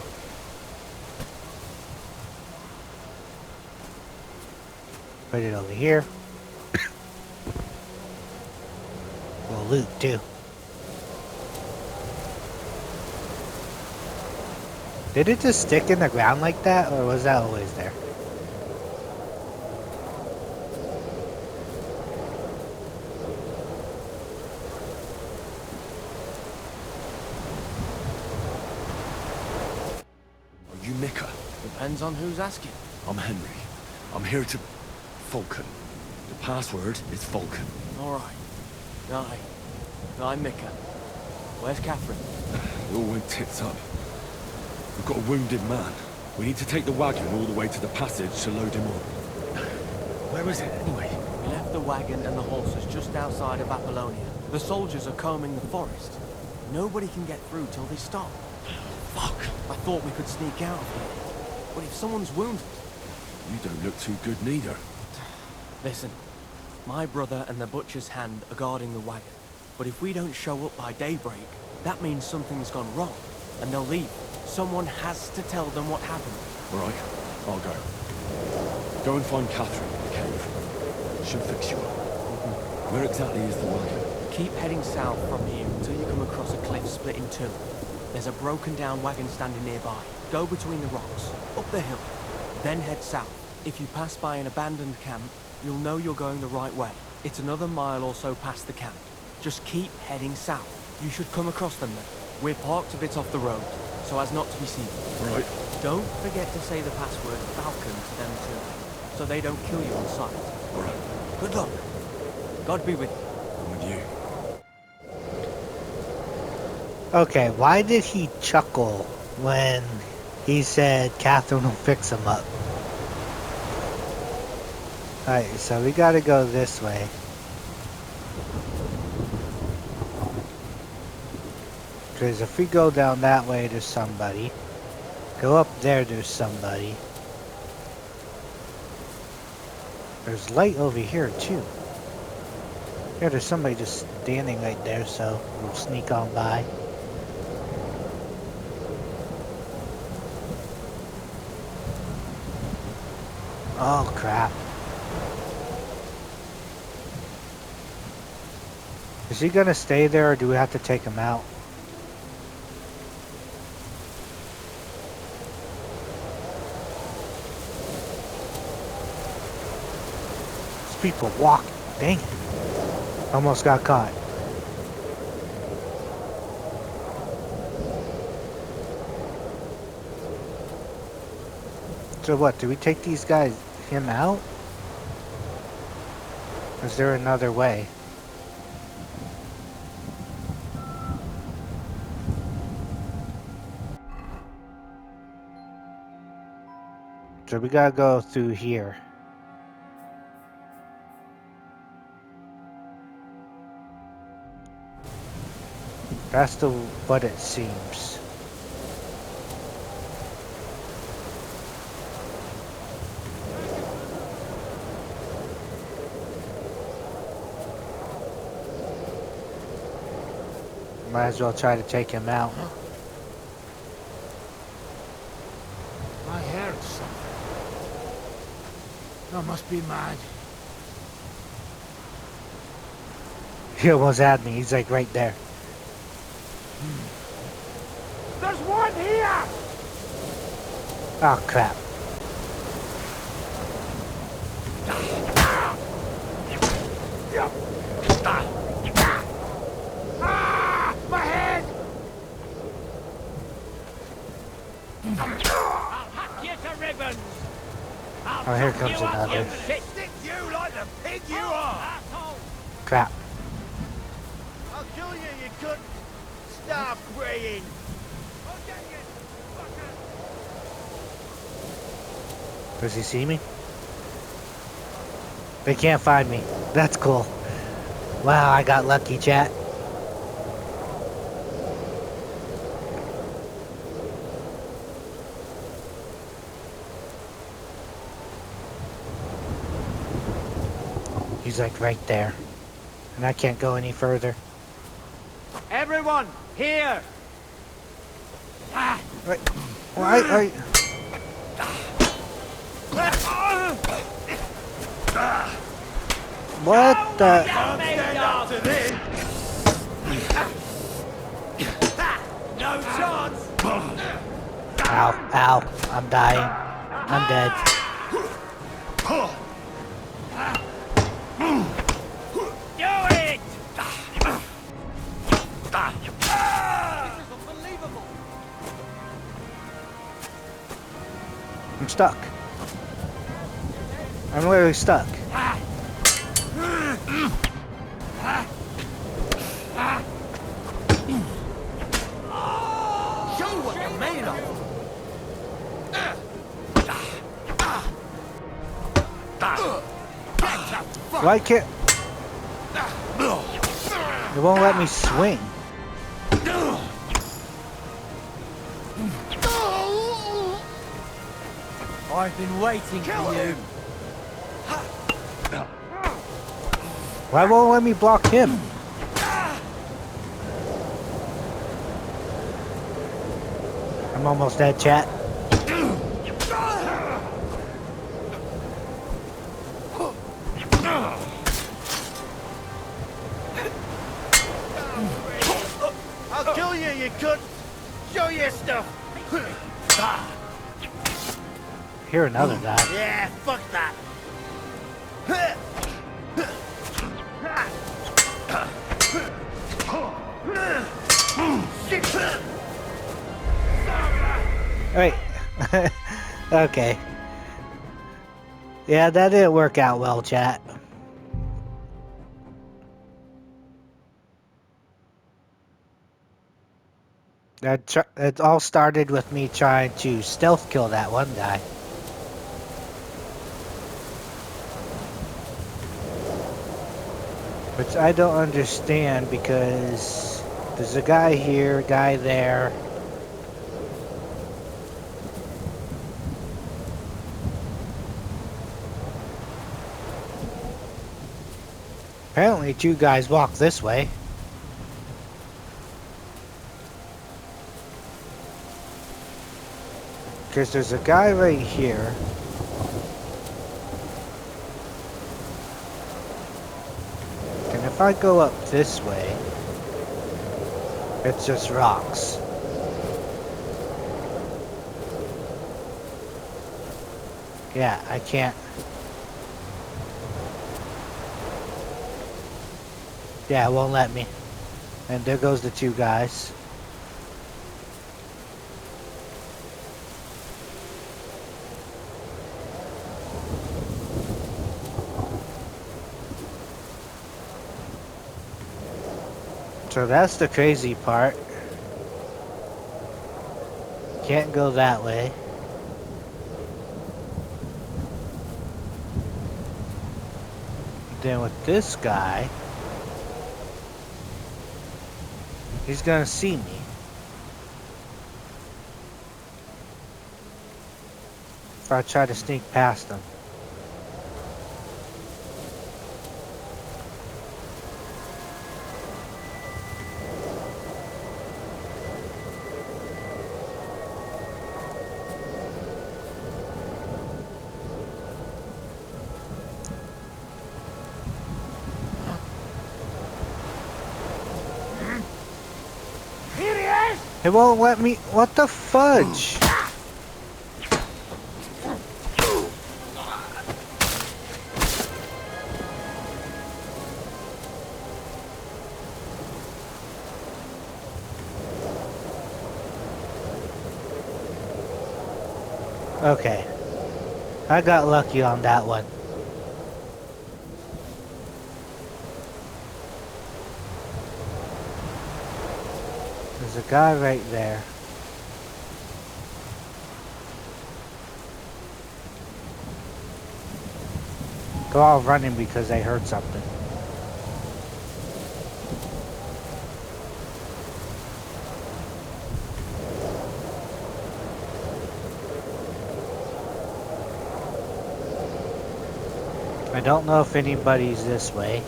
Put it over here. We'll loot too. Did it just stick in the ground like that, or was that always there? Depends on who's asking. I'm Henry. I'm here to... Falcon. The password is Falcon. Alright. I'm Mika. Where's Catherine? It all went tits up. We've got a wounded man. We need to take the wagon all the way to the passage to load him up. Where is it, anyway? We left the wagon and the horses just outside of Apollonia. The soldiers are combing the forest. Nobody can get through till they stop. Fuck! I thought we could sneak out of here. But if someone's wounded... You don't look too good neither. Listen, my brother and the butcher's hand are guarding the wagon. But if we don't show up by daybreak, that means something's gone wrong. And they'll leave. Someone has to tell them what happened. All right, I'll go. Go and find Catherine in the cave. She'll fix you up. Where exactly is the wagon? Keep heading south from here until you come across a cliff split in two. There's a broken down wagon standing nearby. Go between the rocks, up the hill, then head south. If you pass by an abandoned camp, you'll know you're going the right way. It's another mile or so past the camp. Just keep heading south. You should come across them then. We're parked a bit off the road, so as not to be seen. Right. Don't forget to say the password Falcon to them too, so they don't kill you on sight. All right. Good luck. God be with you. I'm with you. Okay, why did he chuckle when he said Catherine will fix him up? Alright, so we gotta go this way. Because if we go down that way, there's somebody. Go up there, there's somebody. There's light over here, too. Yeah, there's somebody just standing right there, so we'll sneak on by. Oh, crap. Is he gonna stay there, or do we have to take him out? People walking. Dang it. Almost got caught. So what, do we take him out? Or is there another way? So we gotta go through here. That's what it seems. Might as well try to take him out. I heard something. I must be mad. He almost had me. He's like right there. There's one here! Oh crap. Ah! My head! I'll hack you to ribbons! Oh, here comes another. Stick you like the pig you are! Crap. I'll kill you, you cunt! Stop praying! Does he see me? They can't find me. That's cool. Wow, I got lucky, chat. He's like right there. And I can't go any further. Everyone, here! Ah! Right. Right. What the? Stand up to this! No chance! Ow, ow. I'm dying. I'm dead. Do it! This is unbelievable! I'm stuck. I'm literally stuck. Show what you're made of! Why can't... It won't let me swing. I've been waiting for you. Why won't it let me block him? I'm almost dead, chat. I'll kill you, you cunt! Show your stuff! Here another guy. Yeah, fuck that! Wait. Okay. Yeah, that didn't work out well, chat. It all started with me trying to stealth kill that one guy. Which I don't understand because there's a guy here, a guy there. Apparently 2 guys walk this way. Because there's a guy right here. And if I go up this way, it's just rocks. Yeah, I can't. Yeah, it won't let me. And there goes the 2 guys. So that's the crazy part. Can't go that way. Then with this guy, he's gonna see me. If I try to sneak past him. It won't let me. What the fudge? Okay. I got lucky on that one. There's a guy right there. They're all running because they heard something. I don't know if anybody's this way.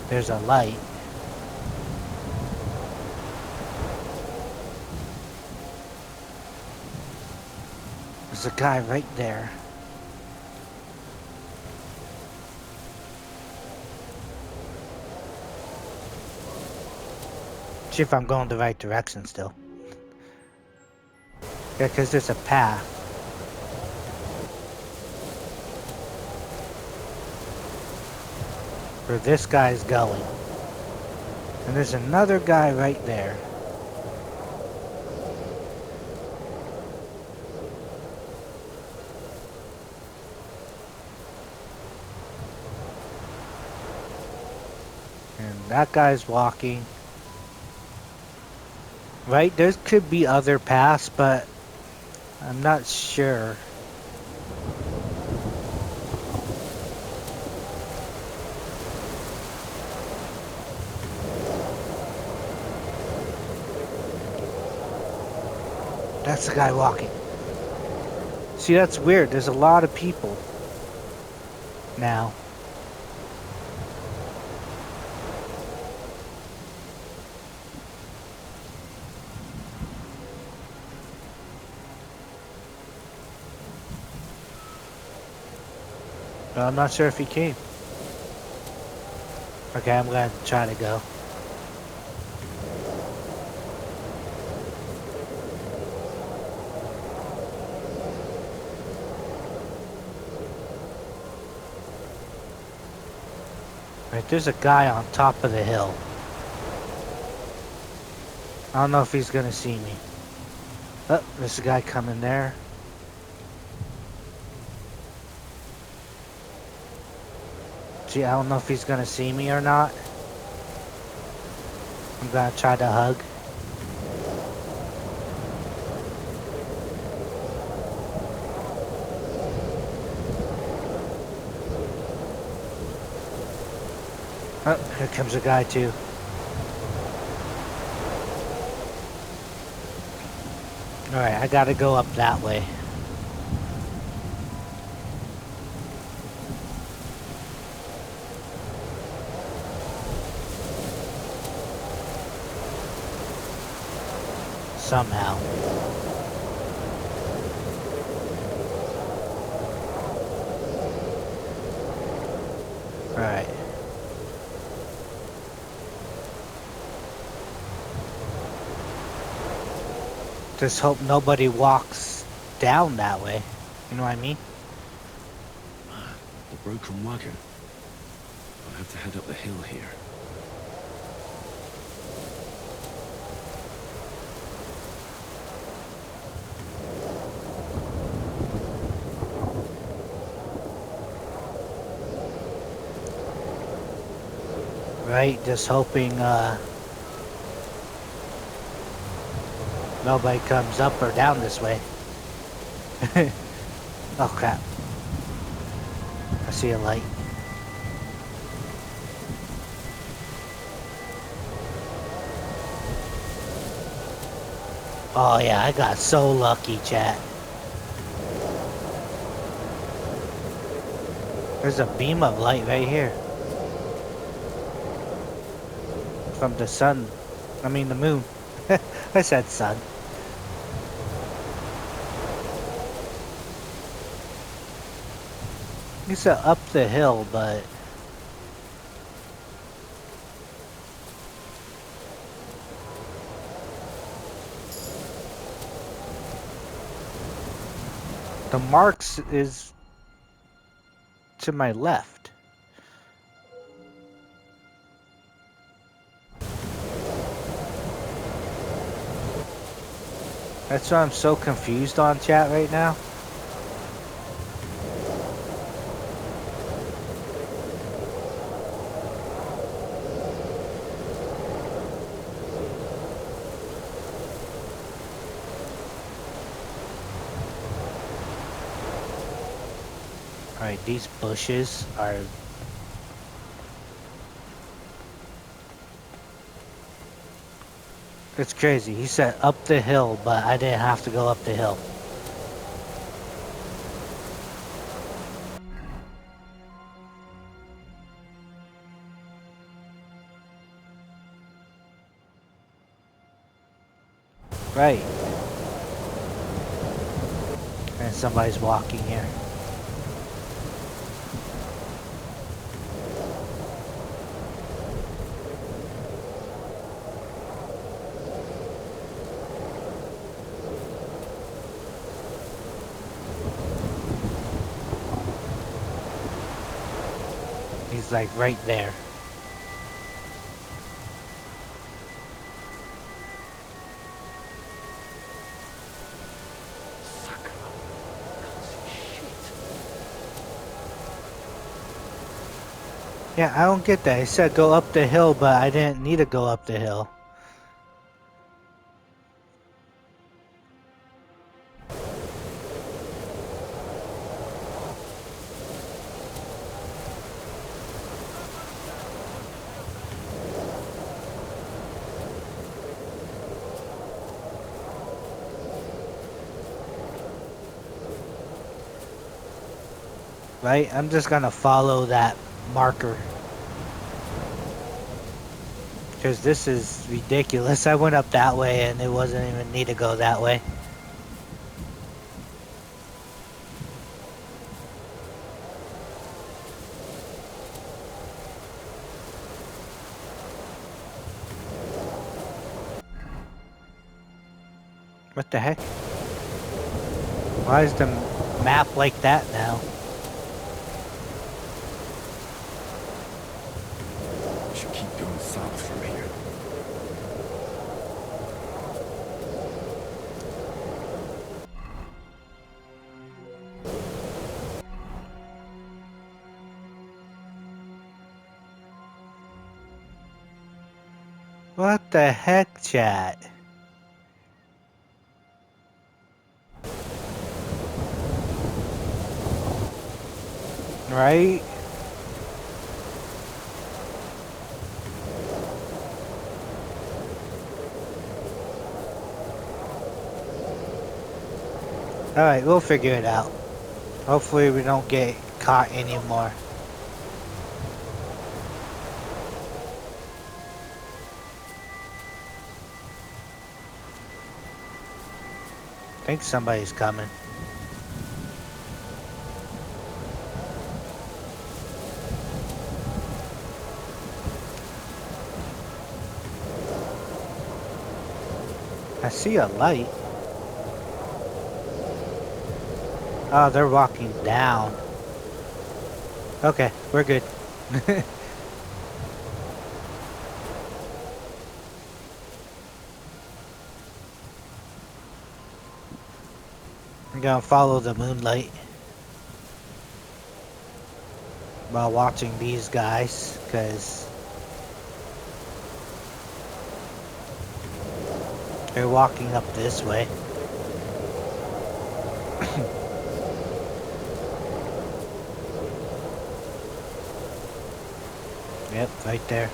There's a light. There's a guy right there. See if I'm going the right direction still. Yeah, because there's a path. Where this guy's going. And there's another guy right there. That guy's walking. Right? There could be other paths, but I'm not sure. That's the guy walking. See, that's weird. There's a lot of people now. But I'm not sure if he came. Okay, I'm gonna try to go. Right, there's a guy on top of the hill. I don't know if he's gonna see me. Oh, there's a guy coming there. See, I don't know if he's gonna see me or not. I'm gonna try to hug. Oh, here comes a guy too. Alright, I gotta go up that way. Somehow. Alright. Just hope nobody walks down that way. You know what I mean? The broken wagon. I'll have to head up the hill here. Right, just hoping nobody comes up or down this way. Oh crap. I see a light. Oh yeah, I got so lucky, chat. There's a beam of light right here. From the sun. I mean the moon. I said sun. It's up the hill, but the marks is to my left. That's what I'm so confused on, chat, right now. Alright, these bushes are... It's crazy. He said up the hill, but I didn't have to go up the hill. Right. And somebody's walking here. He's like right there. Yeah, I don't get that. He said go up the hill, but I didn't need to go up the hill. Right? I'm just gonna follow that marker. Because this is ridiculous. I went up that way and it wasn't even need to go that way. What the heck? Why is the map like that now? We should keep going south from here. What the heck, chat? Right? Alright, we'll figure it out. Hopefully we don't get caught anymore. I think somebody's coming. I see a light. Oh, they're walking down. Okay, we're good. I'm gonna follow the moonlight while watching these guys, because they're walking up this way. Yep, right there.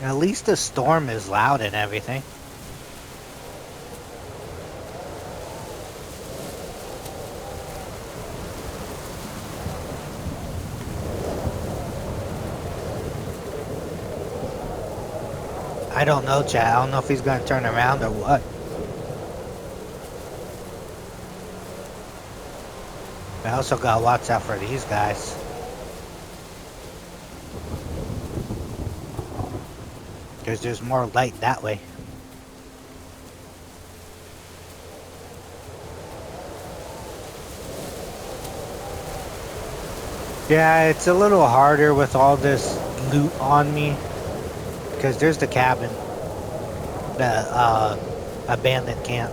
At least the storm is loud and everything. I don't know, chat. I don't know if he's gonna turn around or what. I also gotta watch out for these guys. Because there's more light that way. Yeah, it's a little harder with all this loot on me. Because there's the cabin. The abandoned camp.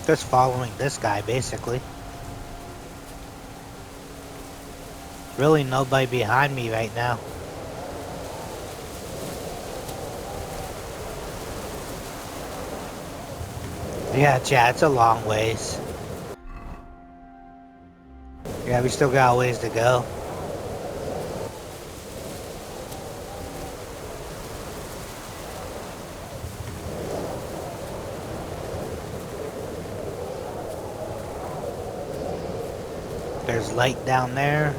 Just following this guy, basically. Really nobody behind me right now. Yeah, chat, it's a long ways. Yeah, we still got a ways to go. There's light down there.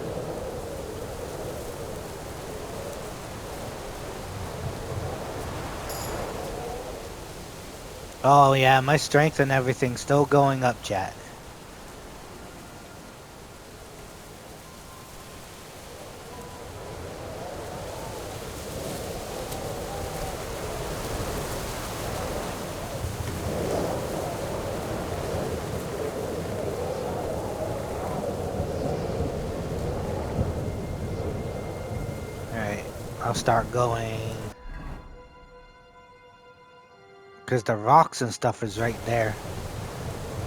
Oh yeah, my strength and everything's still going up, chat. I'll start going, because the rocks and stuff is right there.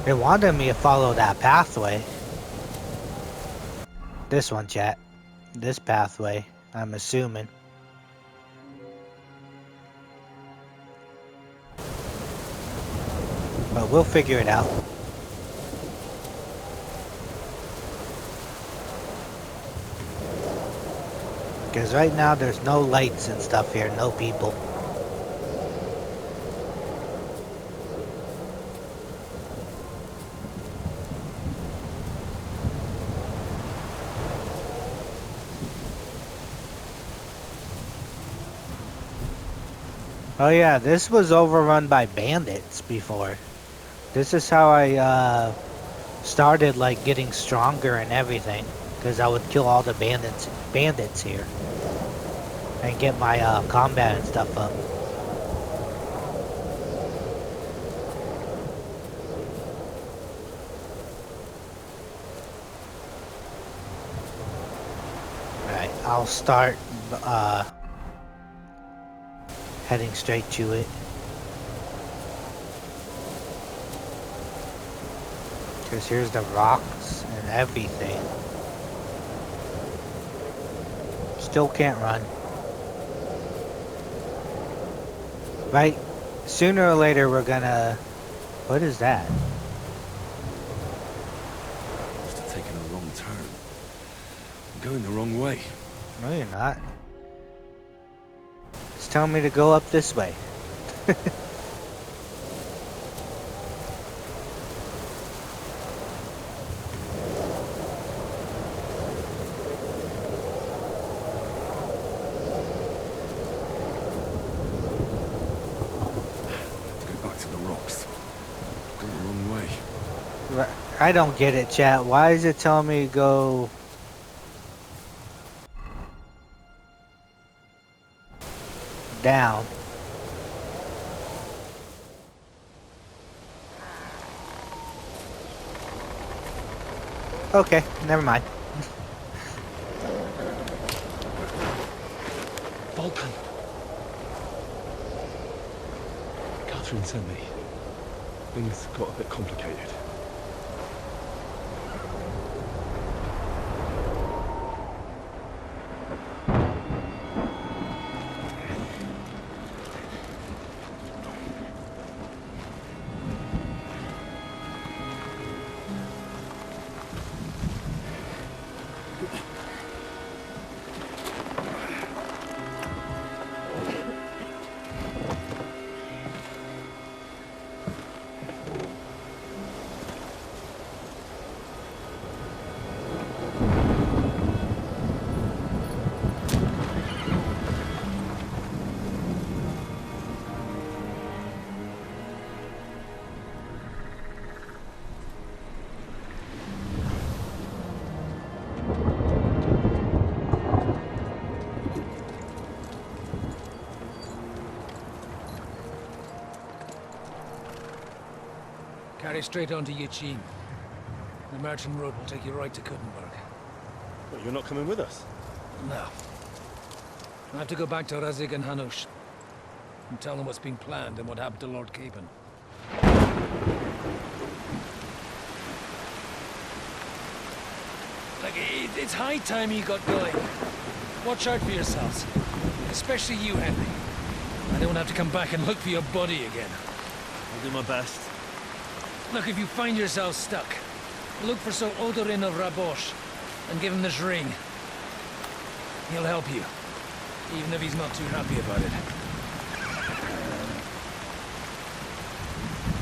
They wanted me to follow that pathway. This one, chat. This pathway, I'm assuming. But we'll figure it out. Because right now there's no lights and stuff here, no people. Oh yeah, this was overrun by bandits before. This is how I started like getting stronger and everything, because I would kill all the bandits here and get my combat and stuff up. Alright, I'll start heading straight to it. Because here's the rocks and everything. Still can't run. Right? Sooner or later we're gonna... What is that? Must have taken a wrong turn. I'm going the wrong way. No, you're not. It's telling me to go up this way. I don't get it, chat. Why is it telling me to go... down? Okay, never mind. Vulcan. Catherine sent me. Things got a bit complicated. Carry straight on to Yichin. The merchant road will take you right to Kuttenberg. But you're not coming with us? No. I have to go back to Razik and Hanush and tell them what's been planned and what happened to Lord Capon. Like, it's high time you got going. Watch out for yourselves. Especially you, Henry. I don't have to come back and look for your body again. I'll do my best. Look, if you find yourself stuck, look for Sir Odorin of Rabosh and give him this ring. He'll help you, even if he's not too happy about it.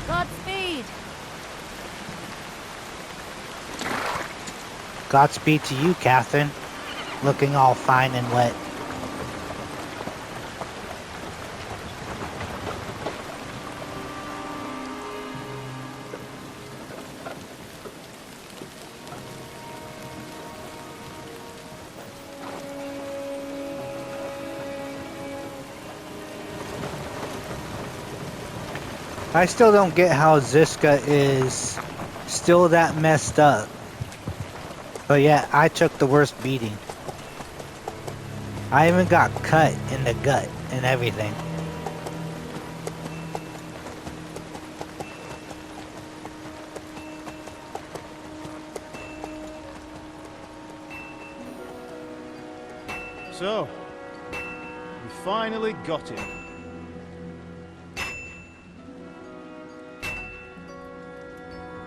Godspeed! Godspeed to you, Catherine. Looking all fine and wet. I still don't get how Ziska is still that messed up. But yeah, I took the worst beating. I even got cut in the gut and everything. So, we finally got him.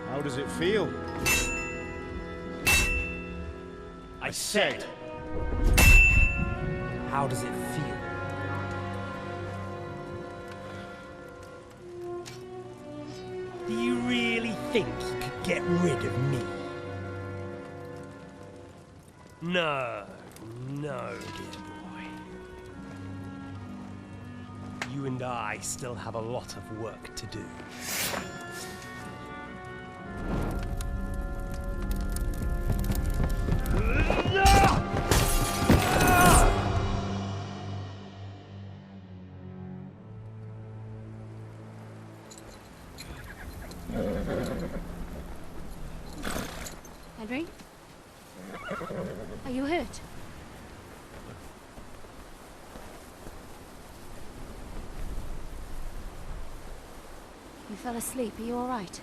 How does it feel? I said, how does it feel? Do you really think you could get rid of me? No, no, dear boy. You and I still have a lot of work to do. Henry? Are you hurt? You fell asleep. Are you all right?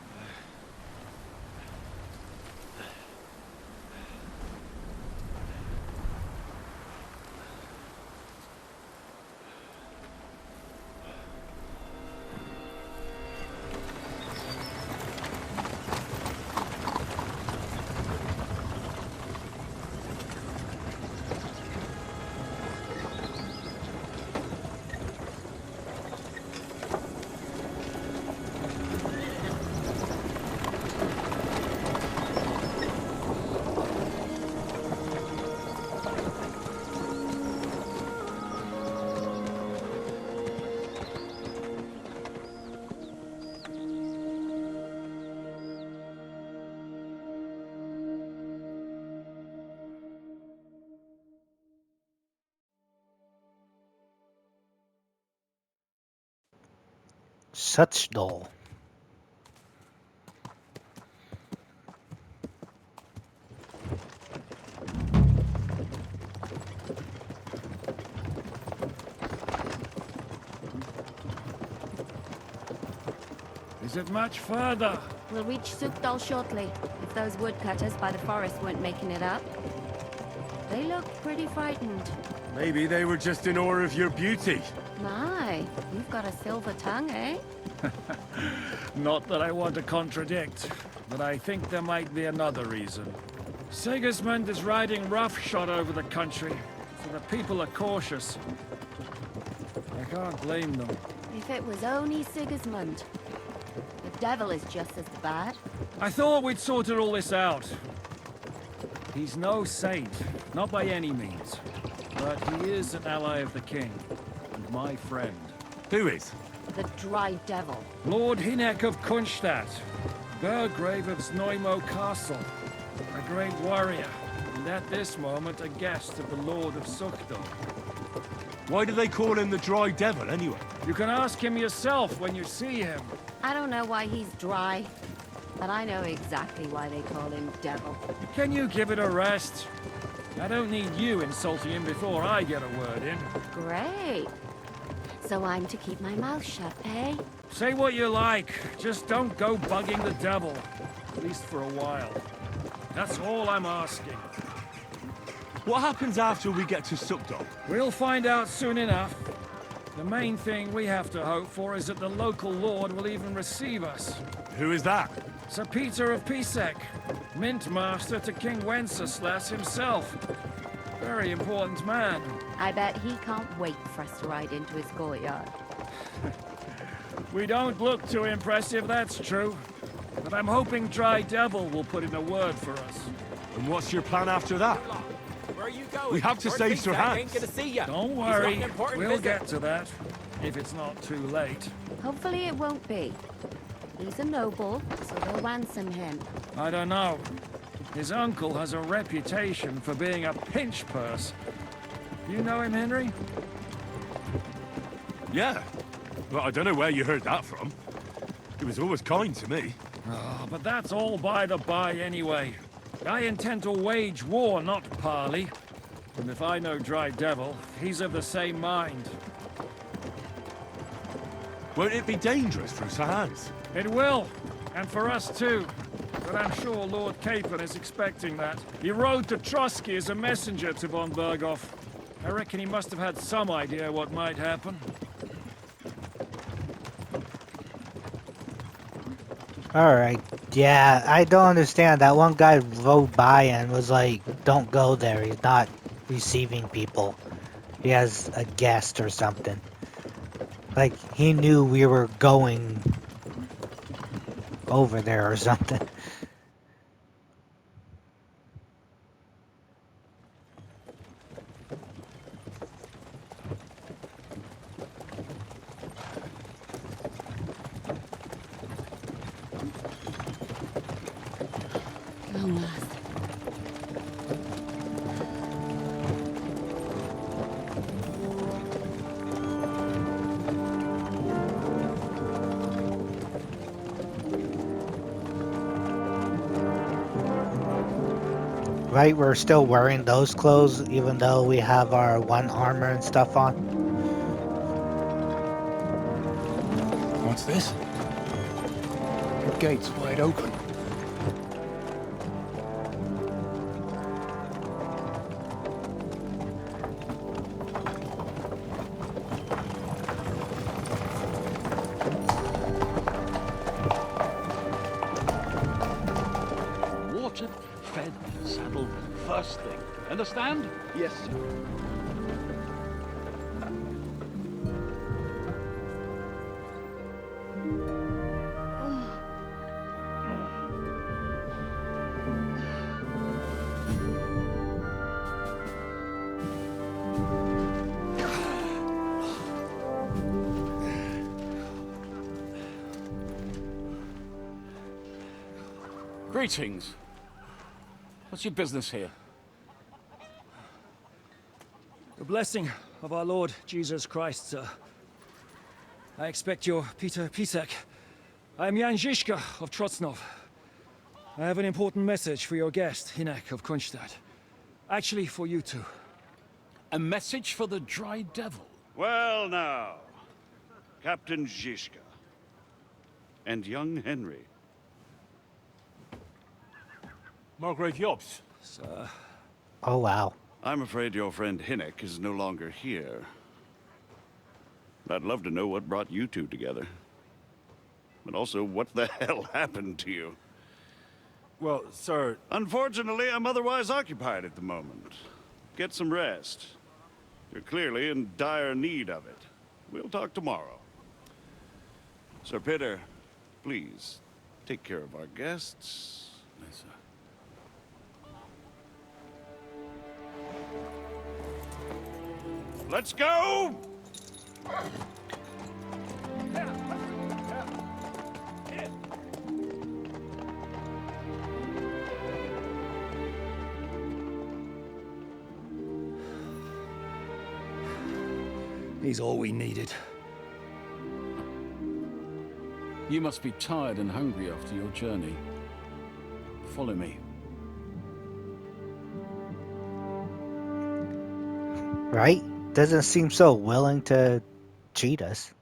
Such dull. Is it much further? We'll reach Sukdal shortly, if those woodcutters by the forest weren't making it up. They looked pretty frightened. Maybe they were just in awe of your beauty. My, you've got a silver tongue, eh? Not that I want to contradict, but I think there might be another reason. Sigismund is riding roughshod over the country, so the people are cautious. I can't blame them. If it was only Sigismund. The devil is just as bad. I thought we'd sorted all this out. He's no saint, not by any means. But he is an ally of the king, and my friend. Who is? The Dry Devil. Lord Hinek of Kunstadt, Burgrave of Znojmo Castle, a great warrior, and at this moment a guest of the Lord of Sukdal. Why do they call him the Dry Devil, anyway? You can ask him yourself when you see him. I don't know why he's dry, but I know exactly why they call him Devil. Can you give it a rest? I don't need you insulting him before I get a word in. Great. So I'm to keep my mouth shut, eh? Say what you like, just don't go bugging the devil. At least for a while. That's all I'm asking. What happens after we get to Sukdal? We'll find out soon enough. The main thing we have to hope for is that the local lord will even receive us. Who is that? Sir Peter of Pisek, Mint Master to King Wenceslas himself. Very important man. I bet he can't wait for us to ride into his courtyard. We don't look too impressive, that's true. But I'm hoping Dry Devil will put in a word for us. And what's your plan after that? Where are you going? We have to save Sir Hans. Ain't gonna see ya. Don't He's worry, got an important we'll visit. get to that. If it's not too late. Hopefully it won't be. He's a noble, so they'll ransom him. I don't know. His uncle has a reputation for being a pinch purse. You know him, Henry? Yeah. Well, I don't know where you heard that from. He was always kind to me. Oh, but that's all by the by anyway. I intend to wage war, not parley. And if I know Dry Devil, he's of the same mind. Won't it be dangerous for us hands? It will, and for us too. But I'm sure Lord Capon is expecting that. He rode to Trotsky as a messenger to von Berghoff. I reckon he must have had some idea what might happen. Alright, yeah, I don't understand. That one guy rode by and was like, don't go there, he's not receiving people. He has a guest or something. Like, he knew we were going over there or something. Right, we're still wearing those clothes even though we have our one armor and stuff on. What's this? The gate's wide open. Watered, fed, saddled, first thing. Understand? Yes, sir. Greetings. What's your business here? The blessing of our Lord Jesus Christ, sir. I expect you're Peter Pisek. I am Jan Žižka of Trocnov. I have an important message for your guest, Hinek of Kunstadt. Actually, for you two. A message for the Dry Devil? Well now, Captain Žižka. And young Henry. Margrave Jobst. Sir. Oh, wow. I'm afraid your friend Hinek is no longer here. I'd love to know what brought you two together. But also, what the hell happened to you? Well, sir... Unfortunately, I'm otherwise occupied at the moment. Get some rest. You're clearly in dire need of it. We'll talk tomorrow. Sir Peter, please, take care of our guests. Yes, sir. Let's go! He's all we needed. You must be tired and hungry after your journey. Follow me. Right? Doesn't seem so willing to cheat us.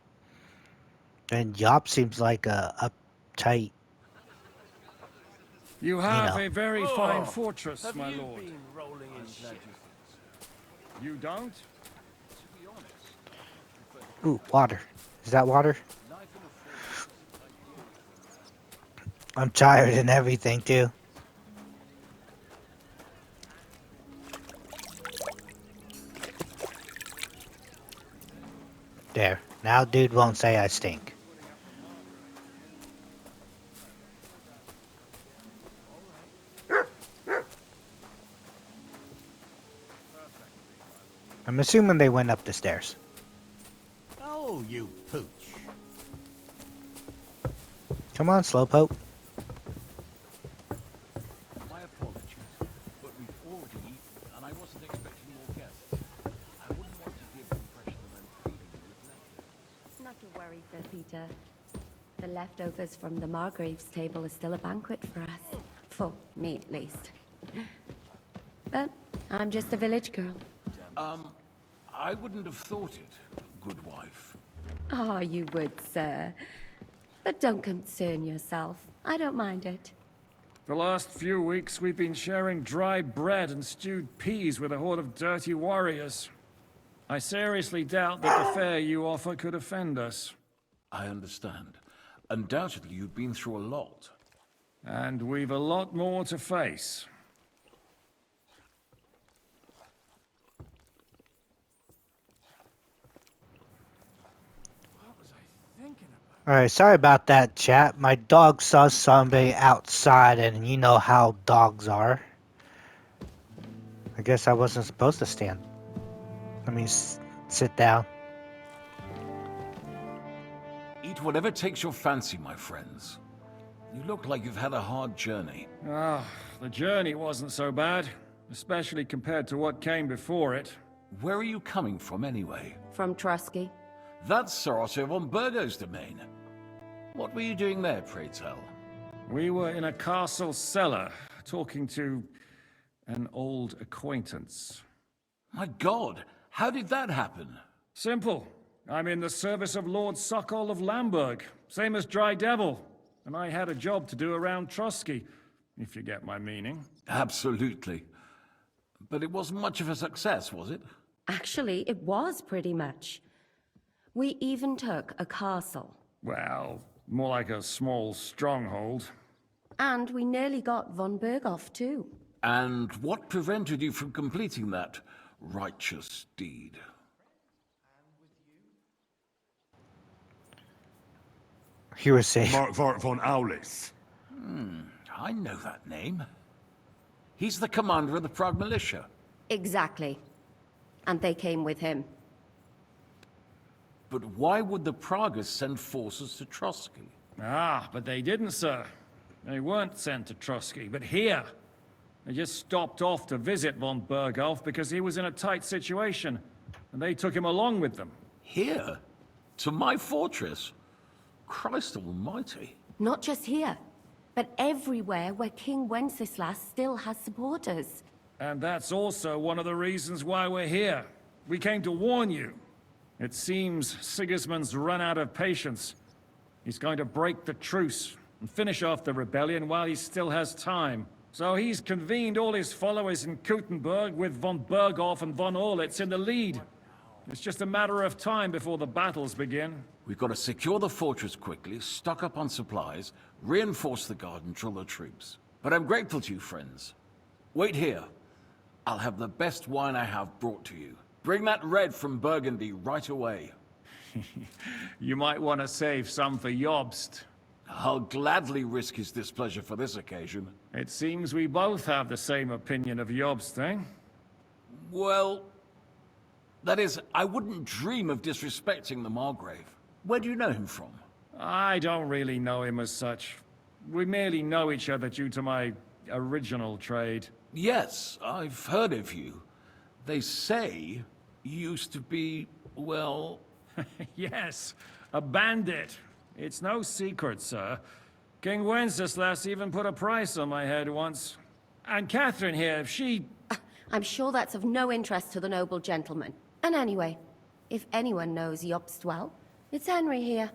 And Yop seems like a uptight. You have know. a very fine fortress, Have my you lord. been rolling in shit? You don't? Ooh, water. Is that water? I'm tired and everything too. There. Now dude won't say I stink. I'm assuming they went up the stairs. Oh, you pooch. Come on, Slowpoke. My apologies, but we've already eaten, and I wasn't expecting more guests. I wouldn't want to give the impression that I'm feeding you with leftovers. Not to worry, Sir Peter. The leftovers from the Margrave's table are still a banquet for us. For me, at least. But I'm just a village girl. I wouldn't have thought it, good wife. Oh, you would, sir. But don't concern yourself. I don't mind it. The last few weeks we've been sharing dry bread and stewed peas with a horde of dirty warriors. I seriously doubt that the fare you offer could offend us. I understand. Undoubtedly you've been through a lot. And we've a lot more to face. Alright, sorry about that, chat. My dog saw somebody outside, and you know how dogs are. I guess I wasn't supposed to stand. I mean, sit down. Eat whatever takes your fancy, my friends. You look like you've had a hard journey. Ah, the journey wasn't so bad, especially compared to what came before it. Where are you coming from, anyway? From Trusky. That's Sir Otto von Burgo's domain. What were you doing there, pray tell? We were in a castle cellar, talking to an old acquaintance. My God, how did that happen? Simple. I'm in the service of Lord Sokol of Lamberg, same as Dry Devil, and I had a job to do around Trusky, if you get my meaning. Absolutely. But it wasn't much of a success, was it? Actually, it was pretty much. We even took a castle. Well, more like a small stronghold. And we nearly got von Berghoff, too. And what prevented you from completing that righteous deed? You were saying... Markvart von Aulis. I know that name. He's the commander of the Prague militia. Exactly. And they came with him. But why would the Praguers send forces to Trusky? Ah, but they didn't, sir. They weren't sent to Trusky, but here. They just stopped off to visit von Berghoff because he was in a tight situation, and they took him along with them. Here? To my fortress? Christ almighty. Not just here, but everywhere where King Wenceslas still has supporters. And that's also one of the reasons why we're here. We came to warn you. It seems Sigismund's run out of patience. He's going to break the truce and finish off the rebellion while he still has time. So he's convened all his followers in Kuttenberg with von Berghoff and von Orlitz in the lead. It's just a matter of time before the battles begin. We've got to secure the fortress quickly, stock up on supplies, reinforce the guard and drill the troops. But I'm grateful to you, friends. Wait here. I'll have the best wine I have brought to you. Bring that red from Burgundy right away. You might want to save some for Jobst. I'll gladly risk his displeasure for this occasion. It seems we both have the same opinion of Jobst, eh? Well, that is, I wouldn't dream of disrespecting the Margrave. Where do you know him from? I don't really know him as such. We merely know each other due to my original trade. Yes, I've heard of you. They say you used to be, well... Yes, a bandit. It's no secret, sir. King Wenceslas even put a price on my head once. And Catherine here, if she... I'm sure that's of no interest to the noble gentleman. And anyway, if anyone knows Jobst well, it's Henry here.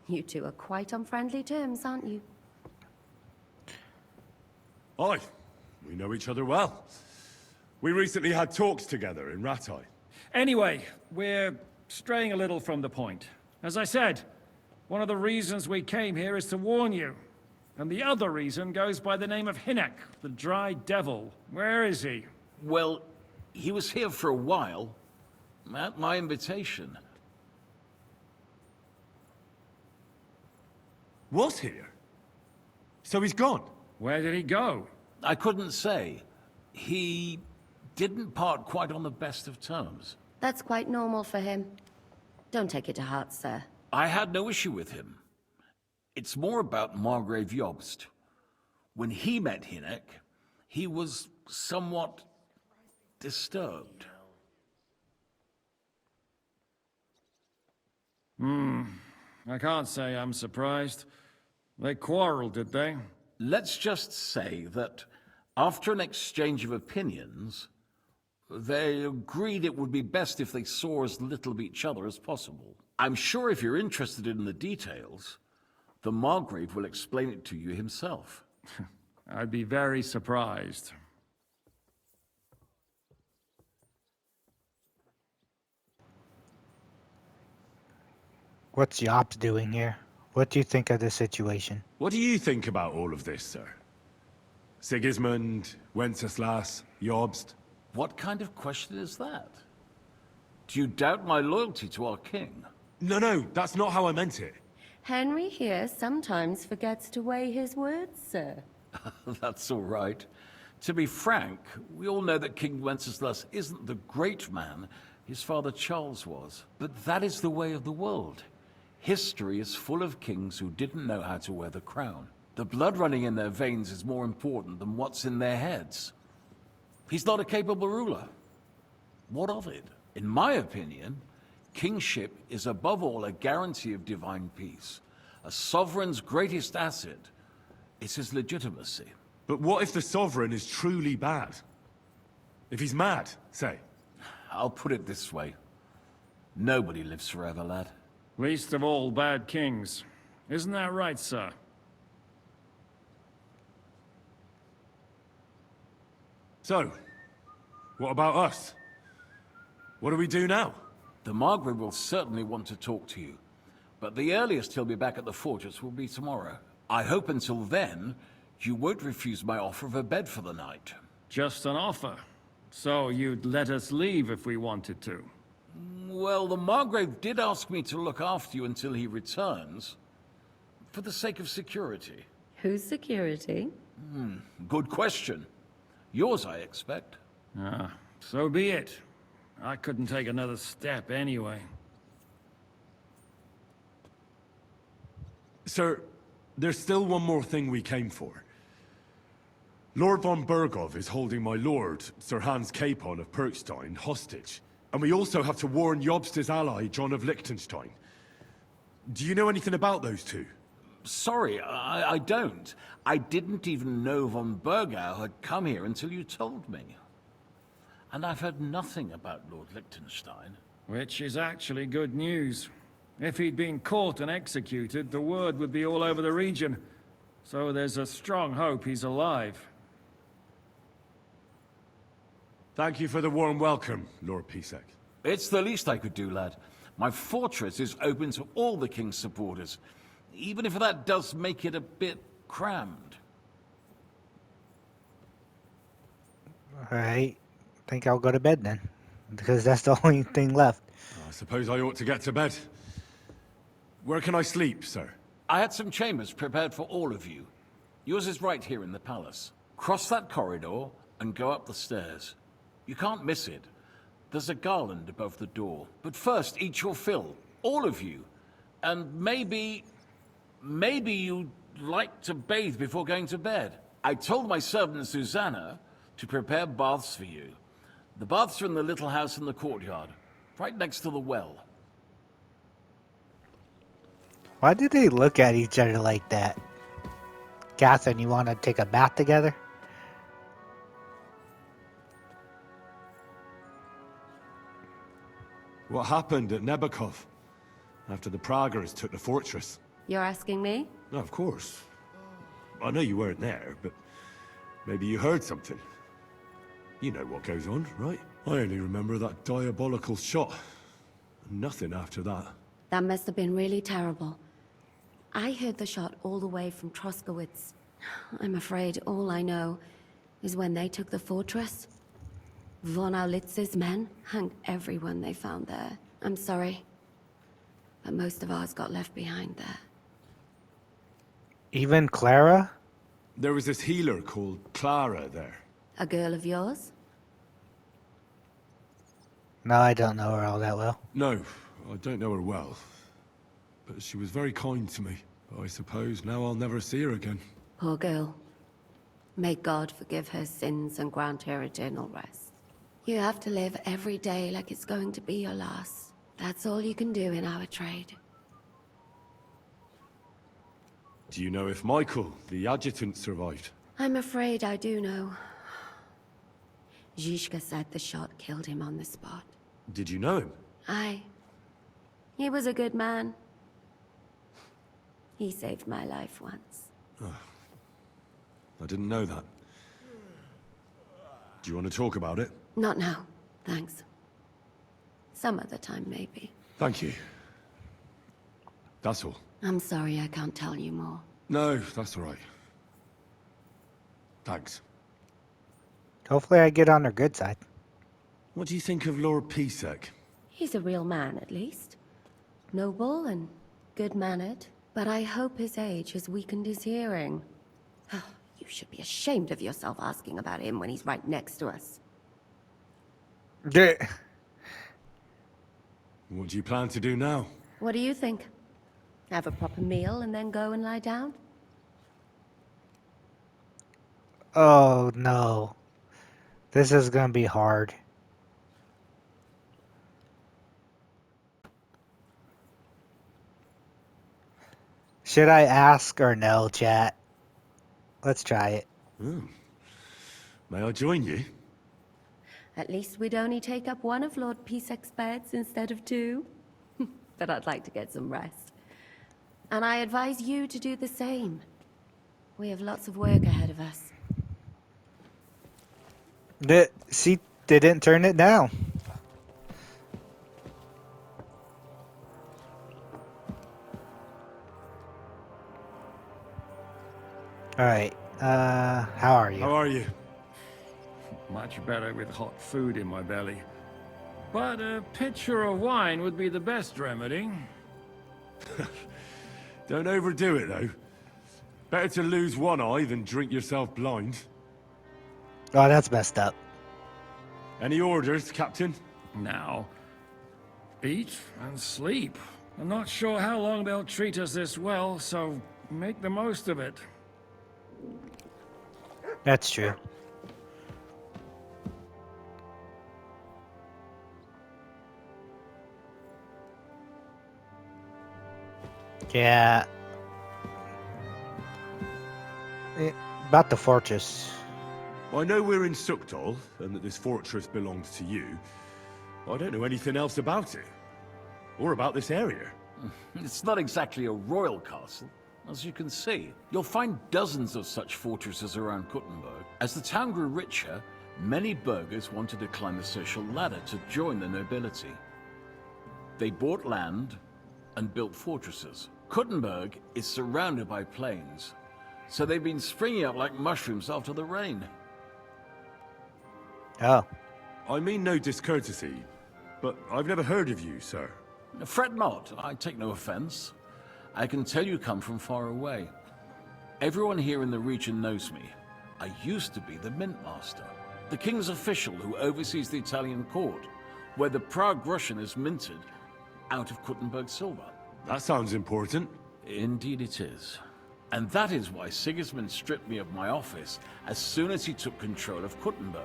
You two are quite on friendly terms, aren't you? Aye, we know each other well. We recently had talks together in Rattay. Anyway, we're straying a little from the point. As I said, one of the reasons we came here is to warn you. And the other reason goes by the name of Hinek, the Dry Devil. Where is he? Well, he was here for a while, at my invitation. Was here? So he's gone? Where did he go? I couldn't say. He didn't part quite on the best of terms. That's quite normal for him. Don't take it to heart, sir. I had no issue with him. It's more about Margrave Jobst. When he met Hinek, he was somewhat disturbed. I can't say I'm surprised. They quarreled, did they? Let's just say that after an exchange of opinions, They agreed it would be best if they saw as little of each other as possible. I'm sure if you're interested in the details, the Margrave will explain it to you himself. I'd be very surprised. What's Yops doing here? What do you think of the situation? What do you think about all of this, sir? Sigismund, Wenceslas, Jobst? What kind of question is that? Do you doubt my loyalty to our king? No, that's not how I meant it. Henry here sometimes forgets to weigh his words, sir. That's all right. To be frank, we all know that King Wenceslas isn't the great man his father Charles was. But that is the way of the world. History is full of kings who didn't know how to wear the crown. The blood running in their veins is more important than what's in their heads. He's not a capable ruler. What of it? In my opinion, kingship is above all a guarantee of divine peace. A sovereign's greatest asset is his legitimacy. But what if the sovereign is truly bad? If he's mad, say? I'll put it this way. Nobody lives forever, lad. Least of all bad kings. Isn't that right, sir? So, what about us? What do we do now? The Margrave will certainly want to talk to you, but the earliest he'll be back at the fortress will be tomorrow. I hope until then, you won't refuse my offer of a bed for the night. Just an offer. So you'd let us leave if we wanted to? Well, the Margrave did ask me to look after you until he returns, for the sake of security. Whose security? Good question. Yours, I expect. Ah, so be it. I couldn't take another step anyway. Sir, there's still one more thing we came for. Lord von Bergov is holding my lord, Sir Hans Capon of Perkstein, hostage. And we also have to warn Jobst's ally, John of Liechtenstein. Do you know anything about those two? Sorry, I don't. I didn't even know von Bergau had come here until you told me. And I've heard nothing about Lord Liechtenstein. Which is actually good news. If he'd been caught and executed, the word would be all over the region. So there's a strong hope he's alive. Thank you for the warm welcome, Lord Pisek. It's the least I could do, lad. My fortress is open to all the king's supporters, even if that does make it a bit crammed. Alright, think I'll go to bed then, because that's the only thing left. I suppose I ought to get to bed. Where can I sleep, sir? I had some chambers prepared for all of you. Yours is right here in the palace. Cross that corridor and go up the stairs. You can't miss it. There's a garland above the door. But first, eat your fill. All of you. And maybe you'd like to bathe before going to bed. I told my servant Susanna to prepare baths for you. The baths are in the little house in the courtyard, right next to the well. Why did they look at each other like that? Catherine, you want to take a bath together? What happened at Nebakov after the Praguers took the fortress? You're asking me? No, of course. I know you weren't there, but maybe you heard something. You know what goes on, right? I only remember that diabolical shot. Nothing after that. That must have been really terrible. I heard the shot all the way from Troskowitz. I'm afraid all I know is when they took the fortress, von Aulitz's men hung everyone they found there. I'm sorry, but most of ours got left behind there. Even Clara? There was this healer called Clara there. A girl of yours? No, I don't know her all that well. No, I don't know her well. But she was very kind to me. But I suppose now I'll never see her again. Poor girl. May God forgive her sins and grant her eternal rest. You have to live every day like it's going to be your last. That's all you can do in our trade. Do you know if Michael, the adjutant, survived? I'm afraid I do know. Zhishka said the shot killed him on the spot. Did you know him? Aye. He was a good man. He saved my life once. Oh, I didn't know that. Do you want to talk about it? Not now, thanks. Some other time, maybe. Thank you. That's all. I'm sorry I can't tell you more. No, that's all right. Thanks. Hopefully I get on their good side. What do you think of Lord Pisek? He's a real man, at least. Noble and good-mannered. But I hope his age has weakened his hearing. You should be ashamed of yourself asking about him when he's right next to us. What do you plan to do now? What do you think? Have a proper meal and then go and lie down? Oh no. This is gonna be hard. Should I ask or no, chat? Let's try it. May I join you? At least we'd only take up one of Lord Pisek's beds instead of two. But I'd like to get some rest. And I advise you to do the same. We have lots of work ahead of us. See, they didn't turn it down. Alright, how are you? How are you? Much better with hot food in my belly. But a pitcher of wine would be the best remedy. Don't overdo it, though. Better to lose one eye than drink yourself blind. Oh, that's messed up. Any orders, Captain? Now, eat and sleep. I'm not sure how long they'll treat us this well, so make the most of it. That's true. Yeah. About the fortress. I know we're in Sukdal, and that this fortress belongs to you. I don't know anything else about it. Or about this area. It's not exactly a royal castle, as you can see. You'll find dozens of such fortresses around Kuttenberg. As the town grew richer, many burghers wanted to climb the social ladder to join the nobility. They bought land and built fortresses. Kuttenberg is surrounded by plains, so they've been springing up like mushrooms after the rain. Oh. I mean no discourtesy, but I've never heard of you, sir. Fret not, I take no offense. I can tell you come from far away. Everyone here in the region knows me. I used to be the mint master, the king's official who oversees the Italian court, where the Prague Russian is minted out of Kuttenberg silver. That sounds important. Indeed it is. And that is why Sigismund stripped me of my office as soon as he took control of Kuttenberg.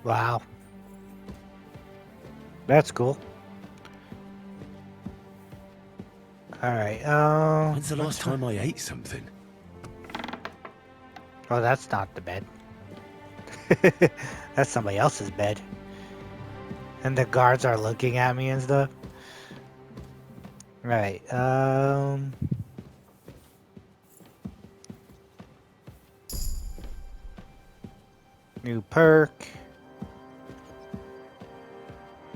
Wow. That's cool. Alright, When's the last time I ate something? Oh, that's not the bed. That's somebody else's bed. And the guards are looking at me and stuff. Right, new perk.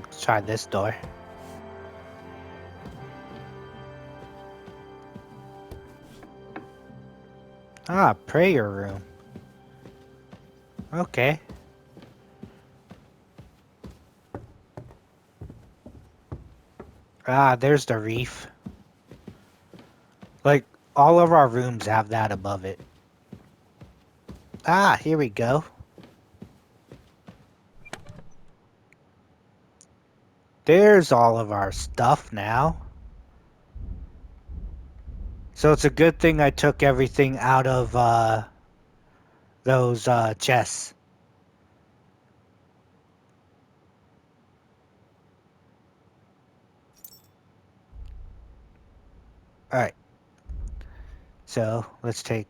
Let's try this door. Ah, prayer room. Okay. Ah, there's the reef. Like, all of our rooms have that above it. Ah, here we go. There's all of our stuff now. So it's a good thing I took everything out of those chests. Alright. So let's take...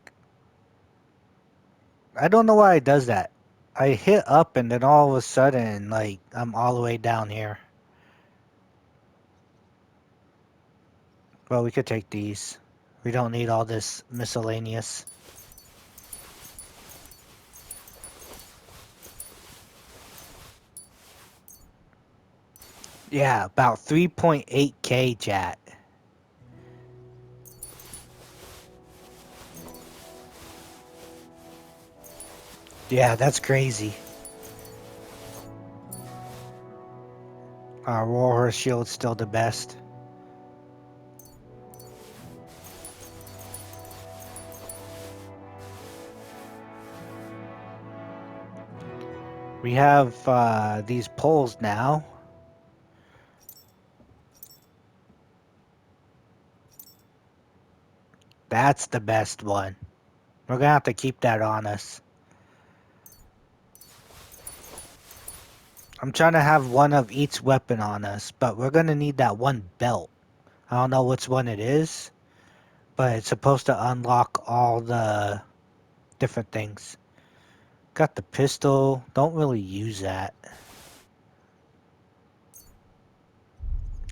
I don't know why it does that. I hit up and then all of a sudden, like, I'm all the way down here. Well, we could take these. We don't need all this miscellaneous. Yeah, about 3.8K, chat. Yeah, that's crazy. Our Warhorse Shield's still the best. We have these poles now. That's the best one. We're gonna have to keep that on us. I'm trying to have one of each weapon on us, but we're gonna need that one belt. I don't know which one it is, but it's supposed to unlock all the different things. Got the pistol. Don't really use that.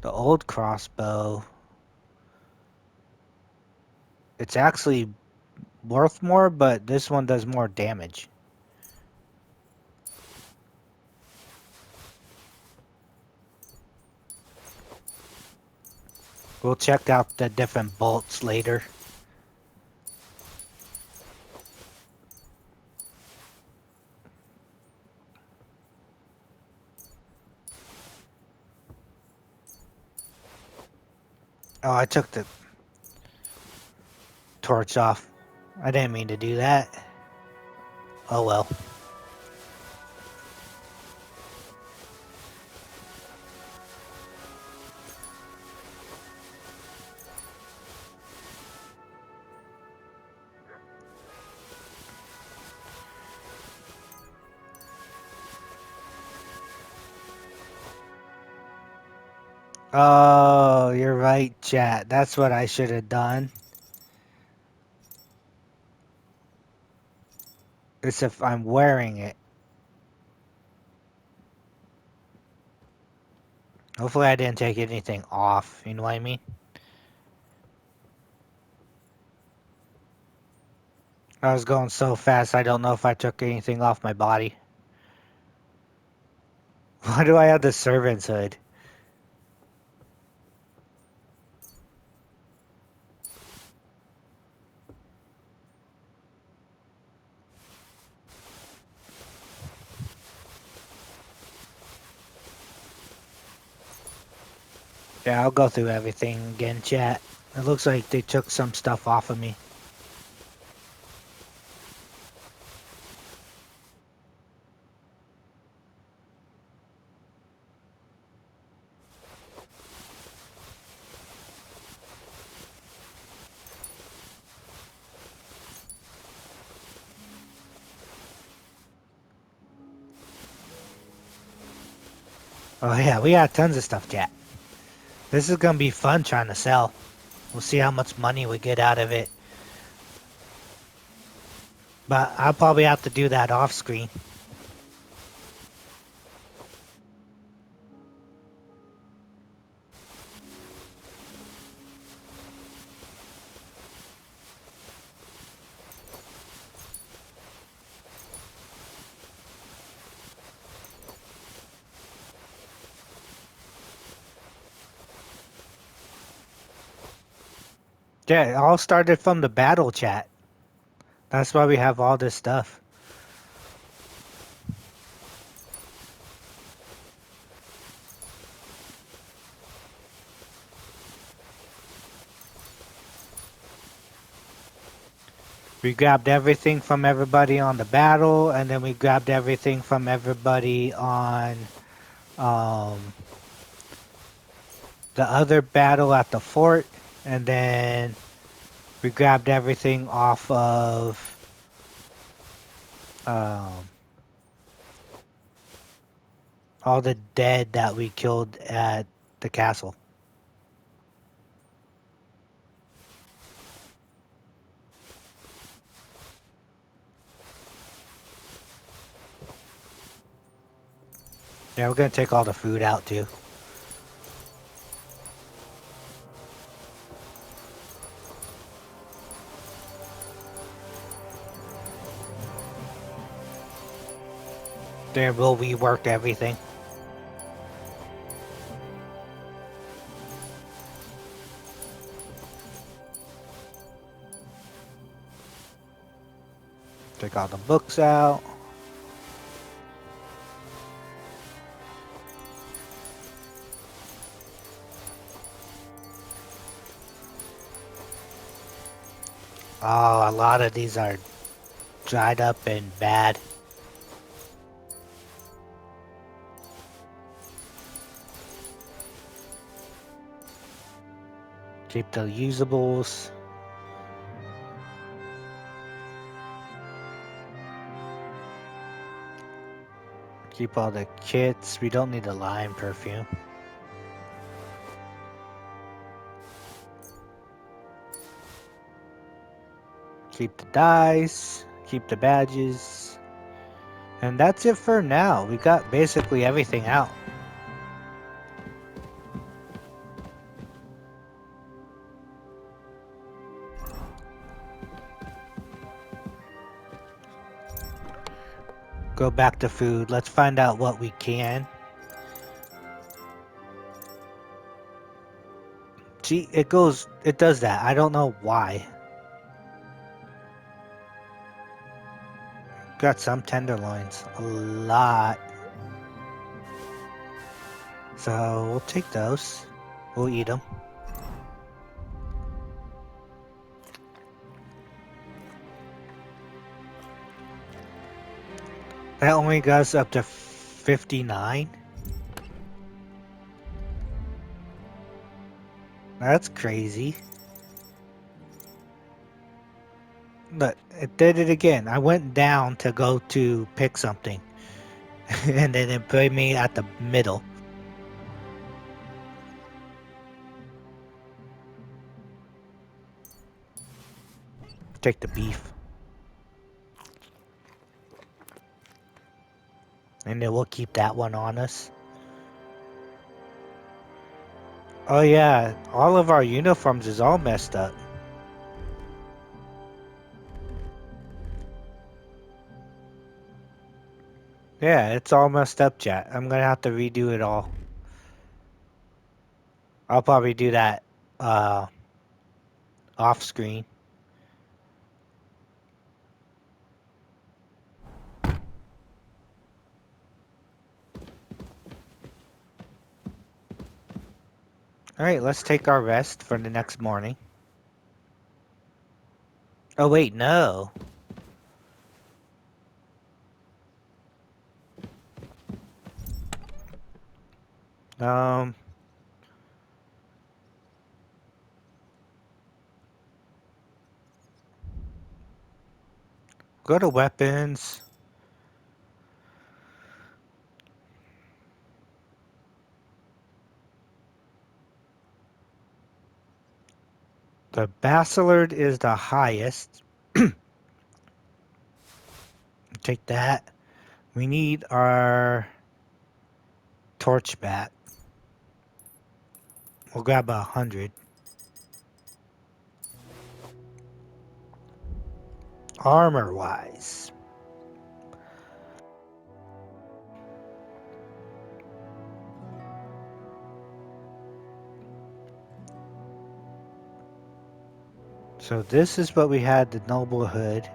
The old crossbow. It's actually worth more, but this one does more damage. We'll check out the different bolts later. Oh, I took the torch off. I didn't mean to do that. Oh well. Oh, you're right, chat. That's what I should have done. It's if I'm wearing it. Hopefully I didn't take anything off, you know what I mean? I was going so fast I don't know if I took anything off my body. Why do I have the servant's hood? Yeah, I'll go through everything again, chat. It looks like they took some stuff off of me. Oh yeah, we got tons of stuff, chat. This is gonna be fun trying to sell. We'll see how much money we get out of it. But I'll probably have to do that off screen. Yeah, it all started from the battle, chat. That's why we have all this stuff. We grabbed everything from everybody on the battle, and then we grabbed everything from everybody on the other battle at the fort, and then we grabbed everything off of all the dead that we killed at the castle. Yeah, we're gonna take all the food out too. Then we'll rework everything. Take all the books out. Oh, a lot of these are dried up and bad. Keep the usables. Keep all the kits. We don't need the lime perfume. Keep the dice. Keep the badges. And that's it for now. We got basically everything out. Go back to food. Let's find out what we can. See, it does that. I don't know why. Got some tenderloins. A lot. So we'll take those. We'll eat them. That only goes up to 59. That's crazy. But it did it again. I went down to go to pick something. And then it put me at the middle. Take the beef. And then we'll keep that one on us. Oh yeah, all of our uniforms is all messed up. Yeah, it's all messed up, chat. I'm gonna have to redo it all. I'll probably do that off screen. Alright, let's take our rest for the next morning. Oh wait, no. Go to weapons. The Bastard is the highest. Take that. We need our torch bat. We'll grab 100. Armor wise. So this is what we had, the noble hood.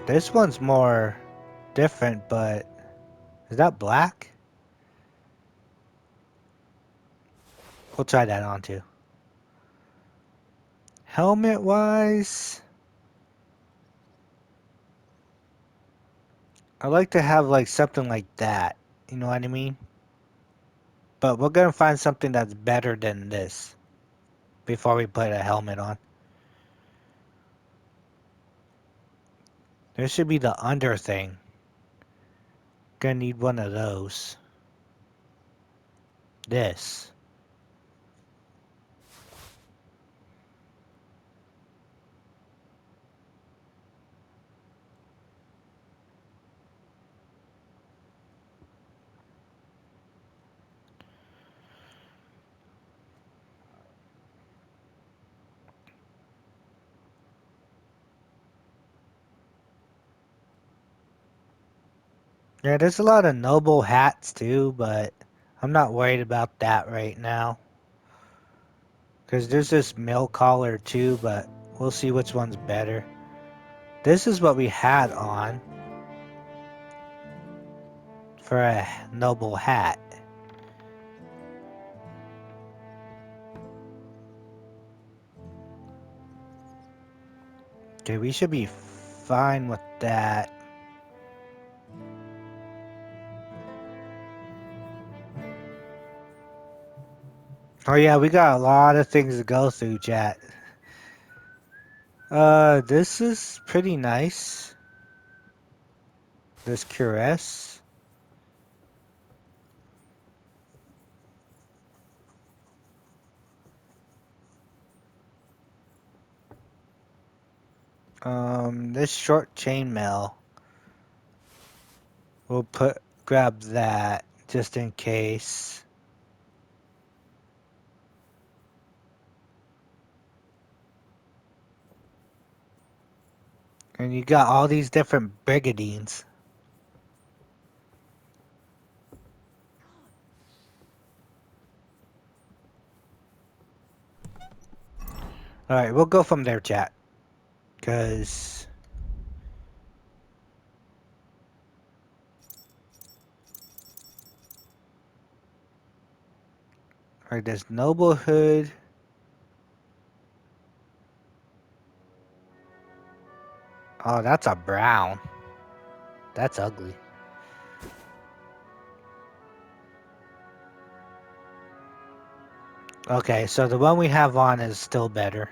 This one's more different, but is that black? We'll try that on too. Helmet wise, I like to have like something like that. You know what I mean? But we're gonna find something that's better than this before we put a helmet on. There should be the under thing. Gonna need one of those. This. Yeah, there's a lot of noble hats too, but I'm not worried about that right now. Because there's this mill collar too, but we'll see which one's better. This is what we had on for a noble hat. Okay, we should be fine with that. Oh yeah, we got a lot of things to go through, chat. This is pretty nice. This cuirass. This short chainmail. We'll grab that just in case. And you got all these different brigadines. Alright, we'll go from there, chat. Because... Alright, there's Noblehood. Oh, that's a brown. That's ugly. Okay, so the one we have on is still better.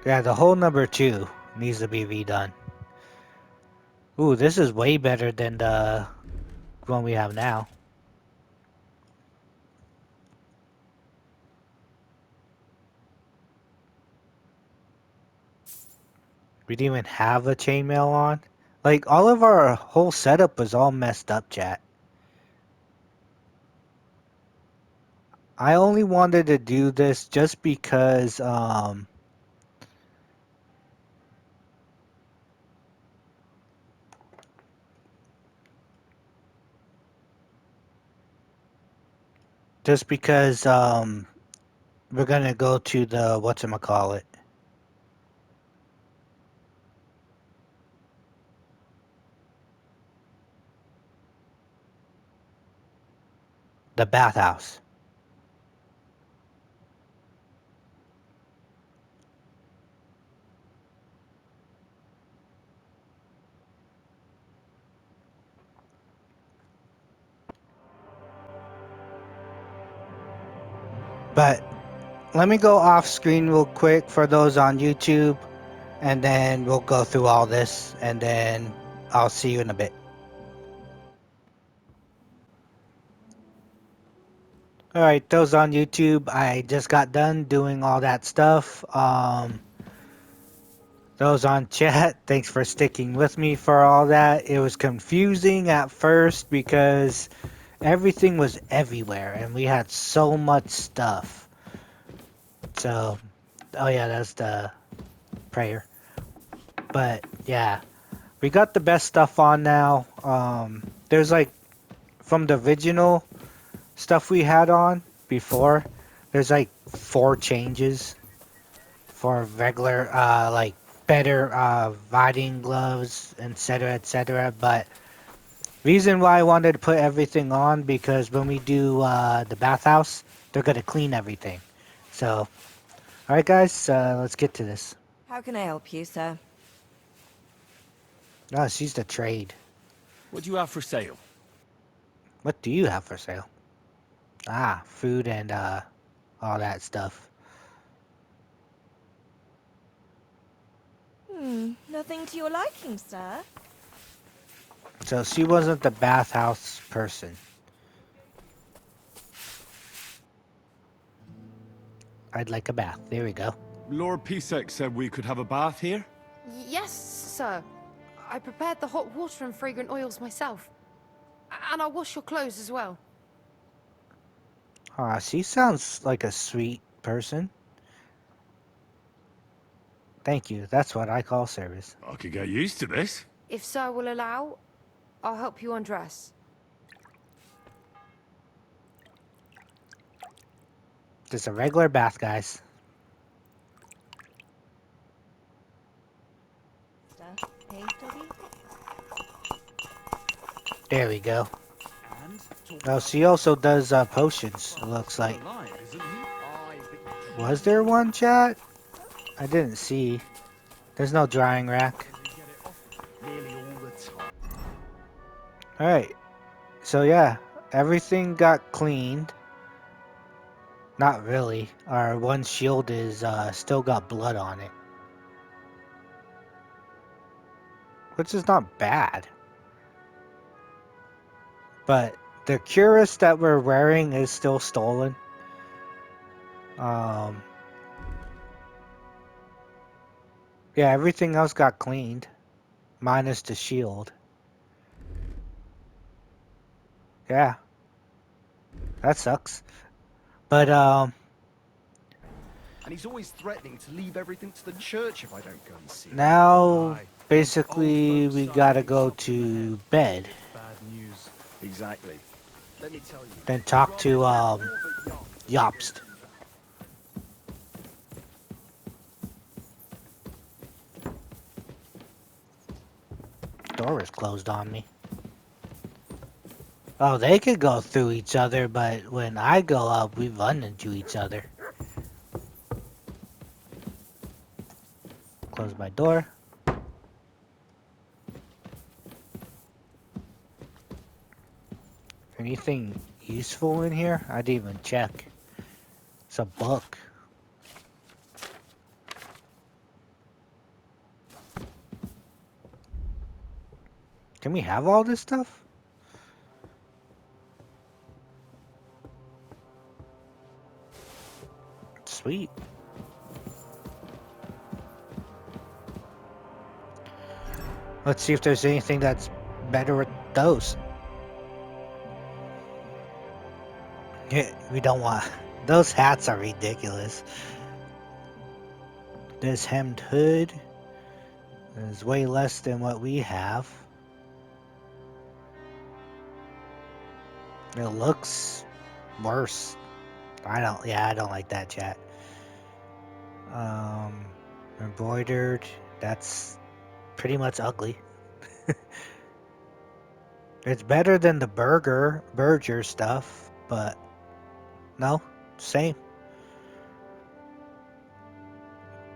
Yeah, the whole number 2 needs to be redone. Ooh, this is way better than the one we have now. We didn't even have a chainmail on. Like, all of our whole setup was all messed up, chat. I only wanted to do this just because, we're gonna go to the, whatchamacallit. The bathhouse. But let me go off screen real quick for those on YouTube, and then we'll go through all this, and then I'll see you in a bit. Alright, those on YouTube, I just got done doing all that stuff. Those on chat, thanks for sticking with me for all that. It was confusing at first because everything was everywhere, and we had so much stuff. So, oh yeah, that's the prayer. But yeah, we got the best stuff on now. There's like, from the original stuff we had on before, there's like 4 changes for regular, like better riding gloves, etc., etc. But reason why I wanted to put everything on, because when we do the bathhouse, they're gonna clean everything. So, all right, guys, let's get to this. How can I help you, sir? Oh, she's the trade. What do you have for sale? What do you have for sale? Ah, food and all that stuff. Nothing to your liking, sir? So she wasn't the bathhouse person. I'd like a bath. There we go. Lord Pisek said we could have a bath here? Yes, sir. I prepared the hot water and fragrant oils myself. And I'll wash your clothes as well. Ah, she sounds like a sweet person. Thank you. That's what I call service. I could get used to this. If Sir will allow, I'll help you undress. Just a regular bath, guys. There we go. Oh, she also does potions, it looks like. Was there one, chat? I didn't see. There's no drying rack. Alright. So yeah, everything got cleaned. Not really. Our one shield is still got blood on it. Which is not bad. But the cuirass that we're wearing is still stolen. Yeah, everything else got cleaned. Minus the shield. Yeah. That sucks. But, And he's always threatening to leave everything to the church if I don't go and see him. now, basically, we gotta go to bed. Bad news. Exactly. Let me tell you. Then talk to, Jobst. Door is closed on me. Oh, they could go through each other, but when I go up, we run into each other. Close my door. Anything useful in here? I didn't even check. It's a book. Can we have all this stuff? Sweet. Let's see if there's anything that's better with those. Yeah, we don't want... Those hats are ridiculous. This hemmed hood is way less than what we have. It looks worse. I don't like that, chat. Embroidered, that's pretty much ugly. It's better than the Berger stuff, but no, same.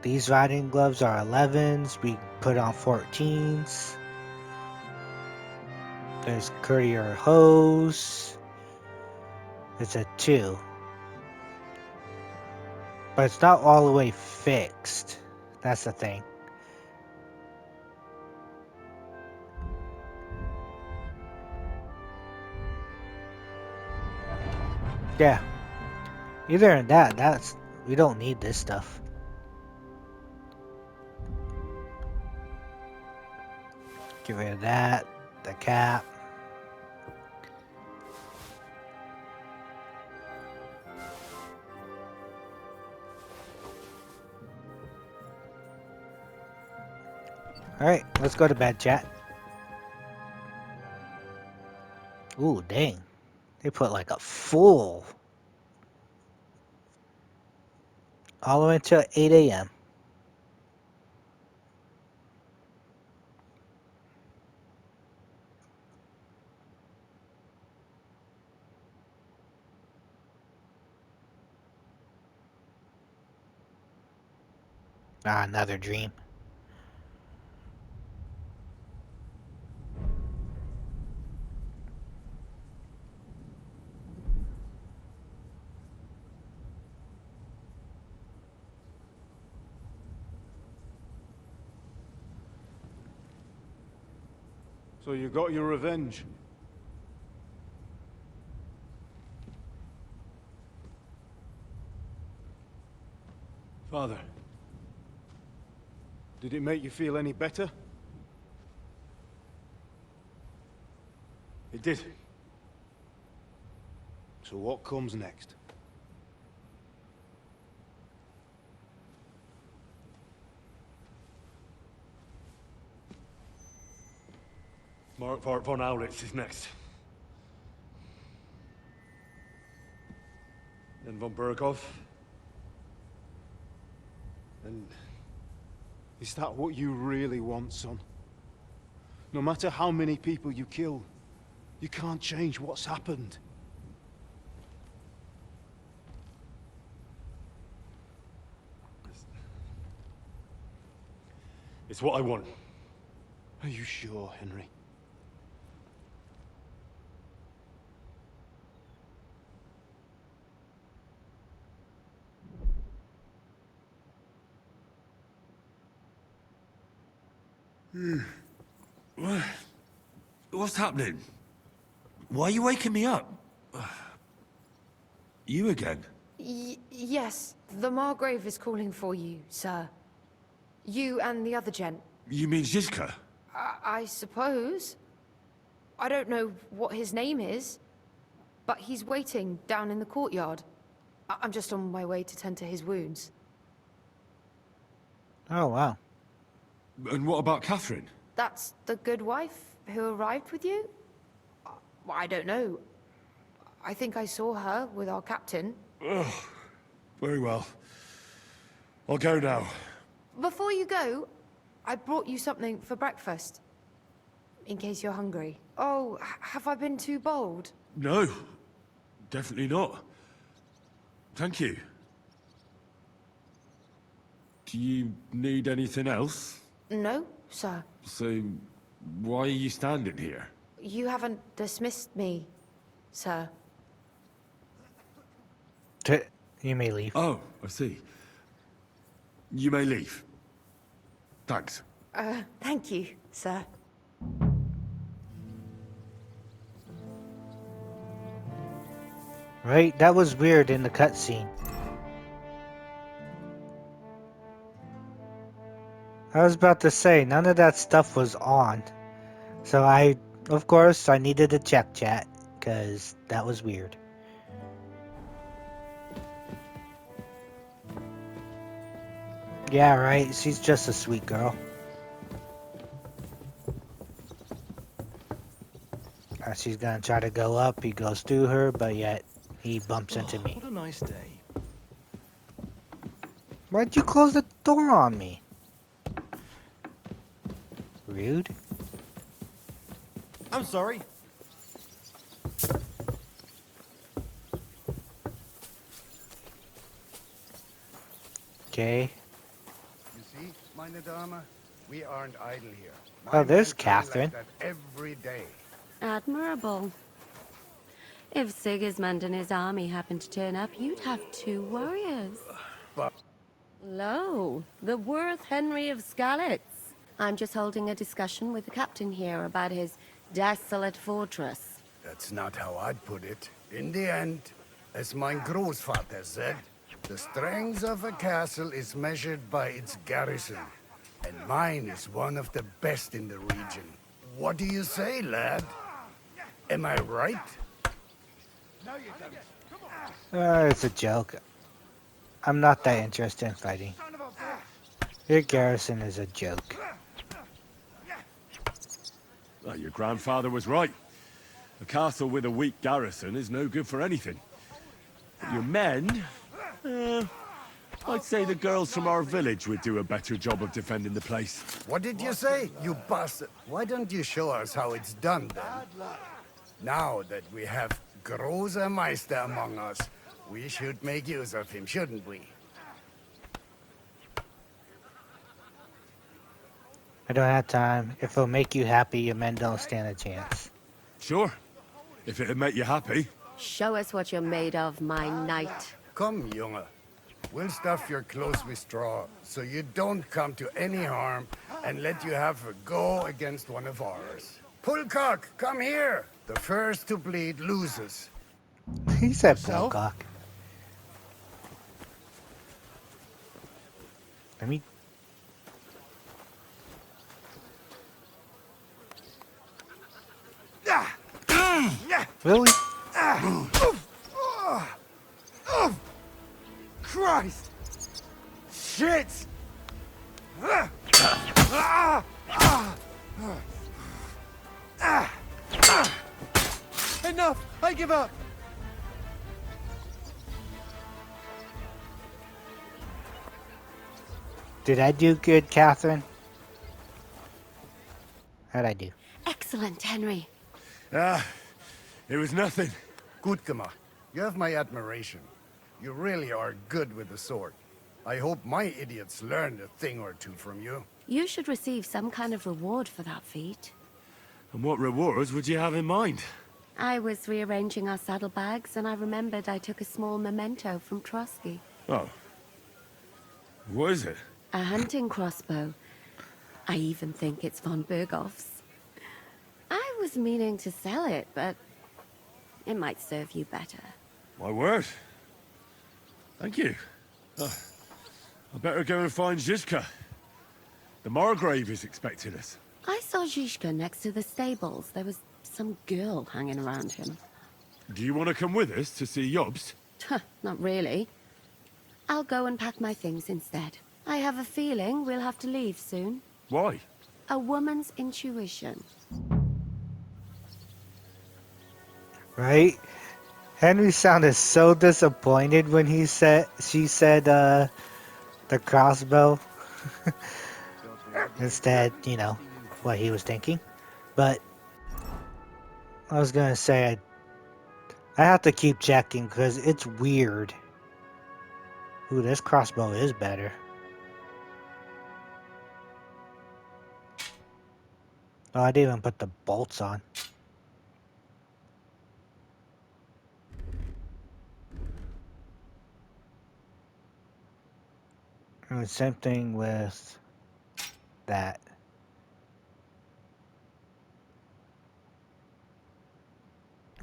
These riding gloves are 11s, we put on 14s. There's courier hose. It's a 2. But it's not all the way fixed. That's the thing. Yeah. Either in that's... We don't need this stuff. Get rid of that. The cap. Alright, let's go to bed, chat. Ooh, dang. They put like a full... all the way until 8 a.m. Ah, another dream. So you got your revenge? Father, did it make you feel any better? It did. So what comes next? Mark von Aulitz is next. Then von Burgov. And is that what you really want, son? No matter how many people you kill, you can't change what's happened. It's what I want. Are you sure, Henry? What's happening? Why are you waking me up? You again? Yes, the Margrave is calling for you, sir. You and the other gent. You mean Zizka? I suppose. I don't know what his name is, but he's waiting down in the courtyard. I'm just on my way to tend to his wounds. Oh, wow. And what about Catherine? That's the good wife who arrived with you? I don't know. I think I saw her with our captain. Oh, very well. I'll go now. Before you go, I brought you something for breakfast. In case you're hungry. Oh, have I been too bold? No, definitely not. Thank you. Do you need anything else? No, sir. So, why are you standing here? You haven't dismissed me, sir. You may leave. Oh, I see. You may leave. Thanks. Thank you, sir. Right? That was weird in the cutscene. I was about to say, none of that stuff was on. So of course, I needed to check chat, because that was weird. Yeah, right, she's just a sweet girl. She's gonna try to go up, he goes through her, but yet he bumps into me. What a nice day. Why'd you close the door on me? Rude. I'm sorry. Okay. You see, meine Dame, we aren't idle here. Oh, there's men train Catherine. like that every day. Admirable. If Sigismund and his army happened to turn up, you'd have 2 warriors. But Lo, the worth Henry of Skalitz. I'm just holding a discussion with the captain here about his desolate fortress. that's not how I'd put it. In the end, as mein Großvater said, the strength of a castle is measured by its garrison. And mine is one of the best in the region. What do you say, lad? Am I right? It's a joke. I'm not that interested in fighting. Your garrison is a joke. Well, your grandfather was right. A castle with a weak garrison is no good for anything. But your men... I'd say the girls from our village would do a better job of defending the place. What did you say, you bastard? Why don't you show us how it's done, then? Now that we have Großer Meister among us, we should make use of him, shouldn't we? I don't have time. If it'll make you happy, your men don't stand a chance. Sure. If it'd make you happy. Show us what you're made of, my knight. Come, Junge. We'll stuff your clothes with straw, so you don't come to any harm, and let you have a go against one of ours. Pullcock, come here! The first to bleed loses. He said Bullcock. Let me... Really? Christ! Shit! Enough! I give up! Did I do good, Catherine? How'd I do? Excellent, Henry. Ah, it was nothing. Good, Kama. You have my admiration. You really are good with the sword. I hope my idiots learned a thing or two from you. You should receive some kind of reward for that feat. And what rewards would you have in mind? I was rearranging our saddlebags, and I remembered I took a small memento from Trotsky. Oh. What is it? A hunting crossbow. I even think it's von Berghoff's. I was meaning to sell it, but it might serve you better. My word. Thank you. I better go and find Zizka. The Margrave is expecting us. I saw Zizka next to the stables. There was some girl hanging around him. Do you want to come with us to see Jobst? Not really. I'll go and pack my things instead. I have a feeling we'll have to leave soon. Why? A woman's intuition. Right? Henry sounded so disappointed when she said the crossbow. Instead, you know, what he was thinking. But I was gonna say I have to keep checking because it's weird. Ooh, this crossbow is better. Oh, I didn't even put the bolts on. And the same thing with that.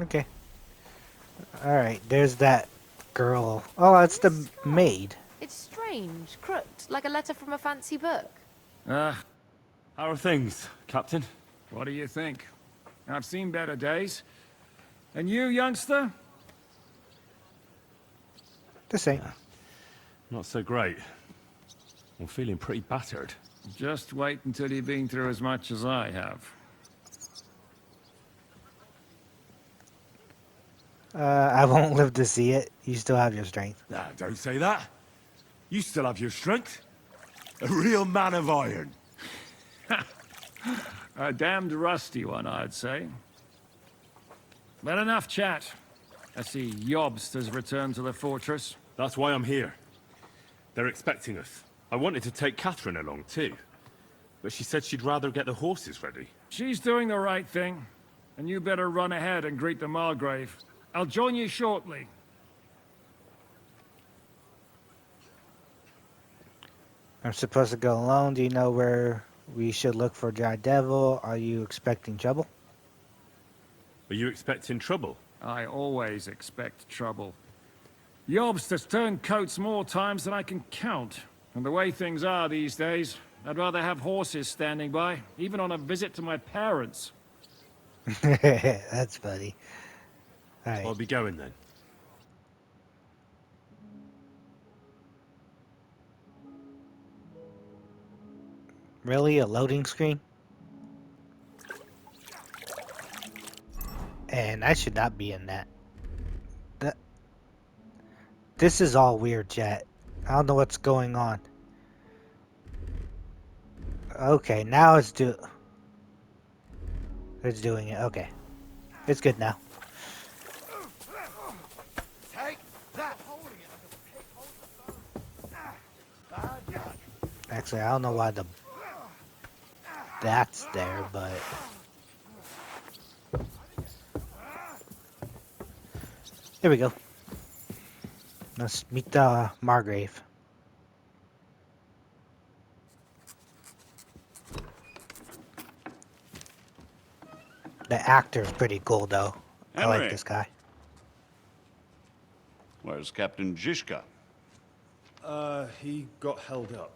Okay. Alright, there's that girl. Oh, that's the maid. It's strange, crooked, like a letter from a fancy book. How are things, Captain? What do you think? I've seen better days. And you, youngster? The same. Not so great. I'm feeling pretty battered. Just wait until you've been through as much as I have. I won't live to see it. You still have your strength. Nah, don't say that. You still have your strength. A real man of iron. A damned rusty one, I'd say. But enough chat. I see Jobst has returned to the fortress. That's why I'm here. They're expecting us. I wanted to take Catherine along too, but she said she'd rather get the horses ready. She's doing the right thing, and you better run ahead and greet the Margrave. I'll join you shortly. I'm supposed to go alone. Do you know where we should look for Dry Devil? Are you expecting trouble? Are you expecting trouble? I always expect trouble. Jobst has turned coats more times than I can count. And the way things are these days, I'd rather have horses standing by, even on a visit to my parents. That's funny. All right. I'll be going then. Really? A loading screen? And I should not be in that. This is all weird, chat. I don't know what's going on. Okay, now it's doing it. Okay. It's good now. Take that. Actually, I don't know why that's there, but here we go. Let's meet the Margrave. The actor's pretty cool, though. I like Henry. this guy. Where's Captain Zizka? He got held up.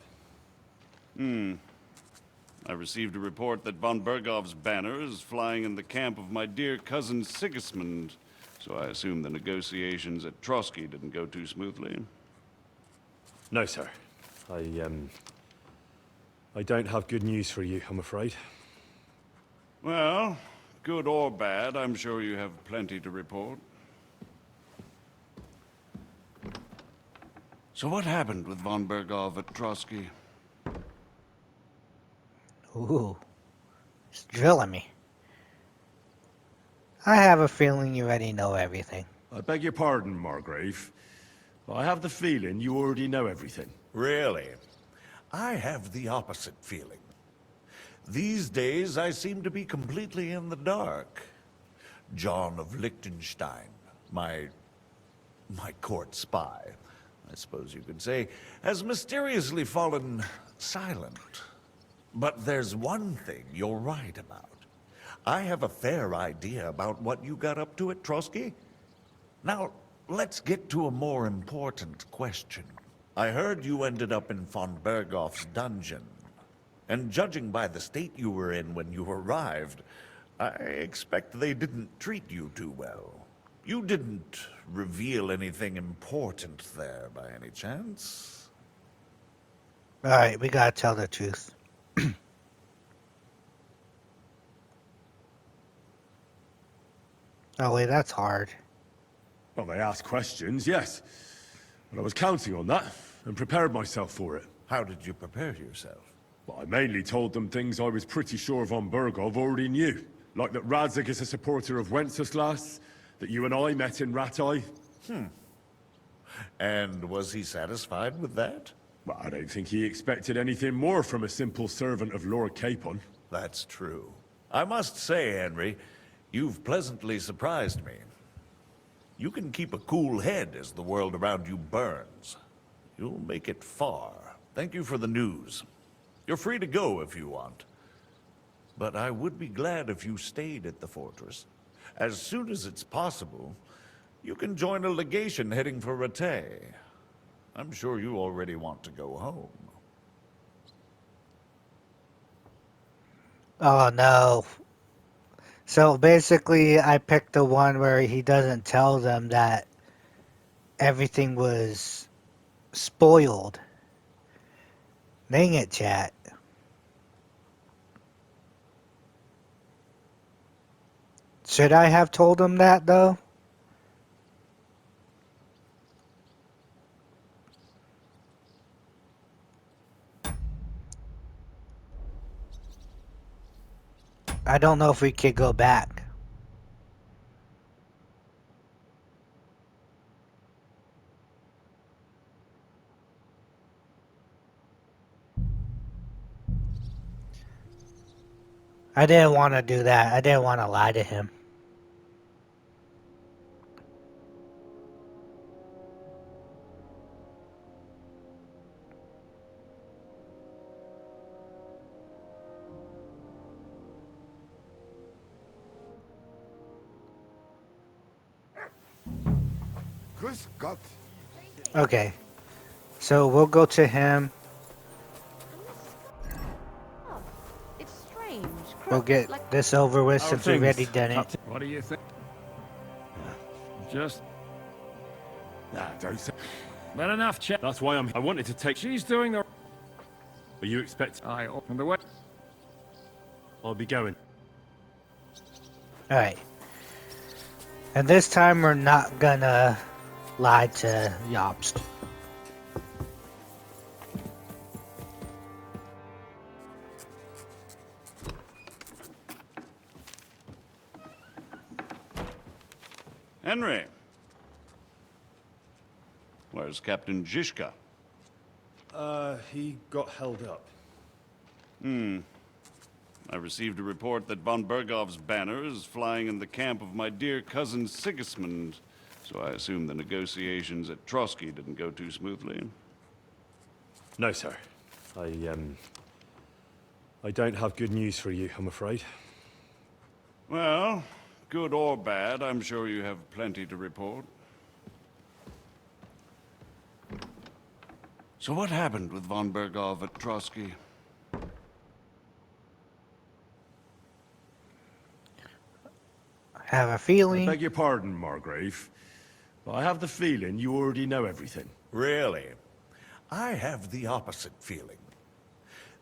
I received a report that von Bergov's banner is flying in the camp of my dear cousin Sigismund, so I assume the negotiations at Trotsky didn't go too smoothly. No, sir. I don't have good news for you, I'm afraid. Well, good or bad, I'm sure you have plenty to report. So what happened with von Bergov at Trotsky? Ooh, it's drilling me. I have a feeling you already know everything. I beg your pardon, Margrave, but I have the feeling you already know everything. Really? I have the opposite feeling. These days, I seem to be completely in the dark. John of Liechtenstein, my court spy, I suppose you could say, has mysteriously fallen silent. But there's one thing you're right about. I have a fair idea about what you got up to at Trotsky. Now, let's get to a more important question. I heard you ended up in von Bergov's dungeon. And judging by the state you were in when you arrived, I expect they didn't treat you too well. You didn't reveal anything important there by any chance? Alright, we gotta tell the truth. Oh wait, that's hard. Well, they asked questions, yes. But I was counting on that, and prepared myself for it. How did you prepare yourself? Well, I mainly told them things I was pretty sure von Bergov already knew. Like that Radzig is a supporter of Wenceslas, that you and I met in Rattay. And was he satisfied with that? Well, I don't think he expected anything more from a simple servant of Lord Capon. That's true. I must say, Henry, you've pleasantly surprised me. You can keep a cool head as the world around you burns. You'll make it far. Thank you for the news. You're free to go if you want. But I would be glad if you stayed at the fortress. As soon as it's possible, you can join a legation heading for Rattay. I'm sure you already want to go home. Oh no. So basically, I picked the one where he doesn't tell them that everything was spoiled. Dang it, chat. Should I have told him that, though? I don't know if we could go back. I didn't want to do that. I didn't want to lie to him. Grüß Gott. Okay. So we'll go to him. It's strange. We'll get this over with since we've already done it. What do you think? Just... Nah, don't say... But enough, chat. That's why I wanted to take... She's doing the... Are you expecting... I opened the way. I'll be going. Alright. And this time we're not gonna lie to Jobst. Henry. Where's Captain Zizka? He got held up. I received a report that von Bergov's banner is flying in the camp of my dear cousin Sigismund, so I assume the negotiations at Trotsky didn't go too smoothly. No, sir. I don't have good news for you, I'm afraid. Well, good or bad, I'm sure you have plenty to report. So what happened with von Bergov at Trotsky? Have a feeling. I beg your pardon, Margrave, but I have the feeling you already know everything. Really? I have the opposite feeling.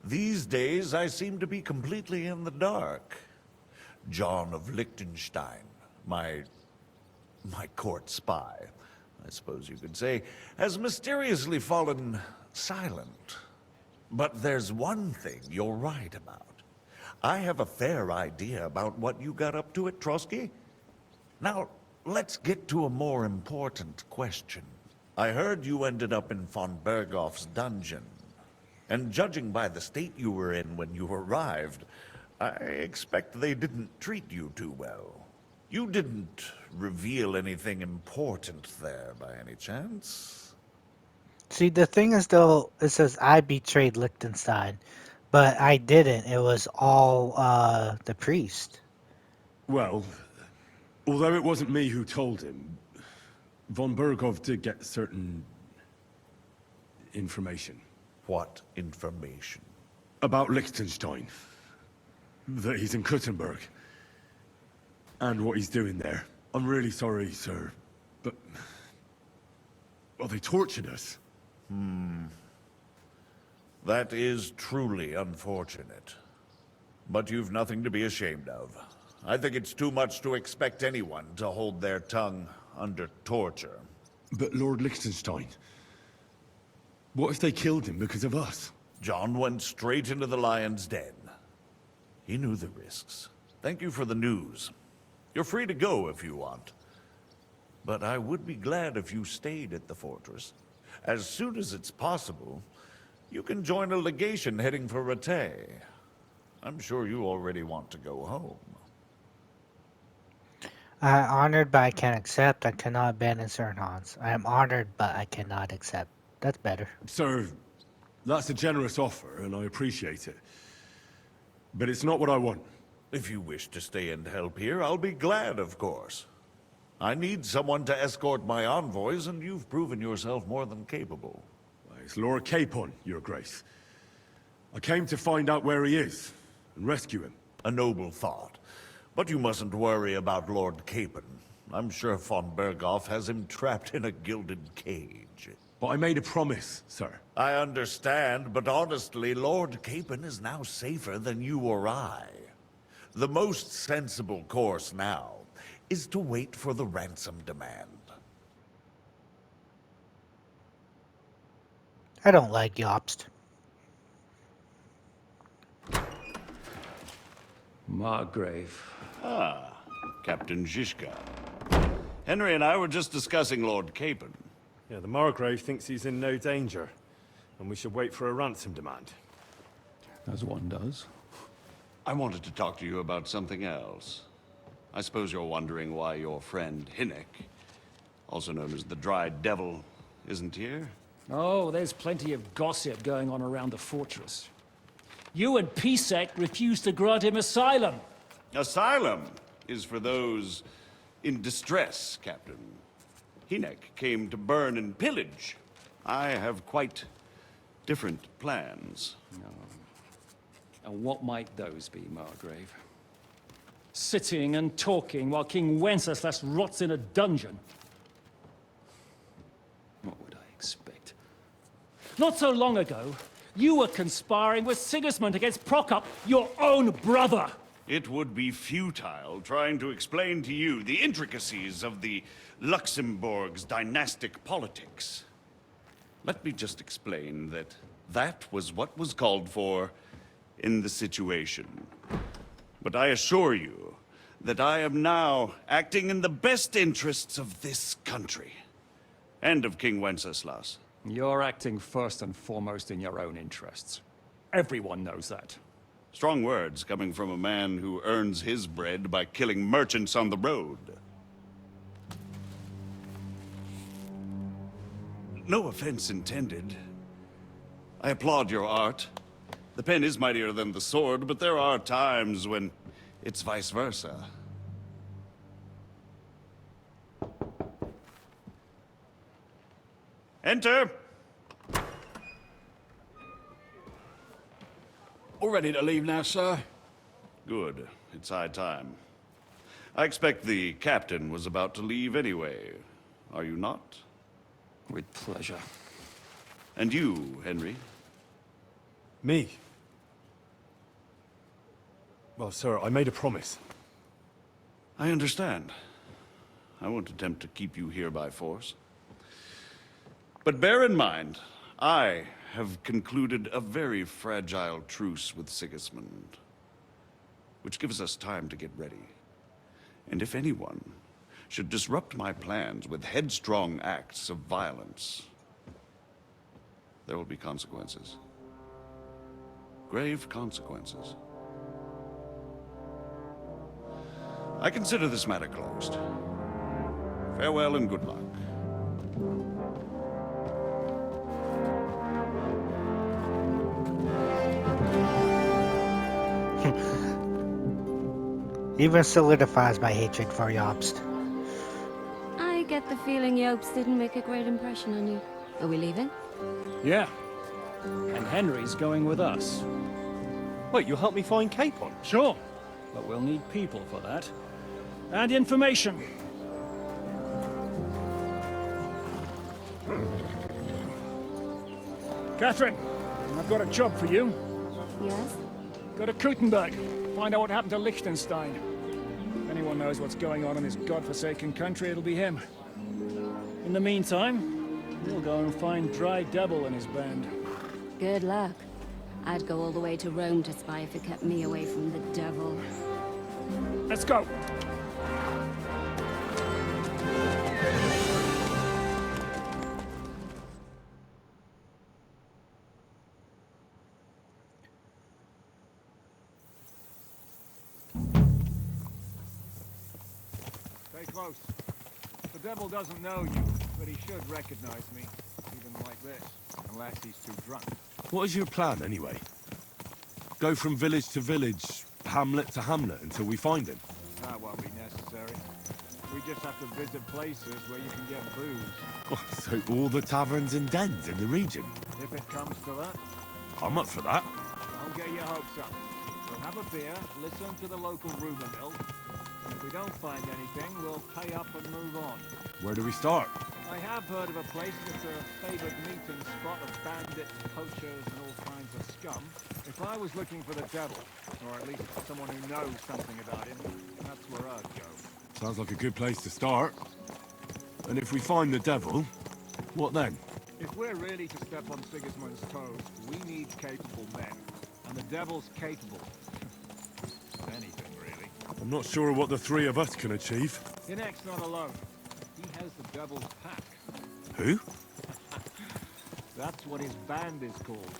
These days, I seem to be completely in the dark. John of Liechtenstein, my court spy, I suppose you could say, has mysteriously fallen silent. But there's one thing you're right about. I have a fair idea about what you got up to at Trotsky. Now, let's get to a more important question. I heard you ended up in von Berghoff's dungeon. And judging by the state you were in when you arrived, I expect they didn't treat you too well. You didn't reveal anything important there by any chance? See, the thing is, though, it says I betrayed Liechtenstein, but I didn't. It was all the priest. Well, although it wasn't me who told him, von Berghoff did get certain information. What information? About Liechtenstein. That he's in Kuttenberg. And what he's doing there. I'm really sorry, sir, but... well, they tortured us. That is truly unfortunate. But you've nothing to be ashamed of. I think it's too much to expect anyone to hold their tongue under torture. But Lord Liechtenstein... what if they killed him because of us? John went straight into the lion's den. He knew the risks. Thank you for the news. You're free to go if you want. But I would be glad if you stayed at the fortress. As soon as it's possible, you can join a legation heading for Rattay. I'm sure you already want to go home. I am honored, but I can't accept. I cannot abandon Sir Hans. I am honored, but I cannot accept. That's better. Sir, that's a generous offer, and I appreciate it. But it's not what I want. If you wish to stay and help here, I'll be glad, of course. I need someone to escort my envoys, and you've proven yourself more than capable. It's Lord Capon, Your Grace. I came to find out where he is, and rescue him. A noble thought. But you mustn't worry about Lord Capon. I'm sure von Berghoff has him trapped in a gilded cage. But I made a promise, sir. I understand, but honestly, Lord Capon is now safer than you or I. The most sensible course now is to wait for the ransom demand. I don't like Jobst. Margrave. Ah, Captain Zizka. Henry and I were just discussing Lord Capon. Yeah, the Margrave thinks he's in no danger, and we should wait for a ransom demand. As one does. I wanted to talk to you about something else. I suppose you're wondering why your friend Hinnek, also known as the Dried Devil, isn't here? Oh, there's plenty of gossip going on around the fortress. You and Pisek refused to grant him asylum. Asylum is for those in distress, Captain. Hinnek came to burn and pillage. I have quite different plans. And what might those be, Margrave? Sitting and talking while King Wenceslas rots in a dungeon. What would I expect? Not so long ago, you were conspiring with Sigismund against Prokop, your own brother! It would be futile trying to explain to you the intricacies of the Luxembourg's dynastic politics. Let me just explain that that was what was called for in the situation. But I assure you that I am now acting in the best interests of this country and of King Wenceslas. You're acting first and foremost in your own interests. Everyone knows that. Strong words coming from a man who earns his bread by killing merchants on the road. No offense intended. I applaud your art. The pen is mightier than the sword, but there are times when it's vice versa. Enter! All ready to leave now, sir? Good. It's high time. I expect the captain was about to leave anyway. Are you not? With pleasure. And you, Henry? Me? Well, sir, I made a promise. I understand. I won't attempt to keep you here by force. But bear in mind, I have concluded a very fragile truce with Sigismund, which gives us time to get ready. And if anyone should disrupt my plans with headstrong acts of violence, there will be consequences. Grave consequences. I consider this matter closed. Farewell and good luck. Even solidifies my hatred for Jobst. I get the feeling Jobst didn't make a great impression on you. Are we leaving? Yeah. And Henry's going with us. Wait, you'll help me find Capon? Sure. But we'll need people for that. And information. Catherine, I've got a job for you. Yes? Go to Kuttenberg. Find out what happened to Liechtenstein. If anyone knows what's going on in this godforsaken country, it'll be him. In the meantime, we'll go and find Dry Devil and his band. Good luck. I'd go all the way to Rome to spy if it kept me away from the devil. Let's go! Stay close. The devil doesn't know you, but he should recognize me, even like this, unless he's too drunk. What is your plan, anyway? Go from village to village, hamlet to hamlet, until we find him? That won't be necessary. We just have to visit places where you can get booze. Oh, so all the taverns and dens in the region? If it comes to that. I'm up for that. Don't get your hopes up. We'll have a beer, listen to the local rumor mill, and if we don't find anything, we'll pay up and move on. Where do we start? I have heard of a place that's a favored meeting spot of bandits, poachers, and all kinds of scum. If I was looking for the devil, or at least someone who knows something about him, that's where I'd go. Sounds like a good place to start. And if we find the devil, what then? If we're really to step on Sigismund's toes, we need capable men. And the devil's capable. Of anything, really. I'm not sure what the three of us can achieve. Inek's not alone. He has the devil's pack. Who? That's what his band is called.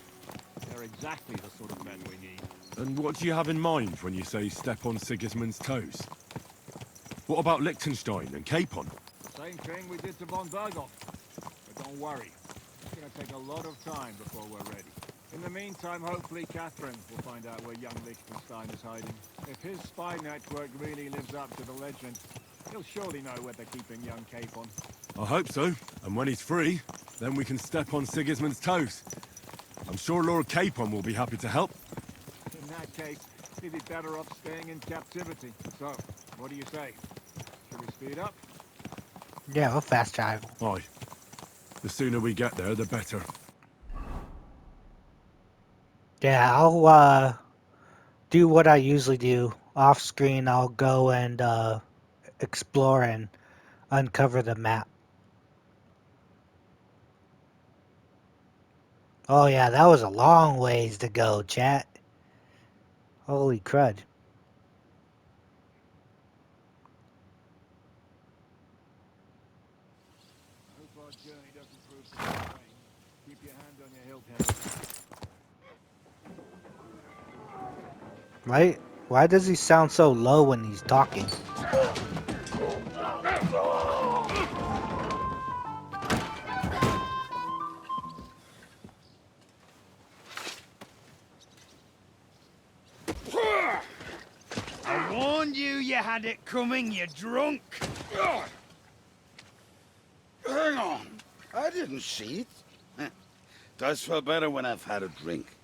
They're exactly the sort of men we need. And what do you have in mind when you say step on Sigismund's toes? What about Liechtenstein and Capon? Same thing we did to von Berghoff. But don't worry. It's gonna take a lot of time before we're ready. In the meantime, hopefully Catherine will find out where young Liechtenstein is hiding. If his spy network really lives up to the legend, he'll surely know where they're keeping young Capon. I hope so. And when he's free, then we can step on Sigismund's toes. I'm sure Lord Capon will be happy to help. In that case, he'd be better off staying in captivity. So, what do you say? Should we speed up? Yeah, we'll fast travel. Aye. The sooner we get there, the better. Yeah, I'll do what I usually do. Off screen, I'll go and explore and uncover the map. Oh yeah, that was a long ways to go, chat. Holy crud. Hope our journey doesn't prove so strain. Keep your hand on your hilt, Henry. Right? Why does he sound so low when he's talking? I warned you you had it coming, you drunk! Hang on. I didn't see it. Does feel better when I've had a drink.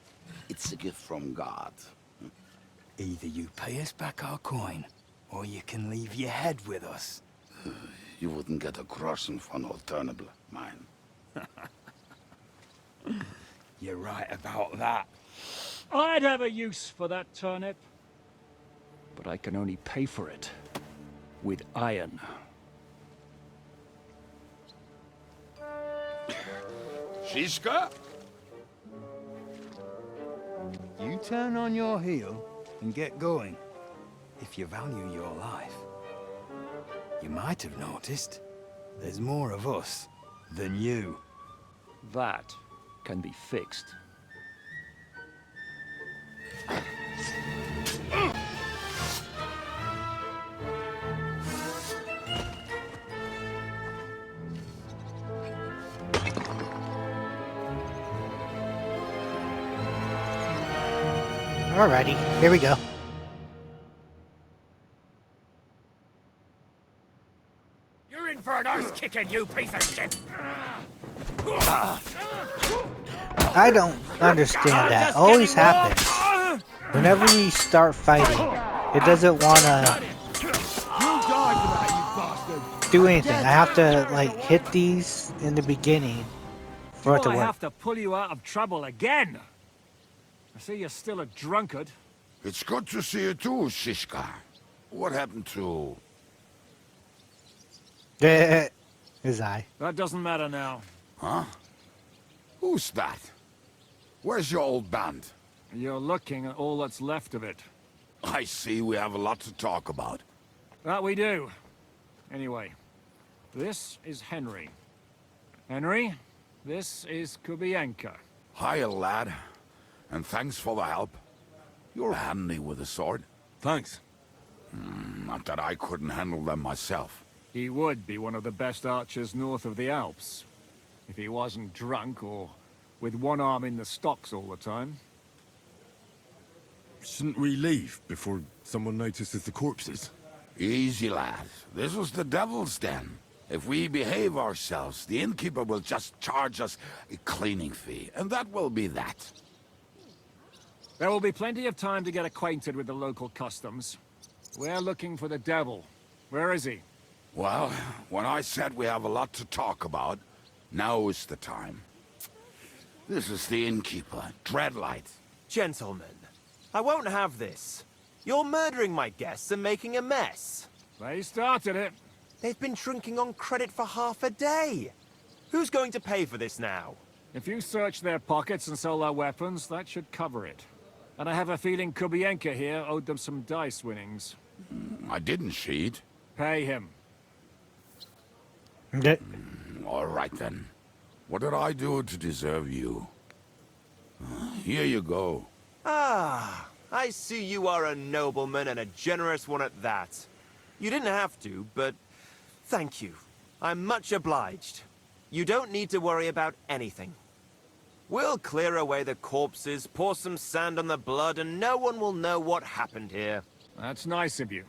It's a gift from God. Either you pay us back our coin, or you can leave your head with us. You wouldn't get a groschen for an alternative, mine. You're right about that. I'd have a use for that turnip. But I can only pay for it with iron. Shishka? You turn on your heel and get going, if you value your life. You might have noticed, there's more of us than you. That can be fixed. Alrighty, here we go. You're in for an arse kicking, you piece of shit! I don't understand that. Always happens. Whenever we start fighting, it doesn't wanna do anything. I have to like hit these in the beginning for it to I work. have to pull you out of trouble again? I see you're still a drunkard. It's good to see you too, Shishka. What happened to... His eye. That doesn't matter now. Huh? Who's that? Where's your old band? You're looking at all that's left of it. I see we have a lot to talk about. That we do. Anyway, this is Henry. Henry, this is Kubienka. Hiya, lad. And thanks for the help. You're handy with a sword. Thanks. Not that I couldn't handle them myself. He would be one of the best archers north of the Alps. If he wasn't drunk or with one arm in the stocks all the time. Shouldn't we leave before someone notices the corpses? Easy, lad. This was the devil's den. If we behave ourselves, the innkeeper will just charge us a cleaning fee, and that will be that. There will be plenty of time to get acquainted with the local customs. We're looking for the devil. Where is he? Well, when I said we have a lot to talk about, now is the time. This is the innkeeper, Dreadlight. Gentlemen, I won't have this. You're murdering my guests and making a mess. They started it. They've been drinking on credit for half a day. Who's going to pay for this now? If you search their pockets and sell their weapons, that should cover it. And I have a feeling Kubienka here owed them some dice winnings. I didn't cheat. Pay him. All right, then. What did I do to deserve you? Here you go. Ah, I see you are a nobleman and a generous one at that. You didn't have to, but thank you. I'm much obliged. You don't need to worry about anything. We'll clear away the corpses, pour some sand on the blood, and no one will know what happened here. That's nice of you.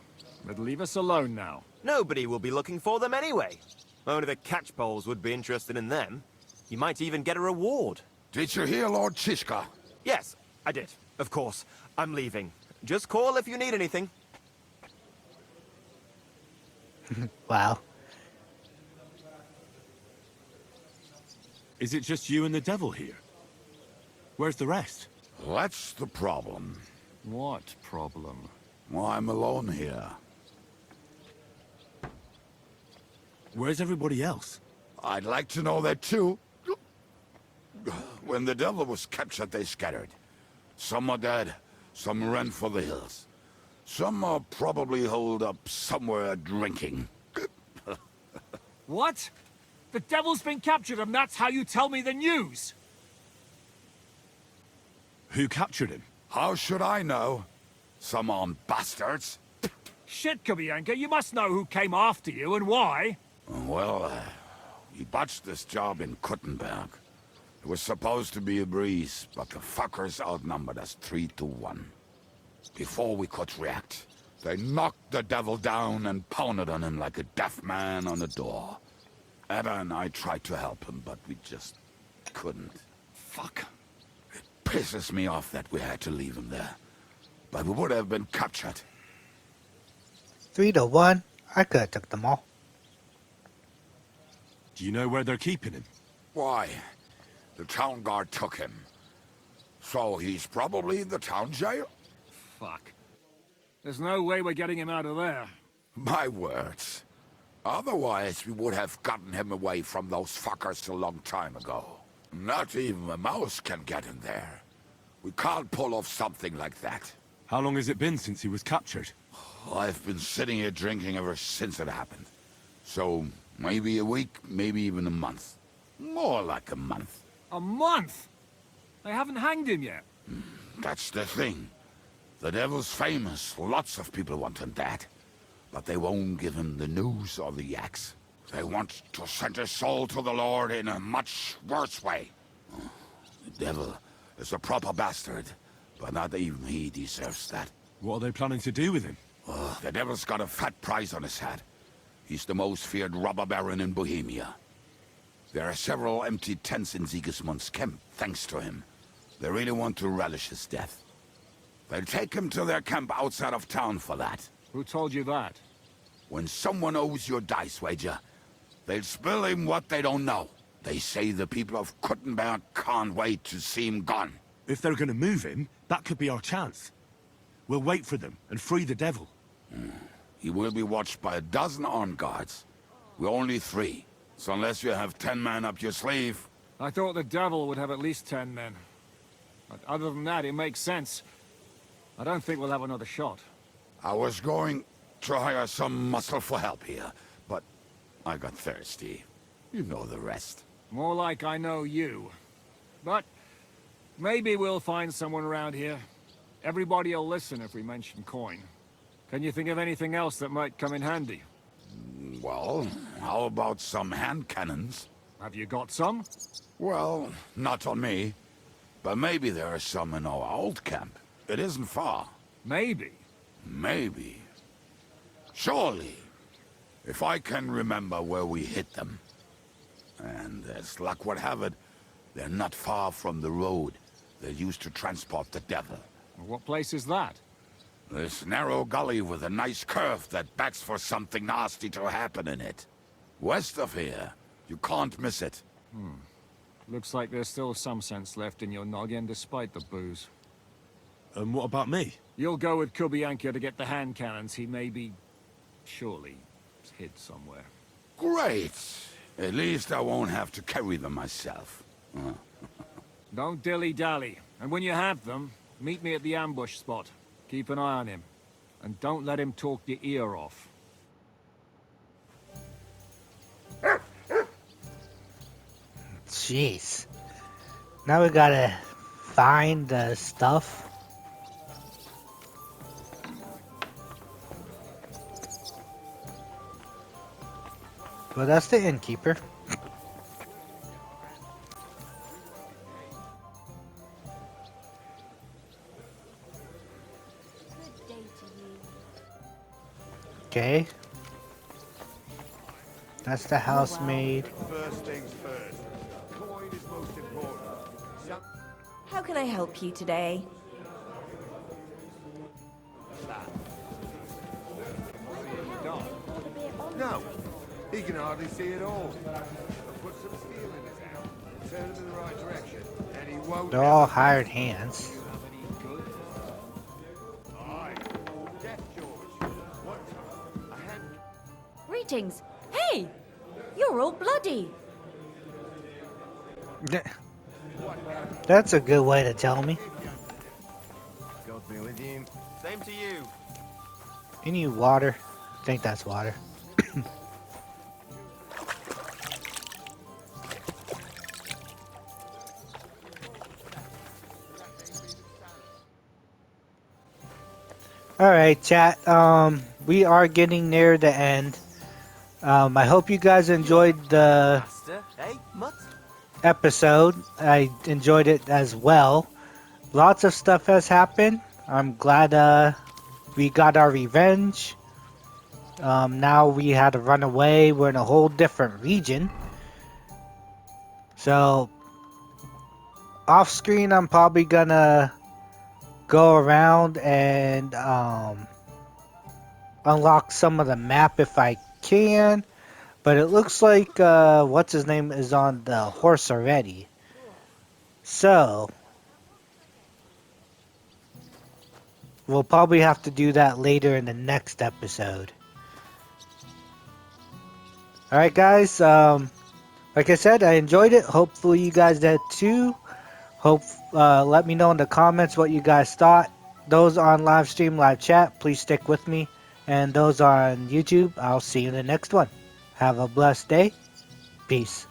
But leave us alone now. Nobody will be looking for them anyway. Only the catchpoles would be interested in them. You might even get a reward. Did you hear, Lord Chishka? Yes, I did. Of course. I'm leaving. Just call if you need anything. Wow. Is it just you and the devil here? Where's the rest? That's the problem. What problem? Well, I'm alone here. Where's everybody else? I'd like to know that too. When the devil was captured, they scattered. Some are dead, some ran for the hills. Some are probably holed up somewhere drinking. What? The devil's been captured and that's how you tell me the news? Who captured him? How should I know? Some armed bastards. Shit, Kubienka, you must know who came after you and why. Well, we botched this job in Kuttenberg. It was supposed to be a breeze, but the fuckers outnumbered us 3-1. Before we could react, they knocked the devil down and pounded on him like a deaf man on a door. Ada and I tried to help him, but we just couldn't. Fuck. It pisses me off that we had to leave him there. But we would have been captured. 3-1. I could have took them all. Do you know where they're keeping him? Why? The town guard took him. So he's probably in the town jail? Fuck. There's no way we're getting him out of there. My words. Otherwise, we would have gotten him away from those fuckers a long time ago. Not even a mouse can get in there. We can't pull off something like that. How long has it been since he was captured? I've been sitting here drinking ever since it happened. So, maybe a week, maybe even a month. More like a month. A month? They haven't hanged him yet. That's the thing. The devil's famous. Lots of people want him dead. But they won't give him the news or the axe. They want to send his soul to the Lord in a much worse way. The devil is a proper bastard, but not even he deserves that. What are they planning to do with him? The devil's got a fat price on his head. He's the most feared robber baron in Bohemia. There are several empty tents in Sigismund's camp, thanks to him. They really want to relish his death. They'll take him to their camp outside of town for that. Who told you that? When someone owes you a dice wager, they'll spill him what they don't know. They say the people of Kuttenberg can't wait to see him gone. If they're gonna move him, that could be our chance. We'll wait for them and free the devil. He will be watched by a dozen armed guards. We're only 3. So unless you have 10 men up your sleeve... I thought the devil would have at least 10 men. But other than that, it makes sense. I don't think we'll have another shot. I was going to hire some muscle for help here, but I got thirsty. You know the rest. More like I know you. But maybe we'll find someone around here. Everybody will listen if we mention coin. Can you think of anything else that might come in handy? Well, how about some hand cannons? Have you got some? Well, not on me. But maybe there are some in our old camp. It isn't far. Maybe? Maybe. Surely. If I can remember where we hit them. And as luck would have it, they're not far from the road they used to transport the devil. What place is that? This narrow gully with a nice curve that begs for something nasty to happen in it. West of here. You can't miss it. Looks like there's still some sense left in your noggin despite the booze. And what about me? You'll go with Kubianka to get the hand cannons. He may be... surely hid somewhere. Great! At least I won't have to carry them myself. Don't dilly-dally. And when you have them, meet me at the ambush spot. Keep an eye on him. And don't let him talk your ear off. Jeez. Now we gotta find the stuff. Well, that's the innkeeper. Okay. That's the housemaid. First things first. Coin is most important. How can I help you today? No, he can hardly see it all. Put some steel in his hand, turn him in the right direction, and he won't... They're all hired hands. Greetings. Hey! You're all bloody. That's a good way to tell me. God be with you. Same to you. Any water? I think that's water. Alright, chat. We are getting near the end. I hope you guys enjoyed the episode. I enjoyed it as well. Lots of stuff has happened. I'm glad we got our revenge. Now we had to run away. We're in a whole different region. So, off screen, I'm probably gonna go around and unlock some of the map if I can. But it looks like what's his name is on the horse already. So we'll probably have to do that later in the next episode. Alright guys, like I said, I enjoyed it. Hopefully you guys did too. Let me know in the comments what you guys thought. Those on live stream, live chat, please stick with me. And those on YouTube, I'll see you in the next one. Have a blessed day. Peace.